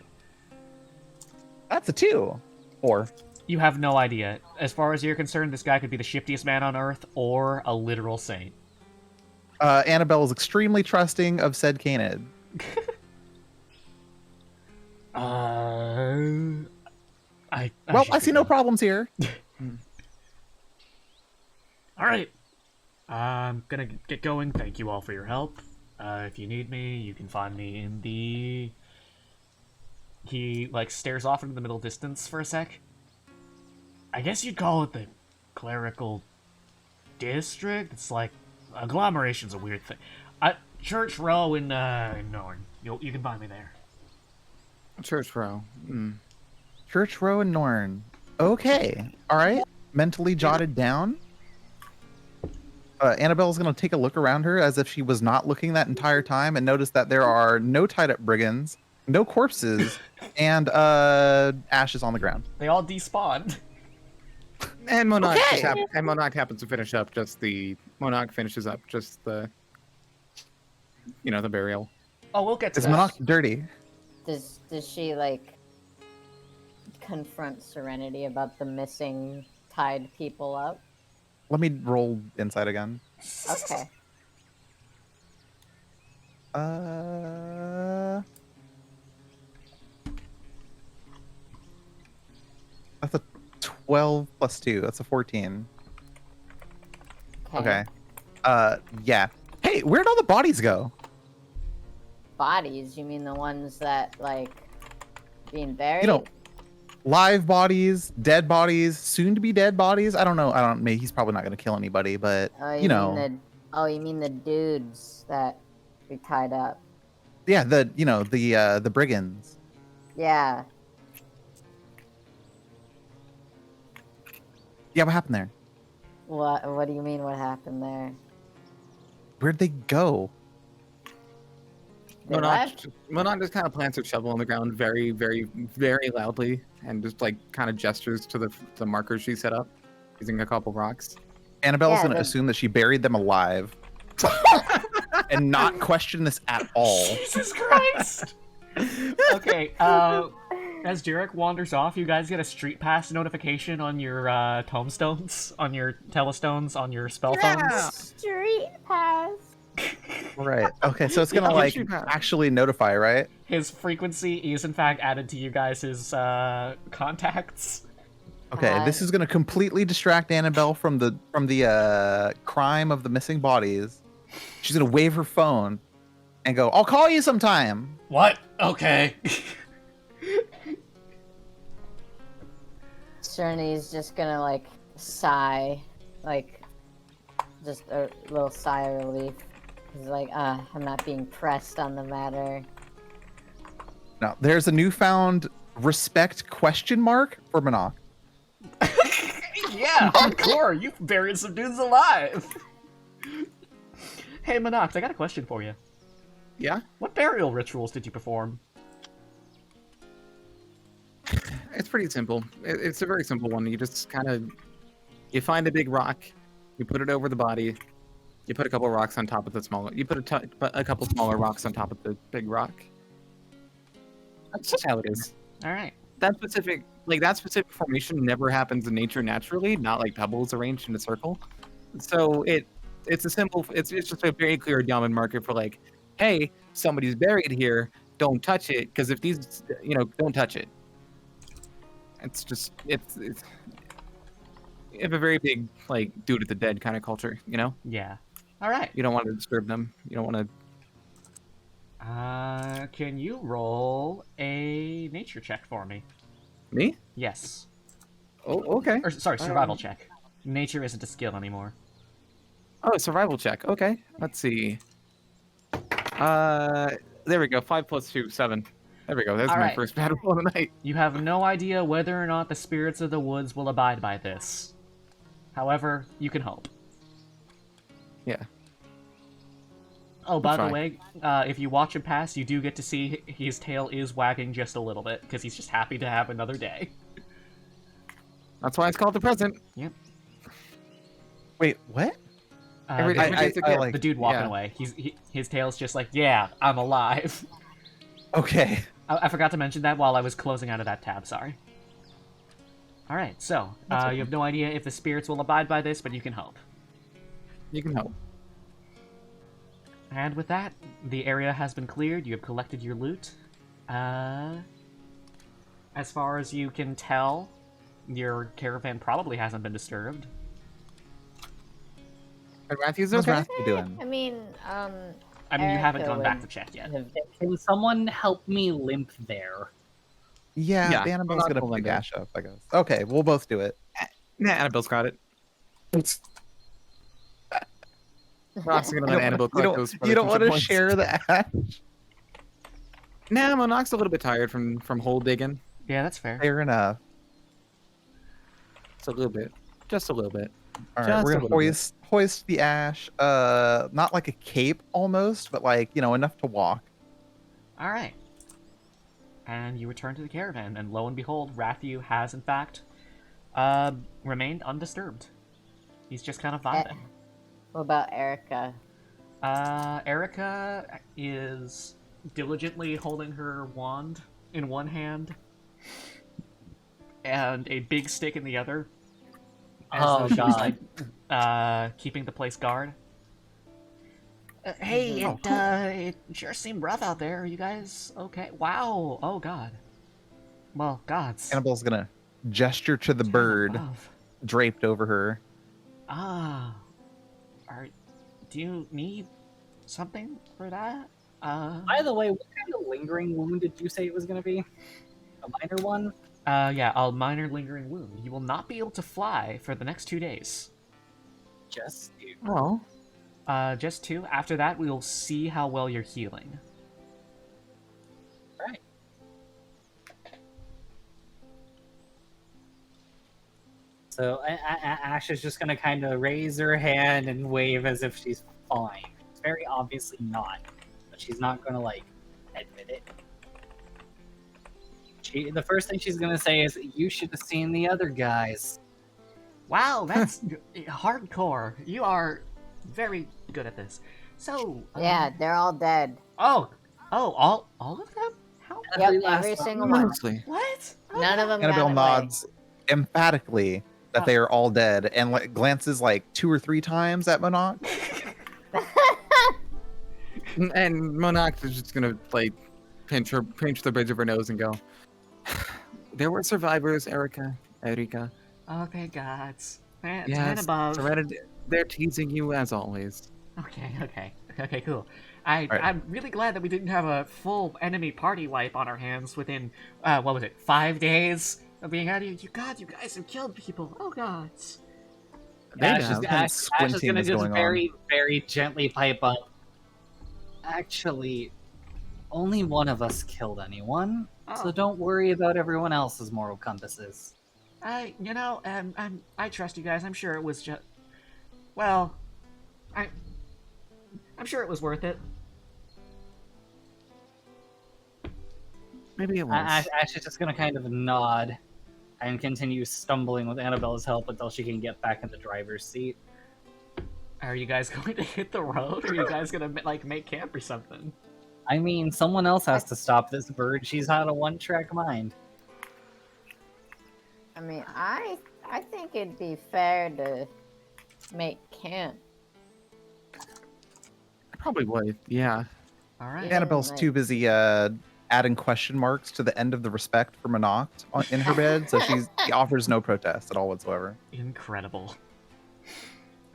That's a 2. 4. You have no idea. As far as you're concerned, this guy could be the shiftiest man on Earth or a literal saint. Annabelle is extremely trusting of said Canid. I see no problems here. All right. I'm gonna get going. Thank you all for your help. If you need me, you can find me in the he like stares off into the middle distance for a sec. I guess you'd call it the clerical district. It's like agglomeration's a weird thing. Church Row in Norn. You can find me there. Church Row. Church Row in Norn. Okay. All right. Mentally jotted down. Annabelle's going to take a look around her as if she was not looking that entire time and notice that there are no tied up brigands, no corpses, and ashes on the ground. They all despawned. And Monarch, Okay. Monarch happens to finish up Monarch finishes up just the, the burial. Oh, we'll get to Is that. Monarch dirty? Does she like confront Serenity about the missing tied people up? Let me roll insight again. Okay. That's a 12 plus 2. That's a 14. Okay. Yeah. Hey, where'd all the bodies go? Bodies? You mean the ones that like being buried? You know, live bodies, dead bodies, soon to be dead bodies. I don't know. Maybe he's probably not going to kill anybody, but you know. You mean the dudes that we tied up? Yeah, the brigands. Yeah. Yeah, what happened there? What do you mean? What happened there? Where'd they go? They Monarch left? just kind of plants her shovel on the ground very, very, very loudly and just like kind of gestures to the markers she set up using a couple rocks. Annabelle's Yeah, going to assume that she buried them alive and not question this at all. Jesus Christ! Okay, as Jarek wanders off, you guys get a street pass notification on your tombstones, on your telestones, on your spell phones. Street pass. Right. Okay, so it's going to Yeah, like shoot that. actually notify, right? His frequency is in fact added to you guys' contacts. Okay, this is going to completely distract Annabelle from the crime of the missing bodies. She's going to wave her phone and go, "I'll call you sometime." What? Okay. Cerny's just gonna like sigh, like just a little sigh of relief. He's like, I'm not being pressed on the matter. Now, there's a newfound respect question mark for Monarch. Yeah, hardcore. You've buried some dudes alive. Hey, Monox, I got a question for you. Yeah? What burial rituals did you perform? It's pretty simple. It's a very simple one. You just you find a big rock, you put it over the body, you put a couple rocks on top of the smaller. You put a couple smaller rocks on top of the big rock. That's just how it is. All right. That specific formation never happens in nature naturally. Not like pebbles arranged in a circle. So it's just a very clear diamond marker for like, hey, somebody's buried here. Don't touch it, because if these, don't touch it. It's you have a very big like dude at the dead kind of culture, Yeah. All right. You don't want to disturb them. You don't want to. Can you roll a nature check for me? Me? Yes. Oh, okay. Or sorry, survival check. Nature isn't a skill anymore. Oh, survival check. Okay. Let's see. There we go. 5 + 2, 7. There we go. That's All my right. first bad roll of the night. You have no idea whether or not the spirits of the woods will abide by this. However, you can hope. Yeah. Oh, by the Try. way, if you watch him pass, you do get to see his tail is wagging just a little bit, because he's just happy to have another day. That's why it's called the present. Yep. Wait, what? Every The- day's a gift. like- the dude walking yeah. away. His tail's just like, yeah, I'm alive. Okay. I forgot to mention that while I was closing out of that tab, sorry. Alright, so, you have no idea if the spirits will abide by this, but you can hope. You can help. And with that, the area has been cleared, you have collected your loot. As far as you can tell, your caravan probably hasn't been disturbed. And Matthew's How's okay? Rathke doing? I mean, I mean, you haven't Erica gone back would to check yet. Can someone help me limp there? Yeah, Yeah, Annabelle's I'm not gonna pulling pick it. Ash up, I guess. Okay, we'll both do it. Nah, Annabelle's got it. Rock's gonna let Annabelle collect those you don't want to points. share the Ash. Nah, Monarch's a little bit tired from hole digging. Yeah, that's fair. Fair enough. It's a little bit, just a little bit. All right, Just we're a gonna little bit. hoist the Ash. Not like a cape almost, but like enough to walk. All right. And you return to the caravan, and lo and behold, Rathu has in fact remained undisturbed. He's just kind of vibing. What about Erica? Erica is diligently holding her wand in one hand and a big stick in the other. As Oh, though she's, God. like, keeping the place guard. Hey, Oh, cool. it sure seemed rough out there. Are you guys okay? Wow. Oh, God. Well, gods. Annabelle's gonna gesture to the Time bird above. draped over her. Ah. Do you need something for that? By the way, what kind of lingering wound did you say it was going to be? A minor one? Yeah, a minor lingering wound. You will not be able to fly for the next 2 days. Just you. Oh, Just 2. After that, we will see how well you're healing. Right. So Ash is just going to kind of raise her hand and wave as if she's fine. It's very obviously not, but she's not going to like admit it. The first thing she's going to say is, "You should have seen the other guys." Wow, that's hardcore. You are very good at this. So, Yeah, they're all dead. Oh, all of them? How? Yep, last every one. single one. mostly. What? None of them Annabelle got nods emphatically that they are all dead and glances like 2 or 3 times at Monarch. And Monarch is just gonna like pinch the bridge of her nose and go. There were survivors, Erika. Okay, gods. Man, Yes, 10 above. they're teasing you as always. Okay, cool. right. I'm really glad that we didn't have a full enemy party wipe on our hands within, what was it, 5 days of being out of here? You guys have killed people. Oh, gods. Ash have. Ash is going Squinting to is just going on. very, very gently pipe up. Actually, only one of us killed anyone, so Oh. don't worry about everyone else's moral compasses. I trust you guys. I'm sure it was just, well, I'm sure it was worth it. Maybe it was. Ash is just going to kind of nod and continue stumbling with Annabelle's help until she can get back in the driver's seat. Are you guys going to hit the road? Or are you guys gonna like make camp or something? I mean, someone else has to stop this bird. She's on a one-track mind. I mean, I think it'd be fair to make camp. Probably would. Yeah. All right. Yeah. Annabelle's too busy adding question marks to the end of the respect for Monarch in her bed, so she offers no protest at all whatsoever. Incredible.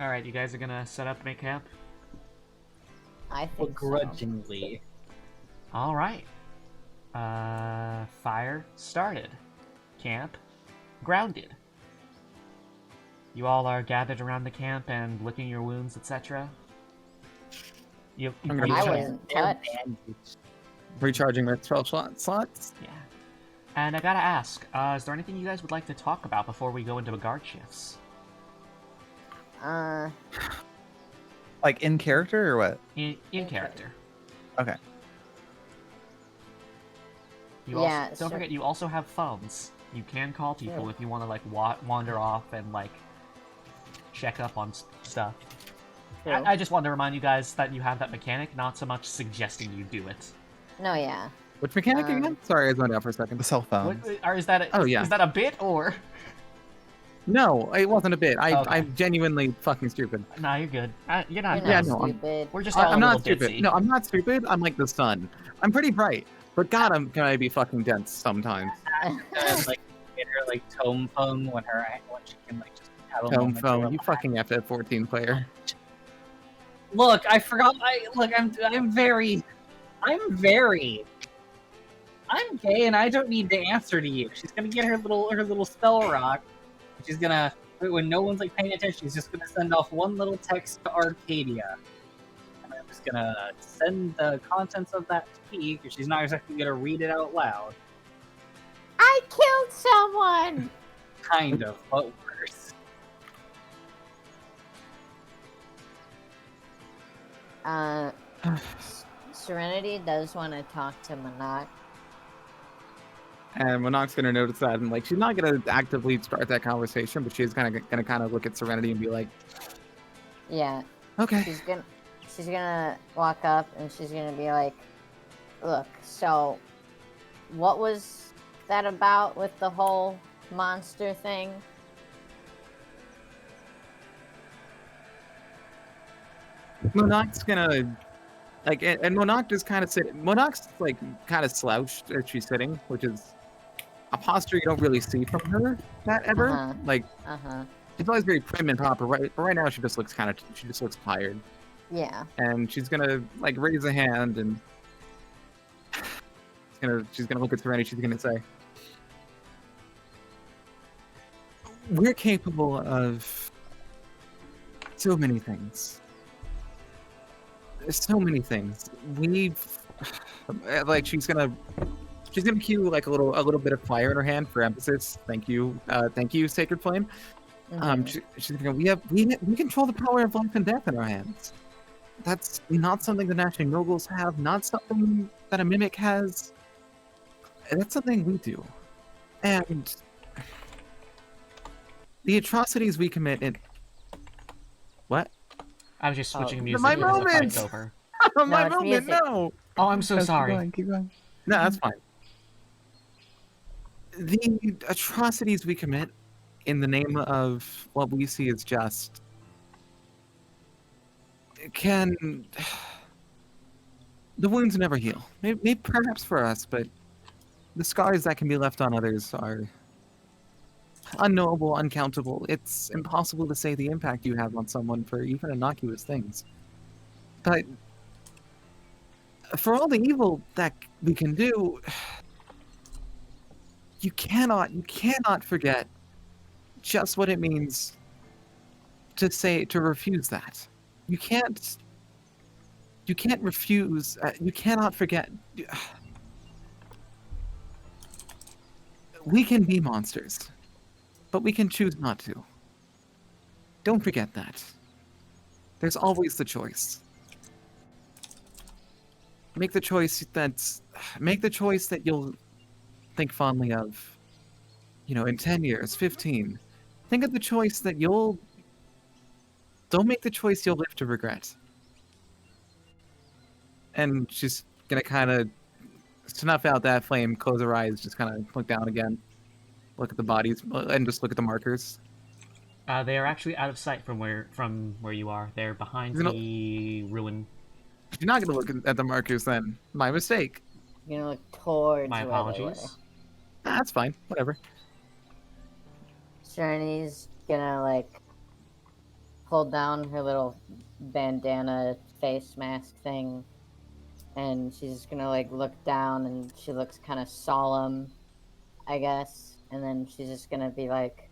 All right, you guys are gonna set up, make camp. I think so. Begrudgingly. All right. Fire started. Camp grounded. You all are gathered around the camp and licking your wounds, etc. You I'm gonna you- I Recharge. wasn't touched. Recharging my spell slots. Yeah. And I gotta ask, is there anything you guys would like to talk about before we go into guard shifts? Like in character or what? In character. Okay. You Yeah, also, don't so- forget, you also have phones. You can call people Sure. if you want to like wander off and like check up on stuff. True. I just wanted to remind you guys that you have that mechanic, not so much suggesting you do it. No, yeah. Which mechanic Um, again? Sorry, I zoned out for a second. The cell phone. What, or is that a, Oh, yeah. is that a bit or? No, it wasn't a bit. Okay. I'm genuinely fucking stupid. No, you're good. You're not. You're Yeah, not no, I'm- stupid. We're just all I'm a not little stupid. ditzy. No, I'm not stupid. I'm like the sun. I'm pretty bright, but God, can I be fucking dense sometimes? Like get her like tome phone when she can like just have a Home moment to phone. You relax. fucking have to have 14 player. Look, I forgot. I'm I'm gay and I don't need to answer to you. She's gonna get her little spell rock. She's gonna, when no one's like paying attention, she's just gonna send off one little text to Arcadia. And I'm just gonna send the contents of that to me, because she's not exactly gonna read it out loud. I killed someone! Kind of, but worse. Serenity does want to talk to Monarch. And Monarch's gonna notice that, and like she's not gonna actively start that conversation, but she's gonna kind of look at Serenity and be like, Yeah. "Okay." She's gonna walk up and she's gonna be like, "Look, so what was that about with the whole monster thing?" Monarch's gonna like, and Monarch just kind of Monarch's like kind of slouched as she's sitting, which is a posture you don't really see from her that ever. Uh-huh. Like, she's always very prim and proper, right? But right now she just looks tired. Yeah. And she's gonna like raise a hand and she's gonna look at Serenity. She's gonna say, "We're capable of so many things. There's so many things. We've like she's gonna cue like a little bit of fire in her hand for emphasis. Thank you, Sacred Flame. She's gonna we control the power of life and death in our hands. That's not something the Gnashing Nobles have. Not something that a mimic has. That's something we do. And the atrocities we commit in what? I was just switching music. My because the moment! fight's over. My it's moment, music. no. Oh, I'm so sorry. Keep going. No, that's fine. The atrocities we commit in the name of what we see as just can... The wounds never heal. Maybe perhaps for us, but the scars that can be left on others are unknowable, uncountable. It's impossible to say the impact you have on someone for even innocuous things. But for all the evil that we can do, you cannot forget just what it means to refuse that. You can't refuse. You cannot forget. We can be monsters, but we can choose not to. Don't forget that. There's always the choice. Make the choice that you'll think fondly of, in 10 years, 15. Think of the choice that don't make the choice you'll live to regret. And she's gonna kind of snuff out that flame, close her eyes, just kind of look down again, look at the bodies, and just look at the markers. They are actually out of sight from where you are. They're behind the ruin. You're not gonna look at the markers then. My mistake. You're gonna look towards My where they apologies. That's fine. Whatever. Serenity's gonna pull down her little bandana face mask thing, and she's just gonna look down, and she looks kind of solemn, I guess, and then she's just gonna be like,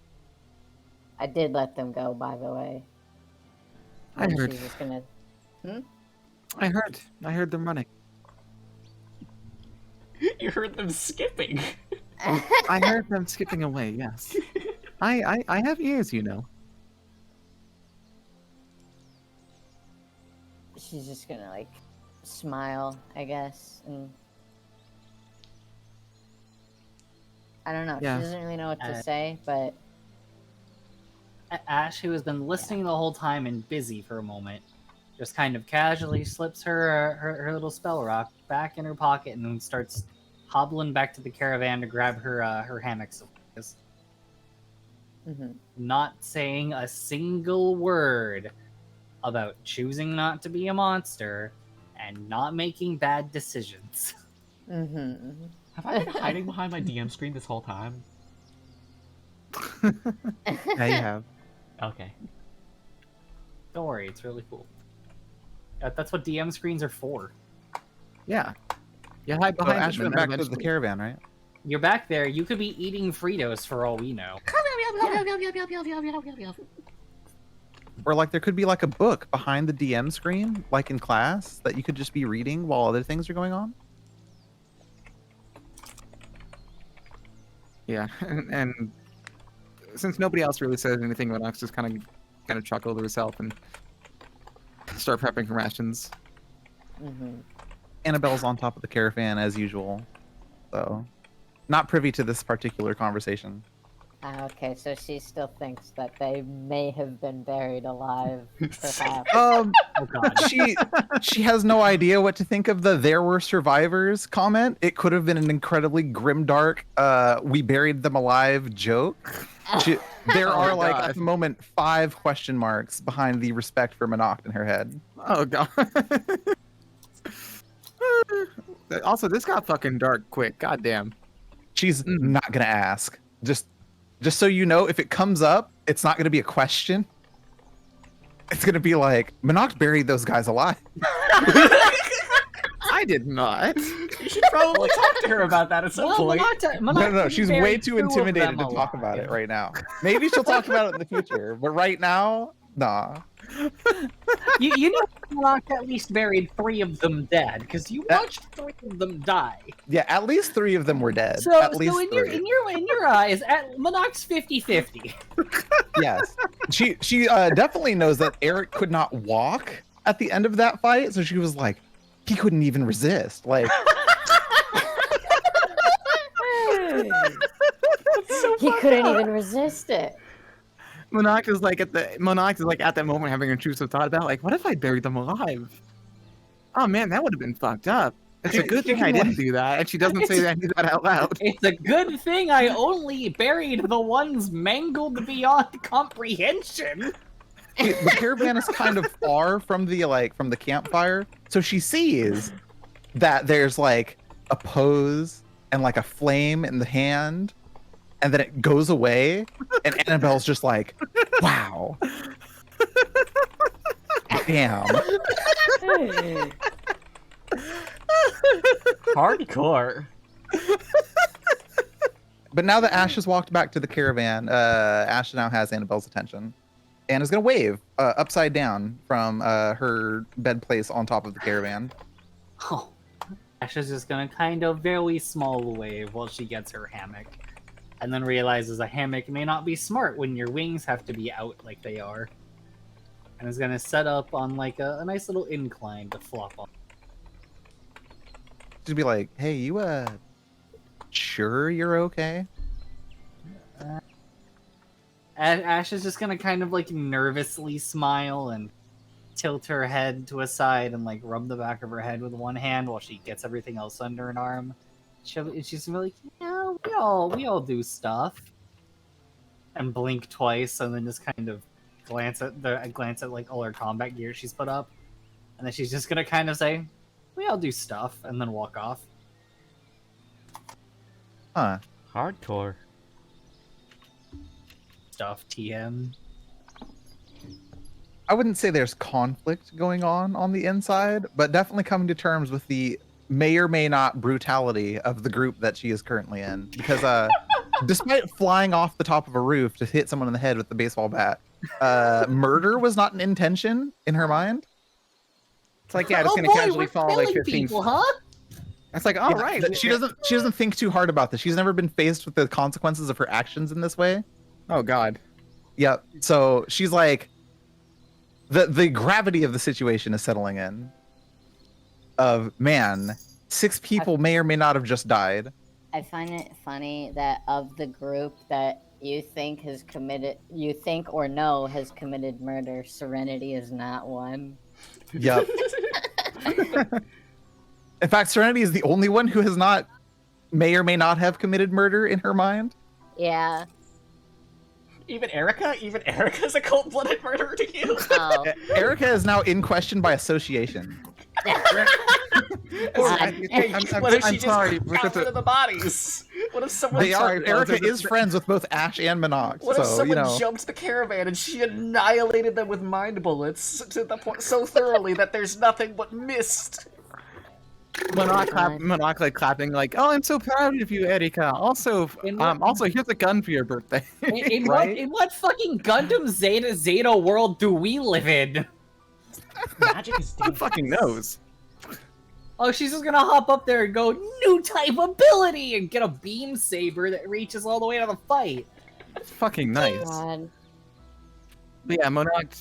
"I did let them go, by the way." I heard. She's just gonna. I heard them running. You heard them skipping. I heard them skipping away. Yes. I have ears, She's just gonna smile, I guess, and I don't know. Yeah. She doesn't really know what to say, but Ash, who has been listening the whole time and busy for a moment, just kind of casually slips her little spell rock back in her pocket and then starts hobbling back to the caravan to grab her hammock supplies. Not saying a single word about choosing not to be a monster and not making bad decisions. Have I been hiding behind my DM screen this whole time? Yeah, you have. Okay. Don't worry, it's really cool. That's what DM screens are for. Yeah. You hide So behind Ash him. went back to the caravan, right? You're back there. You could be eating Fritos for all we know. Or like there could be like a book behind the DM screen, like in class, that you could just be reading while other things are going on. Yeah, and since nobody else really says anything, Monox just kind of chuckle to herself and start prepping for rations. Annabelle's on top of the caravan as usual, so not privy to this particular conversation. Okay, so she still thinks that they may have been buried alive, perhaps. Oh god. She has no idea what to think of the "there were survivors" comment. It could have been an incredibly grimdark "we buried them alive" joke. There Oh are my like God. at the moment 5 question marks behind the respect for Monoct in her head. Oh god. Also, this got fucking dark quick. Goddamn. She's not gonna ask. Just so you know, if it comes up, it's not gonna be a question. It's gonna be like, Monoct buried those guys alive. I did not. You should probably talk to her about that at some point. No, she's way too intimidated to talk about it right now. Maybe she'll talk about it in the future, but right now, nah. You know, Monarch at least buried 3 of them dead because you watched 3 of them die. Yeah, at least 3 of them were dead. So, at least in 3. your eyes, Monarch's 50-50. Yes, she definitely knows that Eric could not walk at the end of that fight, so she was like, he couldn't even resist. Like, He couldn't even resist it. Monox is like at that moment having a intrusive thought about like, what if I buried them alive? Oh man, that would have been fucked up. It's a good thing I didn't do that, and she doesn't say that out loud. It's a good thing I only buried the ones mangled beyond comprehension. the caravan is kind of far from the campfire, so she sees that there's like a pose and like a flame in the hand, and then it goes away, and Annabelle's just like, wow. Damn. Hardcore. But now that Ash has walked back to the caravan, Ash now has Annabelle's attention and is going to wave upside down from her bed place on top of the caravan. Oh, Ash is just gonna kind of very small wave while she gets her hammock, and then realizes a hammock may not be smart when your wings have to be out like they are, and is gonna set up on like a nice little incline to flop on. She'd be like, hey, you sure you're okay? Ash is just gonna kind of like nervously smile and tilt her head to a side and like rub the back of her head with one hand while she gets everything else under an arm. She's gonna be like, yeah, we all do stuff, and blink twice, and then just kind of glance at like all her combat gear she's put up, and then she's just gonna kind of say, we all do stuff, and then walk off. Huh. Hardcore. Stuff TM. I wouldn't say there's conflict going on the inside, but definitely coming to terms with the may or may not brutality of the group that she is currently in. Because despite flying off the top of a roof to hit someone in the head with the baseball bat, murder was not an intention in her mind. It's like, yeah, just gonna casually fall like 15 people, huh? It's like, all right. She doesn't think too hard about this. She's never been faced with the consequences of her actions in this way. Oh god. Yep. So she's like, the gravity of the situation is settling in. Of man, 6 people may or may not have just died. I find it funny that of the group that you think or know has committed murder, Serenity is not one. Yep. In fact, Serenity is the only one who has not, may or may not have committed murder in her mind. Yeah. Even Erica? Even Erica's a cold-blooded murderer to you? Oh. Erica is now in question by association. I'm What if she sorry. just got rid of the bodies? What if someone Erica is friends with both Ash and Monox. What if So, someone jumped the caravan and she annihilated them with mind bullets to the point so thoroughly that there's nothing but mist? Monarch like clapping like, "Oh, I'm so proud of you, Erika. Also, also here's a gun for your birthday." In what fucking Gundam Zeta world do we live in? Magic is Who fucking knows? Oh, she's just gonna hop up there and go, new type ability, and get a beam saber that reaches all the way to the fight. Fucking nice. God. But yeah, Monarch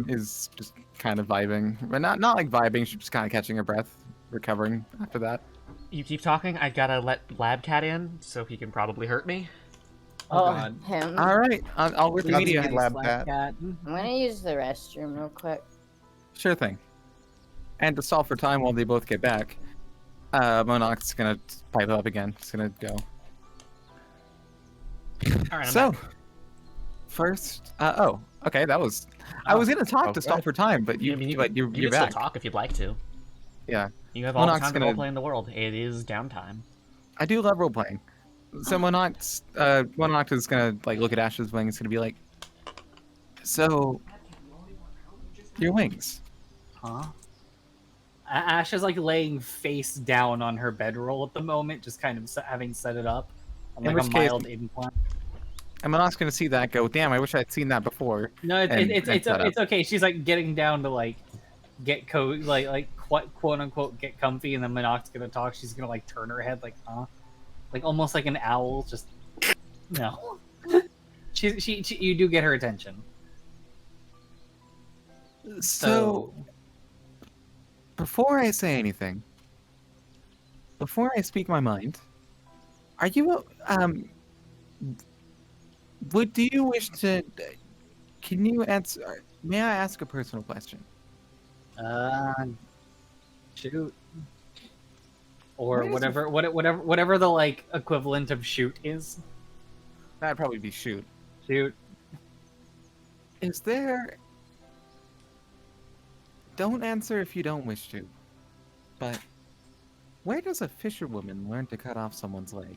is just kind of vibing, but not like vibing. She's just kind of catching her breath, recovering after that. You keep talking. I gotta let Labcat in, so he can probably hurt me. Oh god. Him. All right, I'll with Godspeed, media. Labcat. I'm gonna use the restroom real quick. Sure thing. And to solve for time while they both get back, Monarch's gonna pipe up again. It's gonna go. All right. So, first, oh, okay, that was. I was gonna talk to stall for time, but you you're can back. still talk if you'd like to. Yeah. You have all the Monarch's time to gonna- roleplay in the world. It is downtime. I do love role playing. So Monarch is gonna like look at Ash's wing. It's gonna be like, so your wings. Huh? Ash is like laying face down on her bedroll at the moment, just kind of having set it up. On, In like which a case- mild implant. And Monarch's gonna see that, go, damn, I wish I'd seen that before. No, and it's set up. okay. She's like getting down to like get quote unquote get comfy, and then Monarch's gonna talk. She's gonna like turn her head like, huh? Like almost like an owl, just no. she you do get her attention. So, before I say anything, before I speak my mind, are you do you wish to? Can you answer? May I ask a personal question? Shoot. Or What is whatever the like equivalent of shoot is. That'd probably be shoot. Shoot. Is there? Don't answer if you don't wish to. But where does a fisherwoman learn to cut off someone's leg?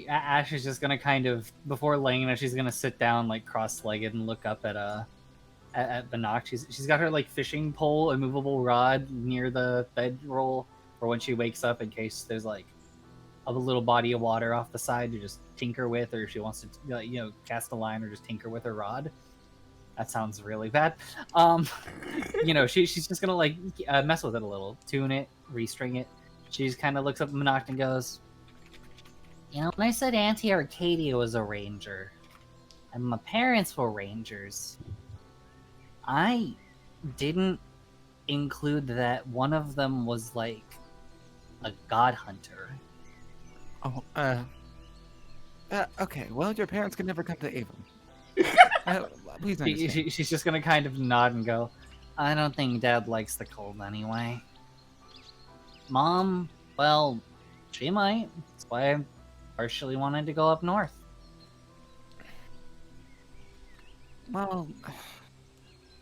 Ash is just gonna kind of, before laying there, she's gonna sit down like cross-legged and look up at Banach. She's got her like fishing pole, a movable rod near the bedroll for when she wakes up in case there's like a little body of water off the side to just tinker with, or if she wants to cast a line or just tinker with her rod. That sounds really bad. She's just gonna like mess with it a little, tune it, restring it. She just kind of looks up at Monarch and goes, when I said Auntie Arcadia was a ranger, and my parents were rangers, I didn't include that one of them was like a god hunter. Oh, okay. Well, your parents could never come to Avon. Please understand. She's just gonna kind of nod and go, I don't think Dad likes the cold anyway. Mom, well, she might. That's why I partially wanted to go up north. Well,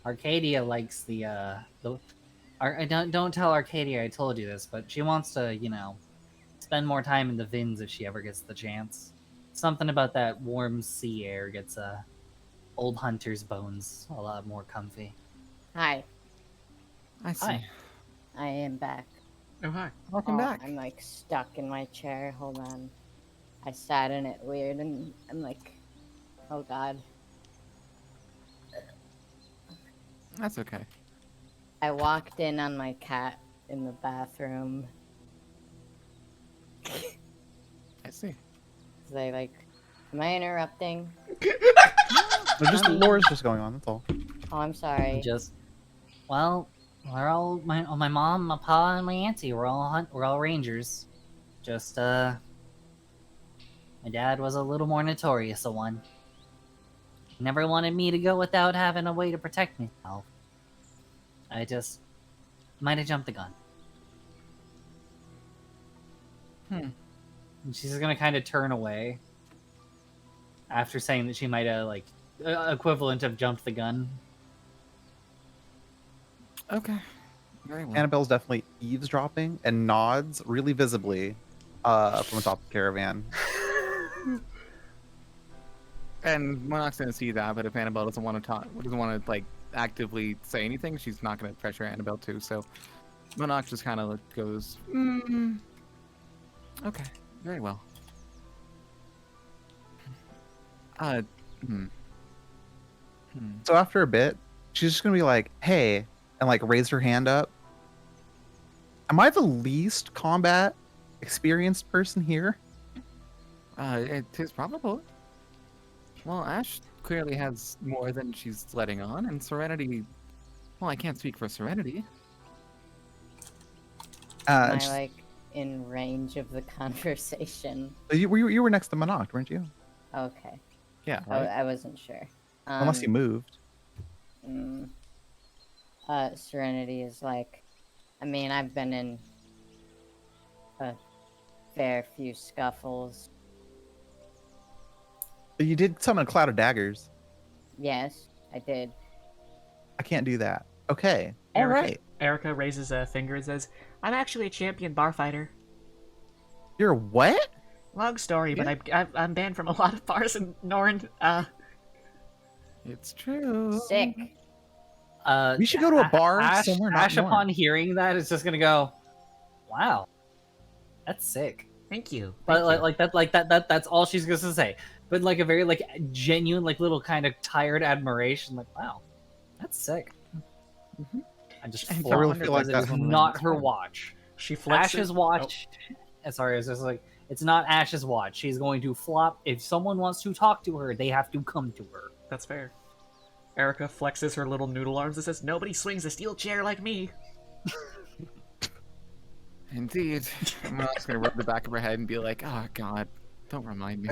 Arcadia likes don't tell Arcadia I told you this, but she wants to, spend more time in the Vins if she ever gets the chance. Something about that warm sea air gets old hunter's bones a lot more comfy. Hi, I see. Hi. I am back. Oh, hi. Welcome back. I'm like stuck in my chair. Hold on. I sat in it weird and I'm like, oh god. That's okay. I walked in on my cat in the bathroom. I see. They like, am I interrupting? Lore's just going on. That's all. Oh, I'm sorry. We're all my mom, my pa, and my auntie. We're all rangers. Just my dad was a little more notorious a one. He never wanted me to go without having a way to protect myself. I just might have jumped the gun. And she's gonna kind of turn away after saying that she might have equivalent of jumped the gun. Okay. Very well. Annabelle's definitely eavesdropping and nods really visibly from atop the caravan. And Monarch's gonna see that, but if Annabelle doesn't want to talk, doesn't want to like actively say anything, she's not gonna pressure Annabelle too. So Monarch just kind of goes, okay, very well. So after a bit, she's just gonna be like, "Hey," and like raise her hand up. Am I the least combat experienced person here? It is probable. Well, Ash clearly has more than she's letting on, and Serenity. Well, I can't speak for Serenity. Am I Just- like in range of the conversation? you were next to Monarch, weren't you? Okay. Yeah. I wasn't sure. Unless you moved. Serenity is like, I mean, I've been in a fair few scuffles. But you did summon a cloud of daggers. Yes, I did. I can't do that. Okay. All Erica, right. Erica raises a finger and says, "I'm actually a champion bar fighter." You're what? Long story, Yeah. but I'm banned from a lot of bars in Norn. It's true. Sick. We should go to a bar Ash, somewhere not Ash Norn. upon hearing that is just gonna go, "Wow, that's sick." Thank you. But Thank you. that's all she's gonna say. But like a very like genuine, like little kind of tired admiration, like, "Wow, that's sick." I just I flopped really feel like because it that's is one of not those her times. watch. She flexes. Ash's watch. Sorry, it's just like it's not Ash's watch. She's going to flop. If someone wants to talk to her, they have to come to her. That's fair. Erica flexes her little noodle arms and says, "Nobody swings a steel chair like me." Indeed. I'm just gonna rub the back of her head and be like, "Oh God, don't remind me."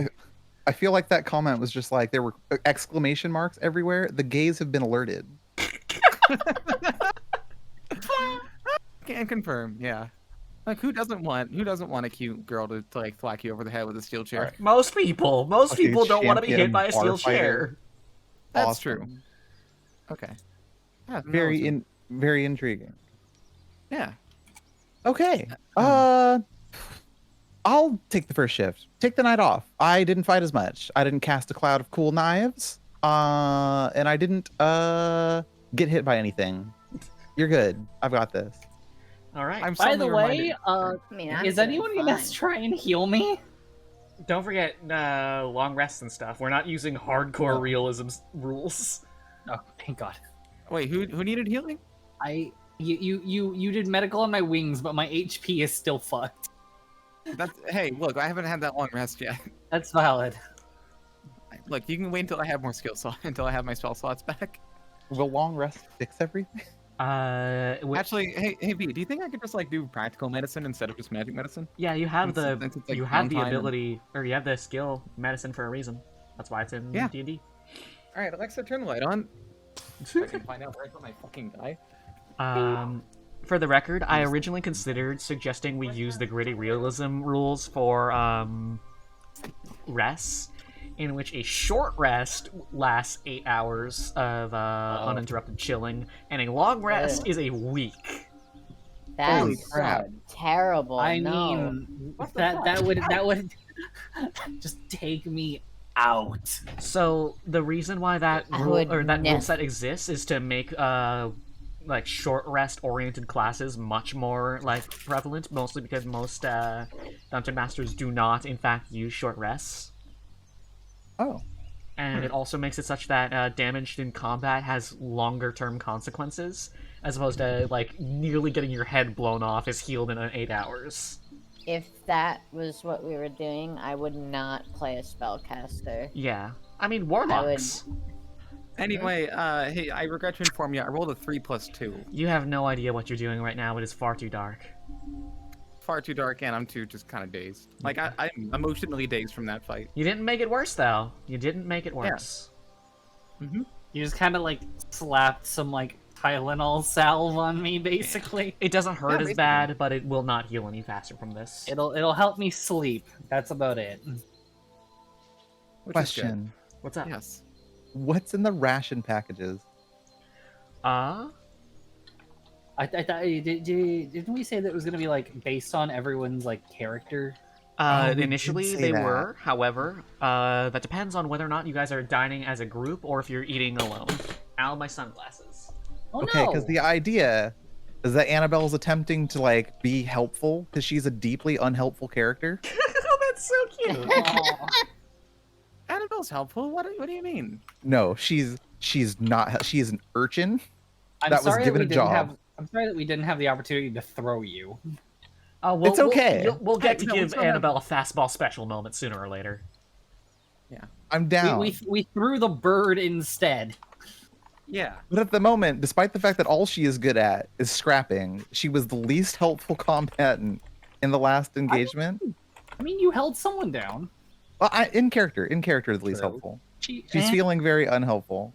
I feel like that comment was just like there were exclamation marks everywhere. The gays have been alerted. Can confirm. Yeah. Like who doesn't want a cute girl to like thwack you over the head with a steel chair? Alright. Most people Okay, don't want to be hit champion by a steel bar fighter. chair. That's Awesome. true. Okay. Yeah, no, Very intriguing. Yeah. Okay. I'll take the first shift. Take the night off. I didn't fight as much. I didn't cast a cloud of cool knives. And I didn't get hit by anything. You're good. I've got this. All right. I'm By the suddenly way, reminded- I mean, I'm is doing anyone gonna fine. try and heal me? Don't forget long rests and stuff. We're not using hardcore No. realism rules. Oh, thank God. Wait, who needed healing? You did medical on my wings, but my HP is still fucked. Hey, look, I haven't had that long rest yet. That's valid. Look, you can wait until I have more until I have my spell slots back. Will long rest fix everything? Actually, hey B, do you think I could just like do practical medicine instead of just magic medicine? Yeah, you have Since it's, like, you have the downtime and- ability, or you have the skill medicine for a reason. That's why it's in Yeah. D&D. All right, Alexa, turn the light on. I can find out where I put my fucking die. For the record, I originally considered suggesting we use the gritty realism rules for rests, in which a short rest lasts 8 hours of uninterrupted chilling, and a long rest is a week. Holy That's crap. terrible. I no. mean, that would just take me out. So the reason why that I rule would or that rule never- set exists is to make like short rest oriented classes much more like prevalent, mostly because most dungeon masters do not in fact use short rests. Oh. And it also makes it such that damage in combat has longer term consequences, as opposed to like nearly getting your head blown off is healed in 8 hours. If that was what we were doing, I would not play a spellcaster. Yeah, I mean warlocks. Anyway, hey, I regret to inform you, I rolled a 3+2. You have no idea what you're doing right now. It is far too dark. Far too dark, and I'm too just kind of dazed. Like I'm emotionally dazed from that fight. You didn't make it worse though. You didn't make it worse. You just kind of like slapped some like Tylenol salve on me, basically. It doesn't hurt as basically. bad, but it will not heal any faster from this. It'll help me sleep. That's about it. Which is good. Question. What's up? Yes. What's in the ration packages? Uh I thought didn't we say that it was gonna be like based on everyone's like character? Oh, we did initially say they that. were. However, that depends on whether or not you guys are dining as a group or if you're eating alone. Ow, my sunglasses. Oh Okay, no! because the idea is that Annabelle's attempting to like be helpful because she's a deeply unhelpful character. Oh, that's so cute. Annabelle's helpful. What do you mean? No, she's not. She is an urchin I'm that was sorry given we a didn't job. have. I'm sorry that we didn't have the opportunity to throw you. It's okay. We'll get to no, give it's not that- Annabelle a fastball special moment sooner or later. I'm down. We threw the bird instead. Yeah. But at the moment, despite the fact that all she is good at is scrapping, she was the least helpful combatant in the last engagement. I mean, you held someone down. Well, in character, the least True. helpful. She's She's feeling very unhelpful,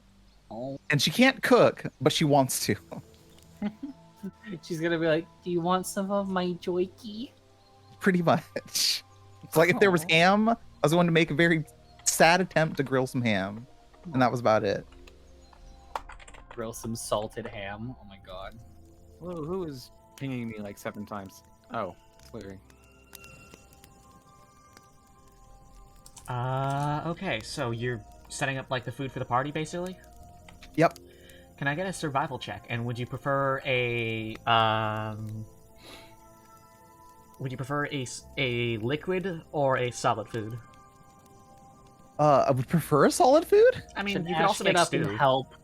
Oh. and she can't cook, but she wants to. She's gonna be like, "Do you want some of my joikey?" Pretty much. It's like if there was Aw. ham, I was going to make a very sad attempt to grill some ham, and that was about it. Grill some salted ham. Oh my god. Who is pinging me like 7 times? Oh, it's Larry. Okay, so you're setting up like the food for the party, basically? Yep. Can I get a survival check? And would you prefer a liquid or a solid food? I would prefer a solid food. I mean, Should you can Ash also get make up stew. and help?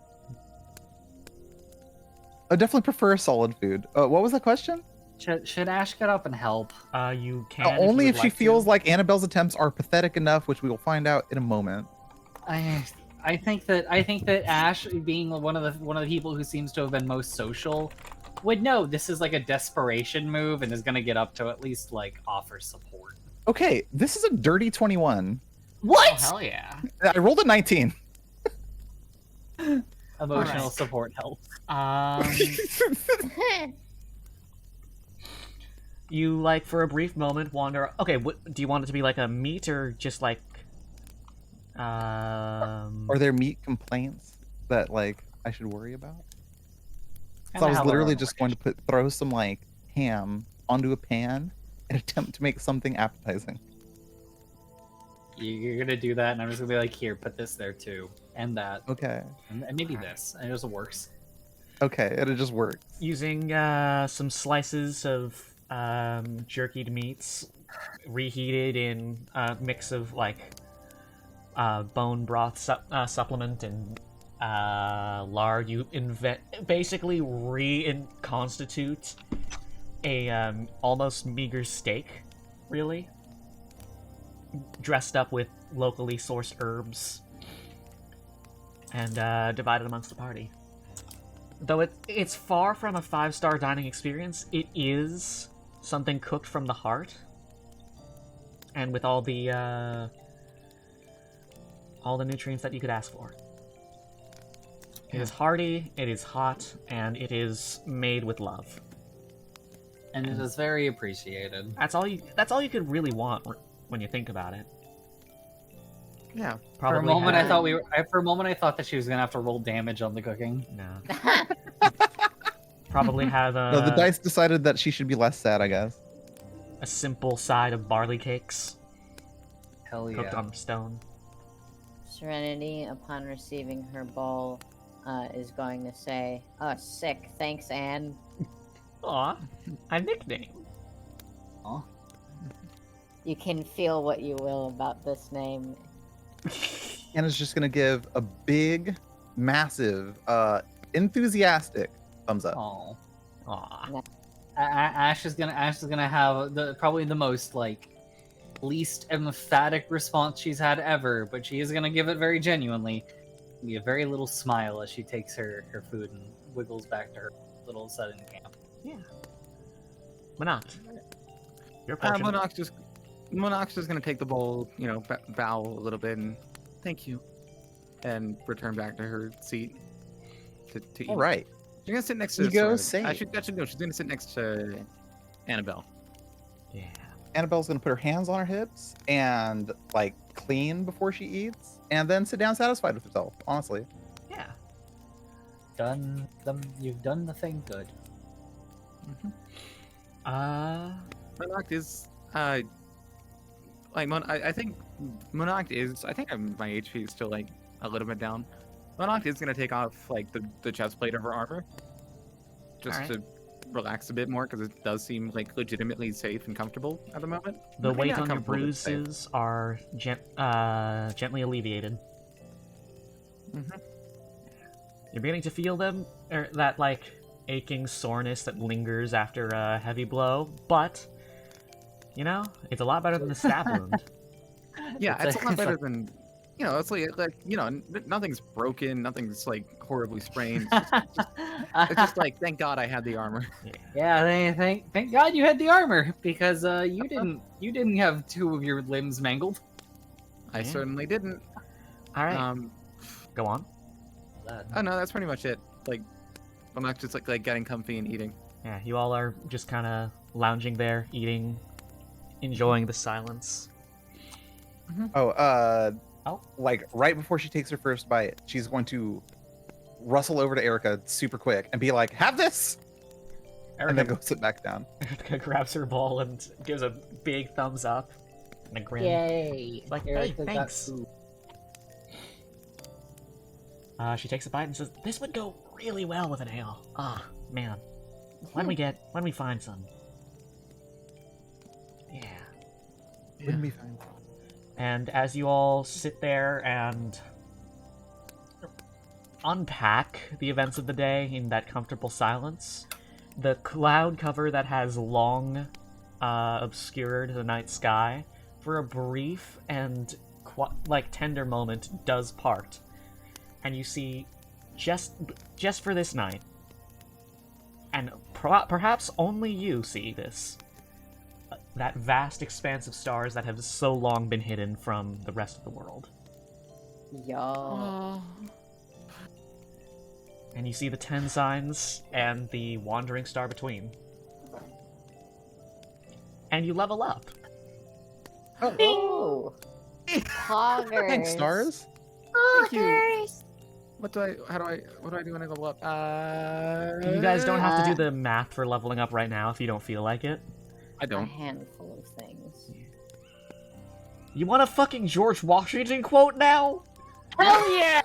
I definitely prefer a solid food. What was the question? Should Ash get up and help? You can Only you if would she like to. feels like Annabelle's attempts are pathetic enough, which we will find out in a moment. I think that Ash, being one of the people who seems to have been most social, would know this is like a desperation move and is gonna get up to at least like offer support. Okay, this is a dirty 21. Oh, hell yeah. I rolled a 19. Emotional Alright. support helps. You like for a brief moment wander. Okay, do you want it to be like a meat or just like? Are there meat complaints that like I should worry about? So Kinda I was how literally our just going to throw some like ham onto a pan and attempt to make something appetizing. You're gonna do that, and I'm just gonna be like, here, put this there too, and that, Okay. and maybe this, and it just works. Okay, and it just works. using some slices of jerkied meats, reheated in a mix of like bone broth supplement and lard. You basically reconstitute a almost meager steak, really, dressed up with locally sourced herbs, and divided amongst the party. Though it's far from a 5-star dining experience, it is something cooked from the heart, and with all the nutrients that you could ask for. It is hearty, it is hot, and it is made with love. And it is very appreciated. That's all you could really want when you think about it. Yeah. Probably for a moment, have- I thought that she was gonna have to roll damage on the cooking. No. Probably have No, the dice decided that she should be less sad, I guess. a simple side of barley cakes Hell yeah. cooked on stone. Serenity, upon receiving her bowl, is going to say, "Oh, sick. Thanks, Anne." Aw, a nickname. Aw. You can feel what you will about this name. Anna's just gonna give a big, massive, enthusiastic thumbs up. Aw. Aw. Ash is gonna have probably the most like least emphatic response she's had ever, but she is gonna give it very genuinely. Be a very little smile as she takes her food and wiggles back to her little setting camp. Monarch. Your portion. Monarch's just gonna take the bowl, bow a little bit and thank you, and return back to her seat to eat. All right. She's gonna sit next to. Ego Serenity. I save. should know. She's gonna sit next to Annabelle. Yeah. Annabelle's gonna put her hands on her hips and like clean before she eats, and then sit down satisfied with herself. Honestly. Yeah. You've done the thing good. Monarch is I think Monarch is. I think my HP is still like a little bit down. Monarch is gonna take off like the chest plate of her armor, just Alright. to relax a bit more because it does seem like legitimately safe and comfortable at the moment. The Maybe weight not on your comfortable, but safe. bruises are gently alleviated. Mhm. You're beginning to feel them, that like aching soreness that lingers after a heavy blow, but you know, it's a lot better than the stab wound. Yeah, it's a lot it's better like- than, it's like nothing's broken, nothing's like horribly sprained. It's just like, thank God I had the armor. Yeah, thank God you had the armor because you didn't have 2 of your limbs mangled. I Yeah. certainly didn't. All right, go on. Oh no, that's pretty much it. Like, I'm not just like getting comfy and eating. Yeah, you all are just kind of lounging there, eating, enjoying the silence. Oh, Oh. like right before she takes her first bite, she's going to rustle over to Erica super quick and be like, "Have this," and then Erica, go sit back down. Erica grabs her ball and gives a big thumbs up and a grin. Yay! Like, hey, Erica got thanks. food. She takes a bite and says, "This would go really well with an ale. Ah, man. When we find some. Yeah." Wouldn't be fine. And as you all sit there and unpack the events of the day in that comfortable silence, the cloud cover that has long obscured the night sky, for a brief and tender moment, does part. And you see, just for this night, and perhaps only you see this, that vast expanse of stars that have so long been hidden from the rest of the world. Yo. And you see the 10 signs and the wandering star between. And you level up. Oh. Poggers. Thanks, stars. Thank you. What do I do when I level up? You guys don't have to do the math for leveling up right now if you don't feel like it. I A don't. handful of things. You want a fucking George Washington quote now? Hell yeah!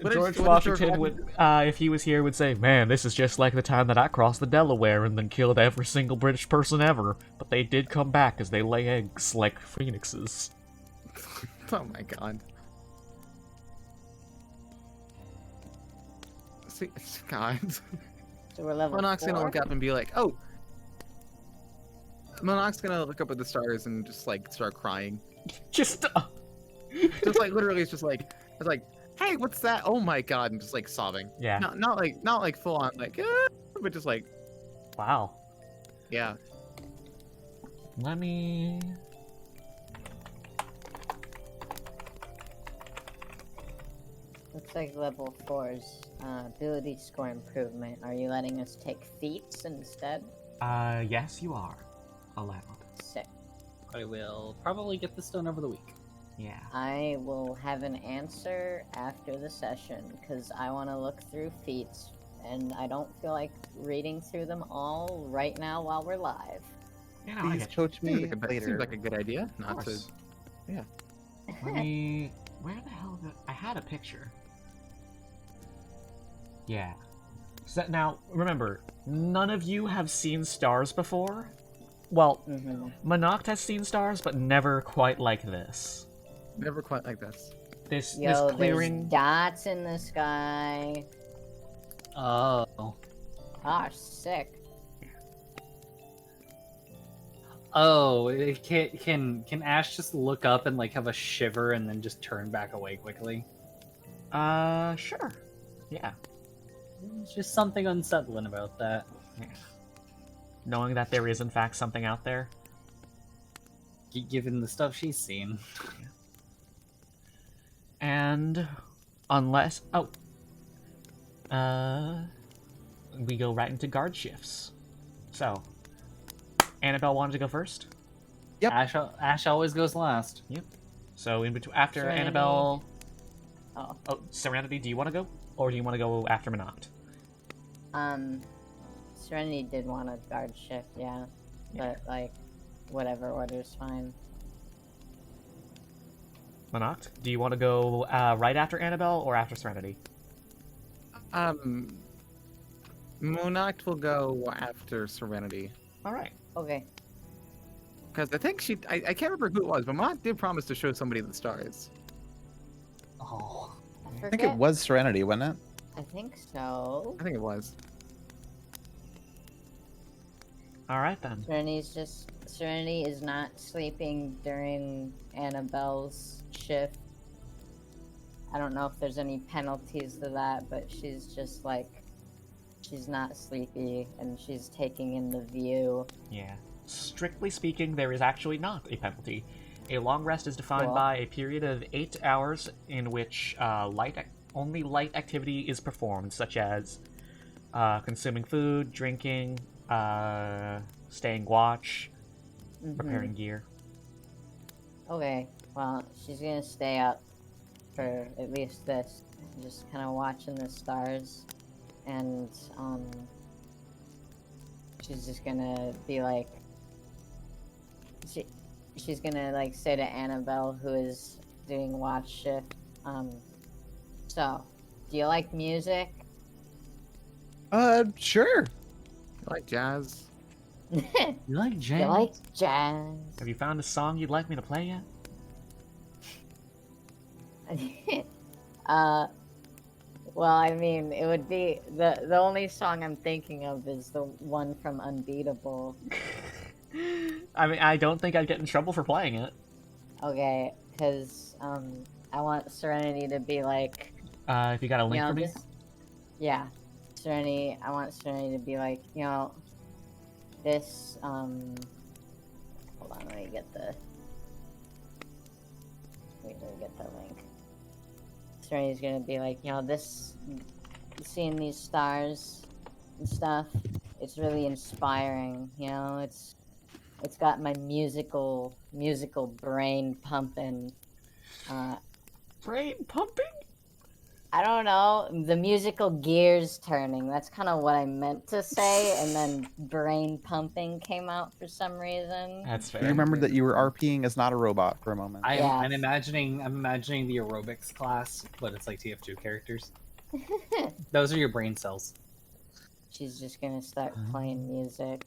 What George did Washington would, if he was here, would say, "Man, this is just like the time that I crossed the Delaware and then killed every single British person ever. But they did come back as they lay eggs like phoenixes." Oh my God. See, God. So we're level Monarch's 4. gonna look up and be like, "Oh." Monarch's gonna look up at the stars and just like start crying. Just, Just like literally, it's like, "Hey, what's that? Oh my God!" And just like sobbing. yeah. Not like full on like, but just like, Wow. yeah. Let me... Looks like level 4's ability score improvement. Are you letting us take feats instead? Yes, you are allowed. Sick. I will probably get this done over the week. Yeah. I will have an answer after the session because I want to look through feats and I don't feel like reading through them all right now while we're live. Yeah, no, I Please get you. coach me Seems later. like a good idea. Of Not to. course. Let me... Where the hell did... I had a picture. Yeah. So now, remember, none of you have seen stars before? Well, Monoct has seen stars, but never quite like this. Never quite like this. This Yo, clearing... there's dots in the sky. Oh. Ah, sick. Oh, can Ash just look up and like have a shiver and then just turn back away quickly? Sure. Yeah. There's just something unsettling about that. Yeah. Knowing that there is in fact something out there. Given the stuff she's seen. And unless we go right into guard shifts. So Annabelle wanted to go first. Yep. Ash always goes last. So in between after Serenity. Annabelle. Oh. Serenity, do you want to go? Or do you want to go after Monoct? Serenity did want a guard shift, yeah. But, like, whatever order's fine. Monoct, do you want to go right after Annabelle or after Serenity? Monoct will go after Serenity. All right. Okay. Because I think I can't remember who it was, but Monoct did promise to show somebody the stars. Oh. I think it was Serenity, wasn't it? I think so. I think it was. All right then. Serenity is not sleeping during Annabelle's shift. I don't know if there's any penalties to that, but she's just like, she's not sleepy and she's taking in the view. Yeah. Strictly speaking, there is actually not a penalty. A long rest is defined Cool. by a period of 8 hours in which only light activity is performed, such as consuming food, drinking, staying watch, repairing gear. Okay, well, she's gonna stay up for at least this, just kind of watching the stars, and she's just gonna be like, she's gonna like say to Annabelle, who is doing watch shift, so, do you like music? Sure. I like jazz. You like You jazz? like jazz? Have you found a song you'd like me to play yet? Well, I mean, it would be the only song I'm thinking of is the one from Unbeatable. I mean, I don't think I'd get in trouble for playing it. Okay, because I want Serenity to be like, If you got a link you know, for me? this, yeah, Serenity. I want Serenity to be like, you know, this. Hold on, let me get the. Wait, let me get the link. Serenity's gonna be like, you know, this, seeing these stars and stuff, it's really inspiring. You know, it's got my musical brain pumping. Brain pumping? I don't know, the musical gears turning. That's kind of what I meant to say, and then brain pumping came out for some reason. That's You fair. remembered that you were RPing as not a robot for a moment. I'm imagining the aerobics class, but it's like TF2 characters. Those are your brain cells. She's just gonna start playing music.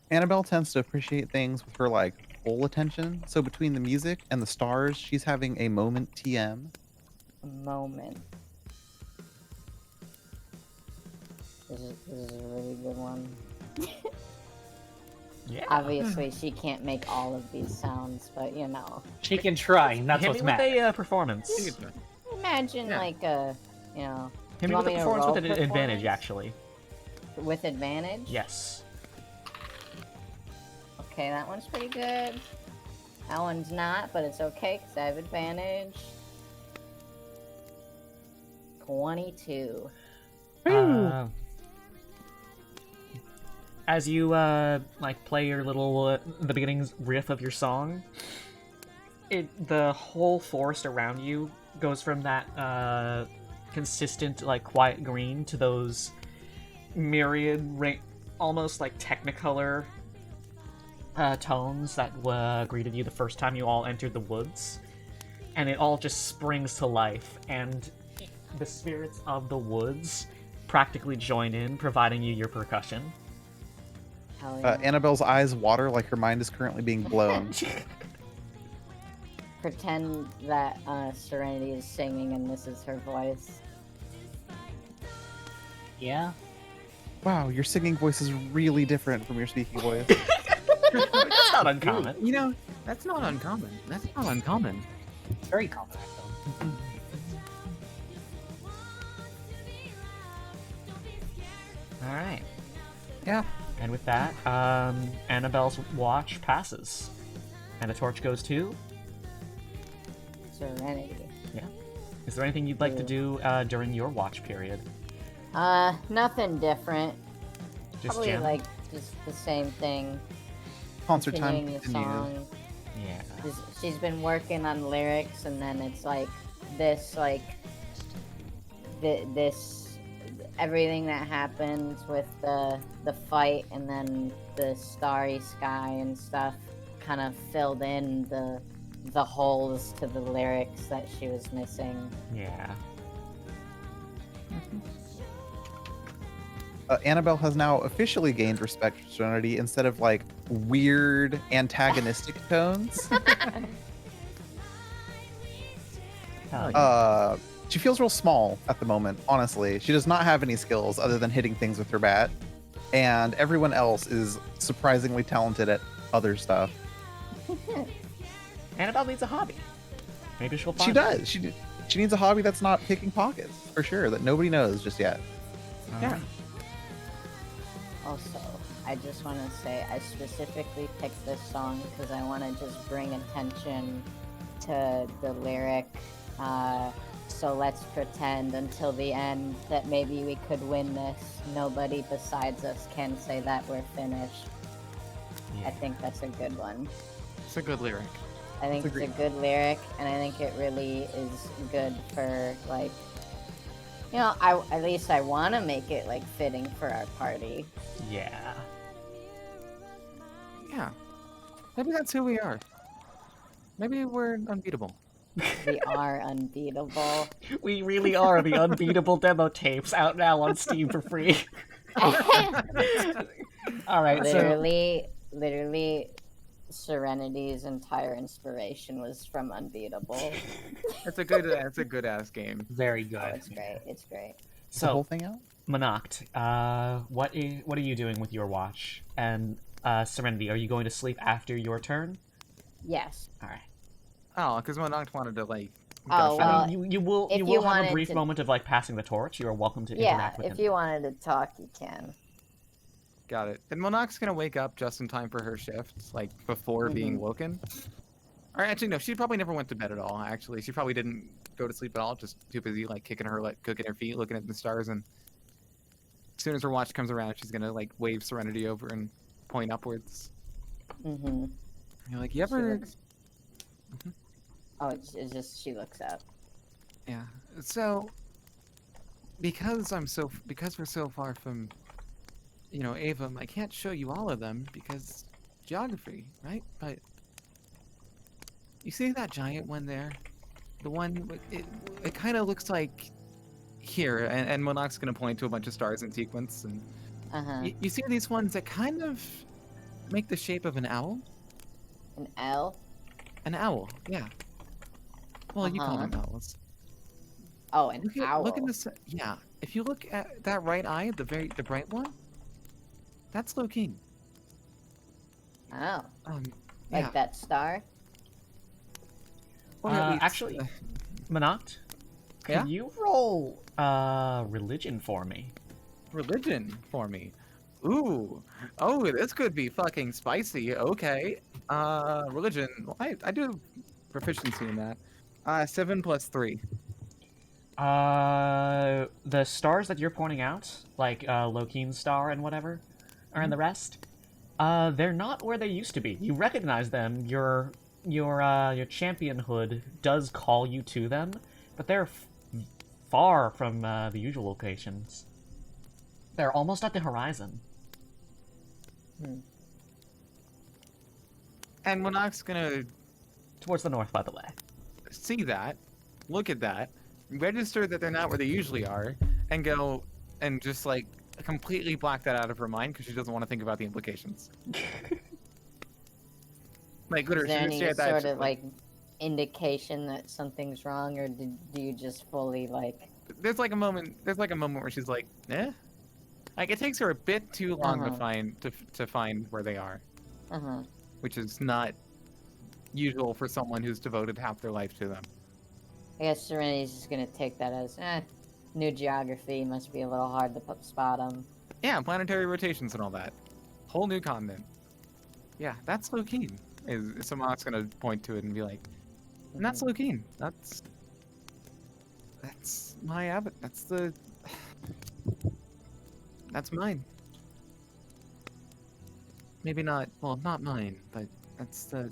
Annabelle tends to appreciate things with her like full attention. So between the music and the stars, she's having a moment TM. A moment. This is a really good one. Yeah. Obviously, she can't make all of these sounds, but you know. She can try, and that's Hit what's me with mad. a performance. Imagine Yeah. like a, you know. Hit You me with want a me to performance roll with an advantage, performance? actually. With advantage? Yes. Okay, that one's pretty good. That one's not, but it's okay because I have advantage. 22. As you like play your little the beginning riff of your song, the whole forest around you goes from that consistent like quiet green to those myriad almost like Technicolor tones that greeted you the first time you all entered the woods, and it all just springs to life, and the spirits of the woods practically join in, providing you your percussion. Hell yeah. Annabelle's eyes water like her mind is currently being blown. Pretend that Serenity is singing and this is her voice. Yeah. Wow, your singing voice is really different from your speaking voice. That's not uncommon. You know, that's not uncommon. That's not uncommon. It's very common, actually. All right. Yeah. And with that, Annabelle's watch passes, and a torch goes to. Serenity. Yeah. Is there anything you'd like to do during your watch period? Nothing different. Just Probably jam? like just the same thing. Concert time Continuing the continues. song. Yeah. She's been working on lyrics, and then it's like this, like this everything that happens with the fight, and then the starry sky and stuff, kind of filled in the holes to the lyrics that she was missing. Yeah. Annabelle has now officially gained respect for Serenity instead of like weird antagonistic tones. She feels real small at the moment, honestly. She does not have any skills other than hitting things with her bat. And everyone else is surprisingly talented at other stuff. Annabelle needs a hobby. Maybe she'll find She it. does. She needs a hobby that's not picking pockets, for sure, that nobody knows just yet. Yeah. Also, I just want to say I specifically picked this song because I want to just bring attention to the lyric. So let's pretend until the end that maybe we could win this. Nobody besides us can say that we're finished. Yeah. I think that's a good one. It's a good lyric. I think it's a good lyric, and I think it really is good for, like, you know, at least I want to make it, like, fitting for our party. Yeah. Yeah. Maybe that's who we are. Maybe we're unbeatable. We are unbeatable. We really are the unbeatable demo tapes out now on Steam for free. Alright, so... Literally, Serenity's entire inspiration was from Unbeatable. It's a good ass game. Very Oh, good. it's great. It's great. Is the whole So, thing out? Monoct, what are you doing with your watch? And, Serenity, are you going to sleep after your turn? Yes. Alright. Oh, because Monoct wanted to like. Oh, gush well, out. I mean, you will if have you a wanted brief to- moment of, like, passing the torch. You are welcome to Yeah, interact with if him. you wanted to talk, you can. Got it. And Monoc's gonna wake up just in time for her shift, like before being woken. Or actually, no, she probably never went to bed at all. Actually, she probably didn't go to sleep at all. Just too busy, like cooking her feet, looking at the stars. And as soon as her watch comes around, she's gonna like wave Serenity over and point upwards. Mm-hmm. You're like, you ever? Oh, it's just she looks up. Yeah. So, because we're so far from, you know, Avum, I can't show you all of them because geography, right? But you see that giant one there? The one, it kind of looks like here, and Monarch's gonna point to a bunch of stars in sequence, and Uh-huh. you see these ones that kind of make the shape of an owl? An L? An owl, yeah. Well, you call Uh-huh. them owls. Oh, an owl. Look at this. Yeah, if you look at that right eye, the bright one, that's Lokeen. Oh, Yeah. like that star? Or at least, Actually, Monoct, Yeah? can you roll religion for me? religion for me. Ooh, oh, this could be fucking spicy. Okay, religion. Well, I do proficiency in that. 7 + 3. The stars that you're pointing out, like Lokeen's star and whatever, and the rest, they're not where they used to be. You recognize them. Your championhood does call you to them, but they're far from the usual locations. They're almost at the horizon. And Monarch's gonna Towards the north, by the way. see that, look at that, register that they're not where they usually are, and go and just like completely block that out of her mind because she doesn't want to think about the implications. Like, Is literally, there she any stare at that, sort she's of, like, indication that something's wrong, or do you just fully, like... there's like a moment where she's like, eh? Like, it takes her a bit too long to find where they are, Uh-huh. which is not usual for someone who's devoted half their life to them. I guess Serenity's just gonna take that as, new geography, must be a little hard to spot them. Yeah, planetary rotations and all that. Whole new continent. Yeah, that's Lokeen. Someone's gonna point to it and be like, and that's Lokeen. That's my abbot. That's mine. Maybe not, well, not mine, but that's the...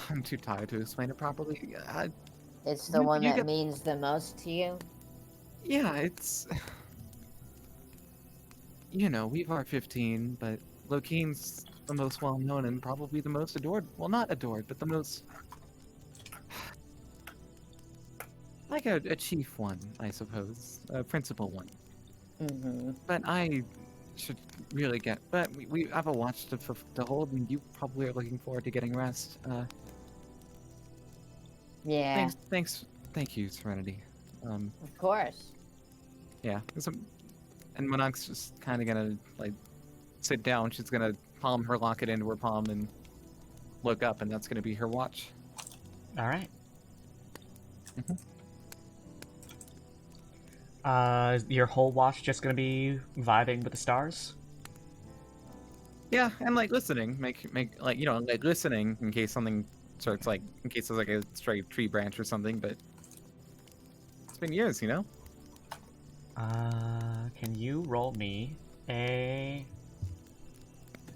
I'm too tired to explain it properly. It's the You- one you that get- means the most to you? Yeah, it's... You know, we've our 15, but Lokeen's the most well-known and probably the most adored. Well, not adored, but the most... like a chief one, I suppose. A principal one. Mm-hmm. But I should really get... But we have a watch to hold, and you probably are looking forward to getting rest. Yeah, Thank you, Serenity. of course. Yeah. And Monarch's just kind of gonna, like, sit down. She's gonna palm her locket into her palm and look up, and that's gonna be her watch. All right. Your whole watch just gonna be vibing with the stars? Yeah, and like listening, make like, you know, like listening in case something starts, like, in case there's like a stray tree branch or something. But it's been years, you know. Can you roll me a?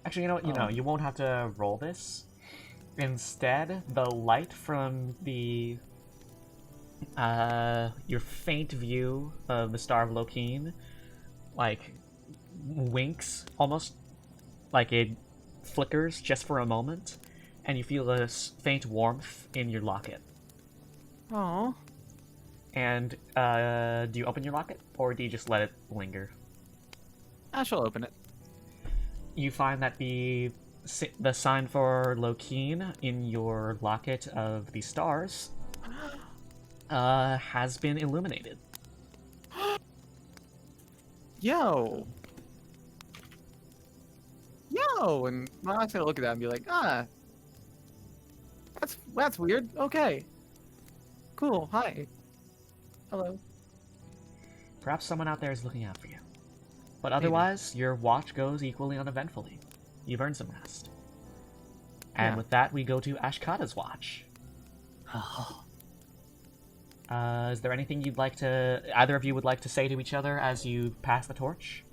Actually, you know what? You won't have to roll this. Instead, the light from the your faint view of the Star of Lokeen, like, winks almost, like it flickers just for a moment, and you feel a faint warmth in your locket. Aww. And do you open your locket, or do you just let it linger? I shall open it. You find that the sign for Lokeen in your locket of the stars has been illuminated. Yo! And Monarch's gonna look at that and be like, that's weird. Okay. Cool. Hi. Hello. Perhaps someone out there is looking out for you. But otherwise, your watch goes equally uneventfully. You've earned some rest. And with that, we go to Ashkata's watch. Is there anything either of you would like to say to each other as you pass the torch?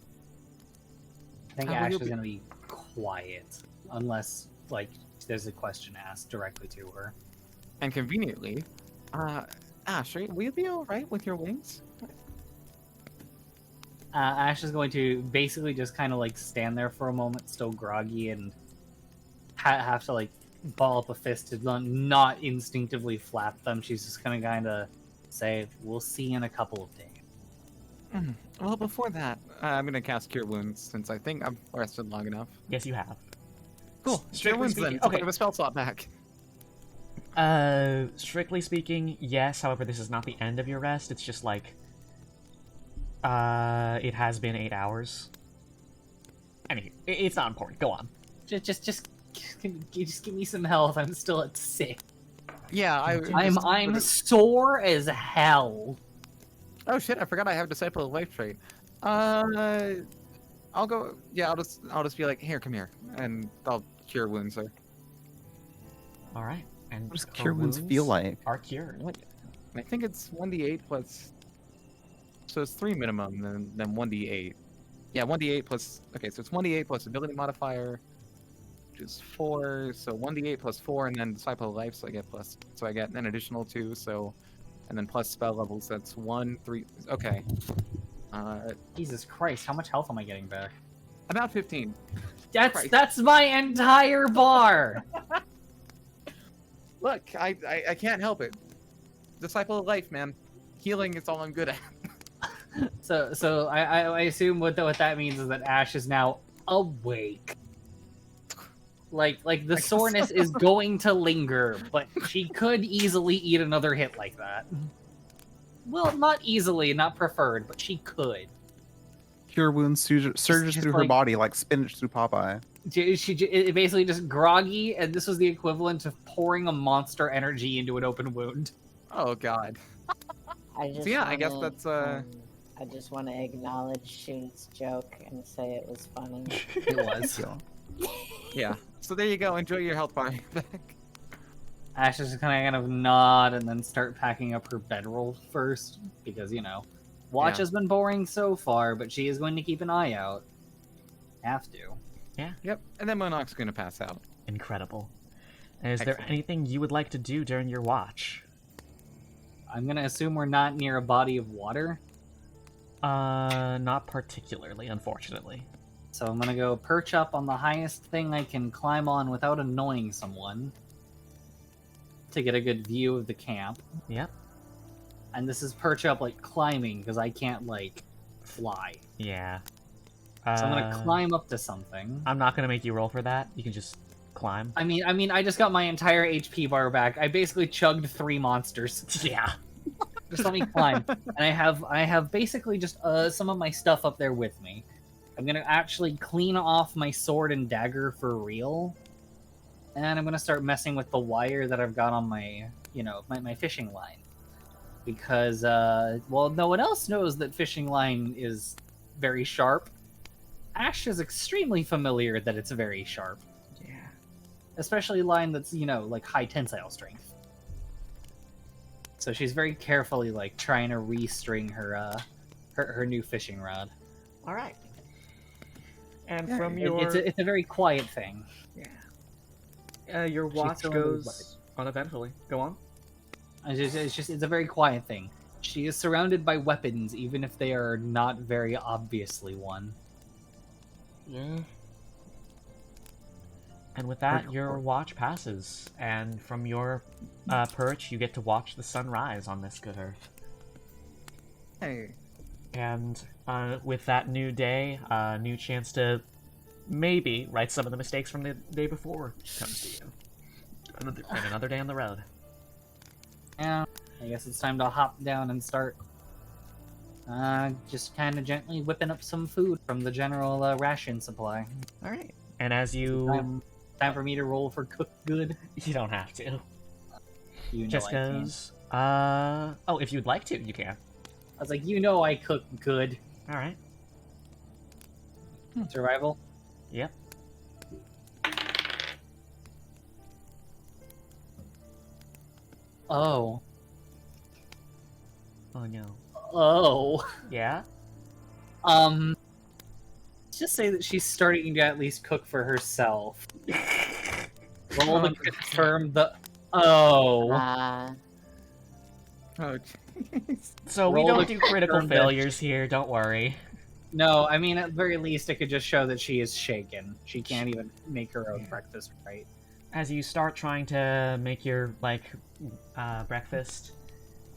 I think Ash is gonna be quiet, unless, like, there's a question asked directly to her. And conveniently, Ash, will you be alright with your wings? Ash is going to basically just kind of, like, stand there for a moment, still groggy, and have to, like, ball up a fist to not instinctively flap them. She's just gonna kind of say, "We'll see in a couple of days." Well, before that, I'm gonna cast Cure Wounds, since I think I've rested long enough. Yes, you have. Cool. Cure Wounds then. Okay. I have a spell slot back. Strictly speaking, yes. However, this is not the end of your rest. It's just like, it has been 8 hours. Anyway, it's not important. Go on. Just give me some health. I'm still at 6. Yeah, I'm sore as hell. Oh shit! I forgot I have Disciple of Life trait. I'll go. Yeah, I'll just be like, here, come here, and I'll cure wounds her. All right. And what does cure wounds feel like? Are cured. I think it's 1d8 plus. So it's 3 minimum, then 1d8. Yeah, 1d8 plus. Okay, so it's 1d8 plus ability modifier, which is 4. So 1d8 plus 4, and then Disciple of Life, so I get an additional 2. So, and then plus spell levels. That's 1, 3. Okay. Jesus Christ, how much health am I getting back? About 15. That's my entire bar. Look, I can't help it. Disciple of Life, man. Healing is all I'm good at. So I assume what that means is that Ash is now awake. Like the soreness is going to linger, but she could easily eat another hit like that. Well, not easily, not preferred, but she could. Cure Wounds surges through her body like spinach through Popeye. It basically just groggy, and this was the equivalent of pouring a monster energy into an open wound. Oh god. I guess that's I just want to acknowledge Shoot's joke and say it was funny. It was. Yeah. So there you go. Enjoy your health bar back. Ash is kind of nod and then start packing up her bedroll first, because, watch has been boring so far, but she is going to keep an eye out. Have to. Yeah. Yep. And then Monarch's going to pass out. Incredible. Is there anything you would like to do during your watch? I'm going to assume we're not near a body of water. Not particularly, unfortunately. So I'm gonna go perch up on the highest thing I can climb on without annoying someone to get a good view of the camp. Yep. And this is perch up like climbing because I can't like fly. Yeah. So I'm gonna climb up to something. I'm not gonna make you roll for that. You can just climb. I mean, I just got my entire HP bar back. I basically chugged 3 monsters. Yeah. Just let me climb. And I have basically just some of my stuff up there with me. I'm gonna actually clean off my sword and dagger for real. And I'm gonna start messing with the wire that I've got on my, my fishing line. Because, well, no one else knows that fishing line is very sharp. Ash is extremely familiar that it's very sharp. Yeah. Especially line that's, like high tensile strength. So she's very carefully, like, trying to restring her new fishing rod. All right. And Yeah, from your It's a very quiet thing. your watch still in the goes uneventfully. Go on. It's a very quiet thing. She is surrounded by weapons, even if they are not very obviously one. Yeah. And with that, your watch passes, and from your perch, you get to watch the sun rise on this good earth. Hey. And with that new day, a new chance to maybe right some of the mistakes from the day before comes to you. Another day on the road. Yeah, I guess it's time to hop down and start just kind of gently whipping up some food from the general ration supply. All right. And as you... Time for me to roll for cook good. You don't have to. You know Just I can. goes... Oh, if you'd like to, you can. I was like, I cook good. All right. Survival? Yep. Oh. Oh, no. Oh. Yeah? Let's just say that she's starting to at least cook for herself. Roll to confirm the... Oh. Oh, jeez. So we Roll don't to do critical confirm that- failures here, don't worry. No, I mean, at very least, it could just show that she is shaken. She can't even make her own breakfast right. As you start trying to make your, breakfast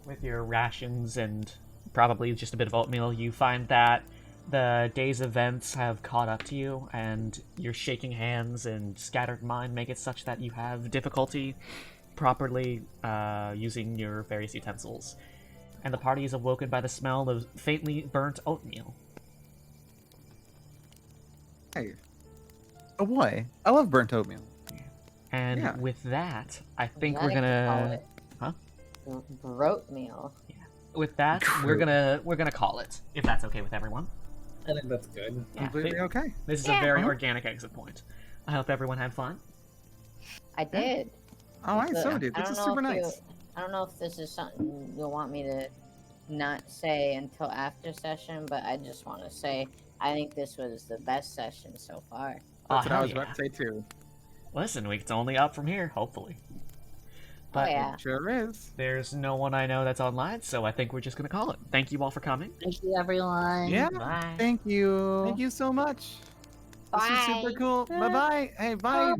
with your rations and probably just a bit of oatmeal, you find that the day's events have caught up to you, and your shaking hands and scattered mind make it such that you have difficulty properly using your various utensils. And the party is awoken by the smell of faintly burnt oatmeal. Hey. Oh boy, I love burnt oatmeal. And Yeah. with that, I think That we're I can gonna... call it. Broat meal. With that, we're gonna call it, if that's okay with everyone. I think that's good. Yeah, Completely okay. This is Yeah. a very organic exit point. I hope everyone had fun. I did. Oh, I But so did. I This don't is know super if you- nice. I don't know if this is something you'll want me to not say until after session, but I just want to say I think this was the best session so far. That's what I hell was yeah. about to say too. Listen, it's only up from here, hopefully. But yeah. Sure is. there's no one I know that's online, so I think we're just gonna call it. Thank you all for coming. Thank you, everyone. Yeah. Bye. Thank you. Thank you so much. This is super Bye. cool. Bye bye. Hey, bye.